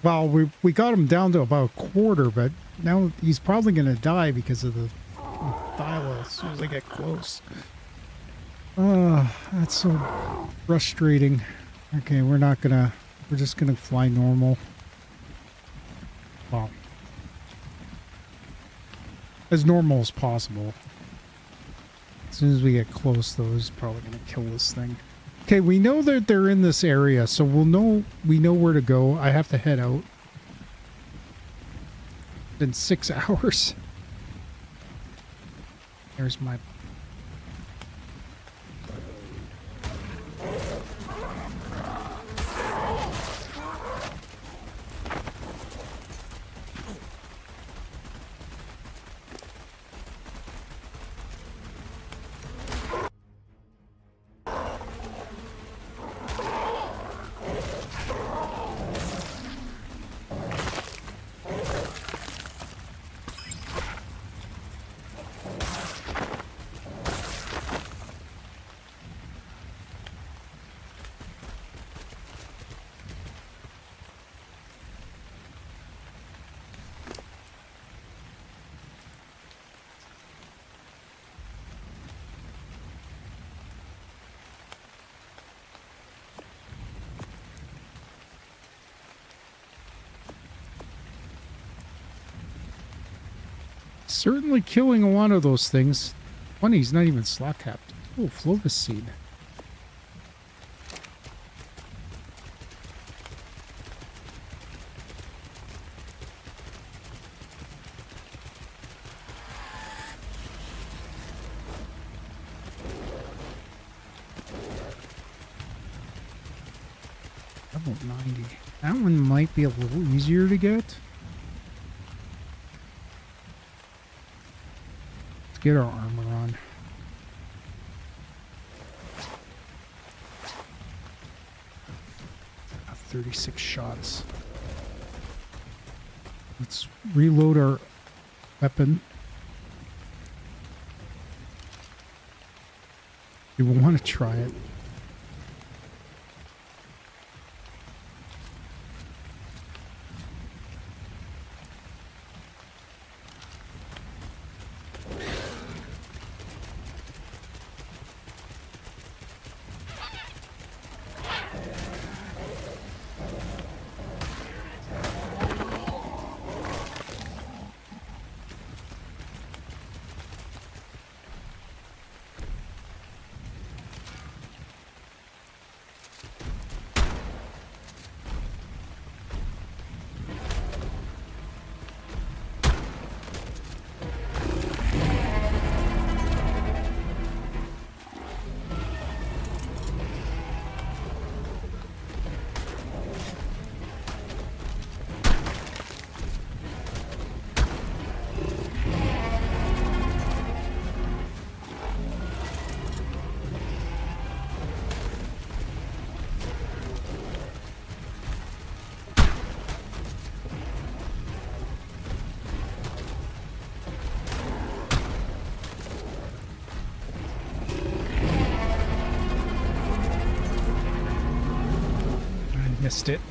Well, we got him down to about a quarter, but now he's probably going to die because of the dial as soon as I get close. That's so frustrating. Okay, we're just going to fly normal. Well, as normal as possible. As soon as we get close, though, he's probably going to kill this thing. Okay, we know that they're in this area, so we know where to go. I have to head out. It's been 6 hours. There's my... Certainly killing a lot of those things. Funny, he's not even slot capped. Oh, Flovis seed. Level 90. That one might be a little easier to get. Let's get our armor on. Got 36 shots. Let's reload our weapon. Do we want to try it? Missed it.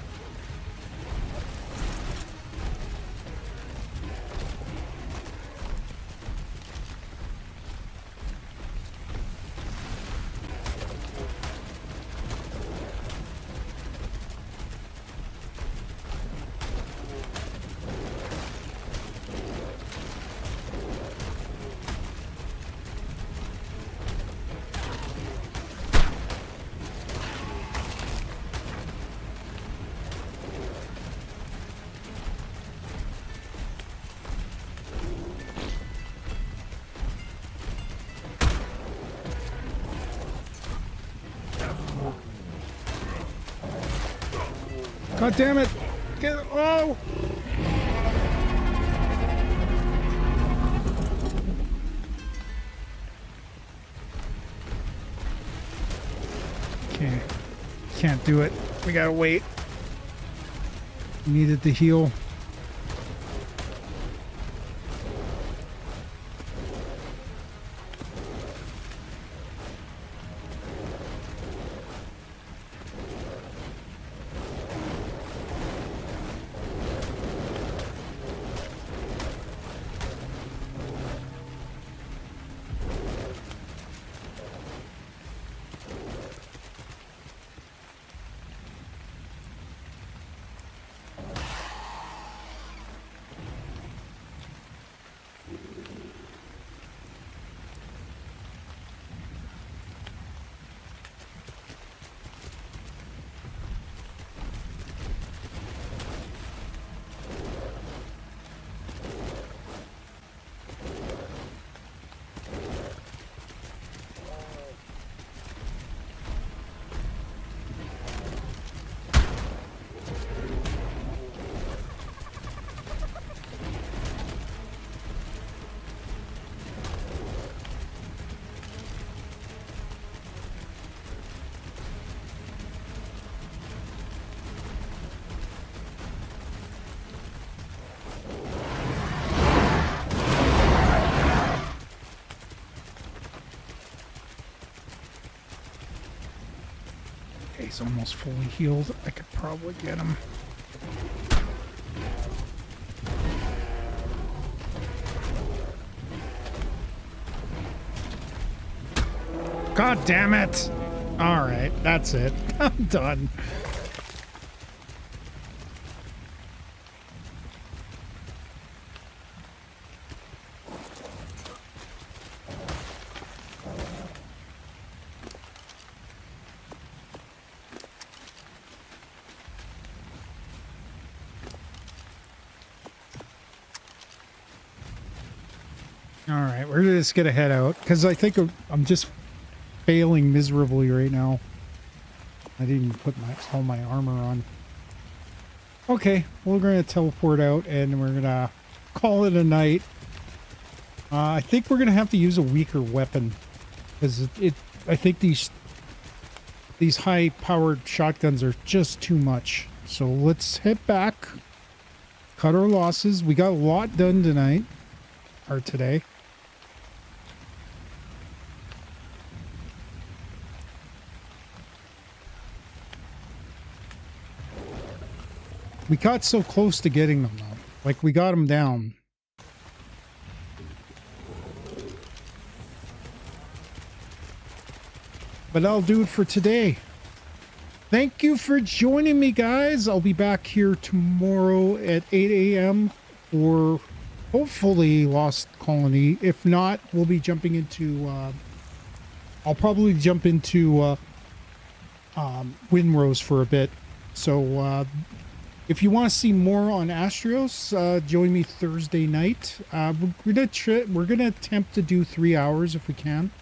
God damn it! Get it! Oh! Okay. Can't do it. We gotta wait. Needed to heal. He's almost fully healed. I could probably get him. God damn it! Alright, that's it. I'm done. All right, we're just gonna head out because I think I'm just failing miserably right now. I didn't even put all my armor on. Okay, we're gonna teleport out and we're gonna call it a night. I think we're gonna have to use a weaker weapon because I think these high-powered shotguns are just too much. So let's head back, cut our losses. We got a lot done tonight or today. We got so close to getting them though. Like we got them down. But I'll do it for today. Thank you for joining me, guys. I'll be back here tomorrow at 8 a.m. for hopefully Lost Colony. If not, we'll be jumping into... I'll probably jump into Windrose for a bit. So if you want to see more on Astraeos, join me Thursday night. We're gonna attempt to do 3 hours if we can.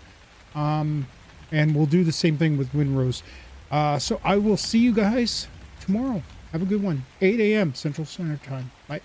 And we'll do the same thing with Windrose. So I will see you guys tomorrow. Have a good one. 8 a.m. Central Standard Time. Bye.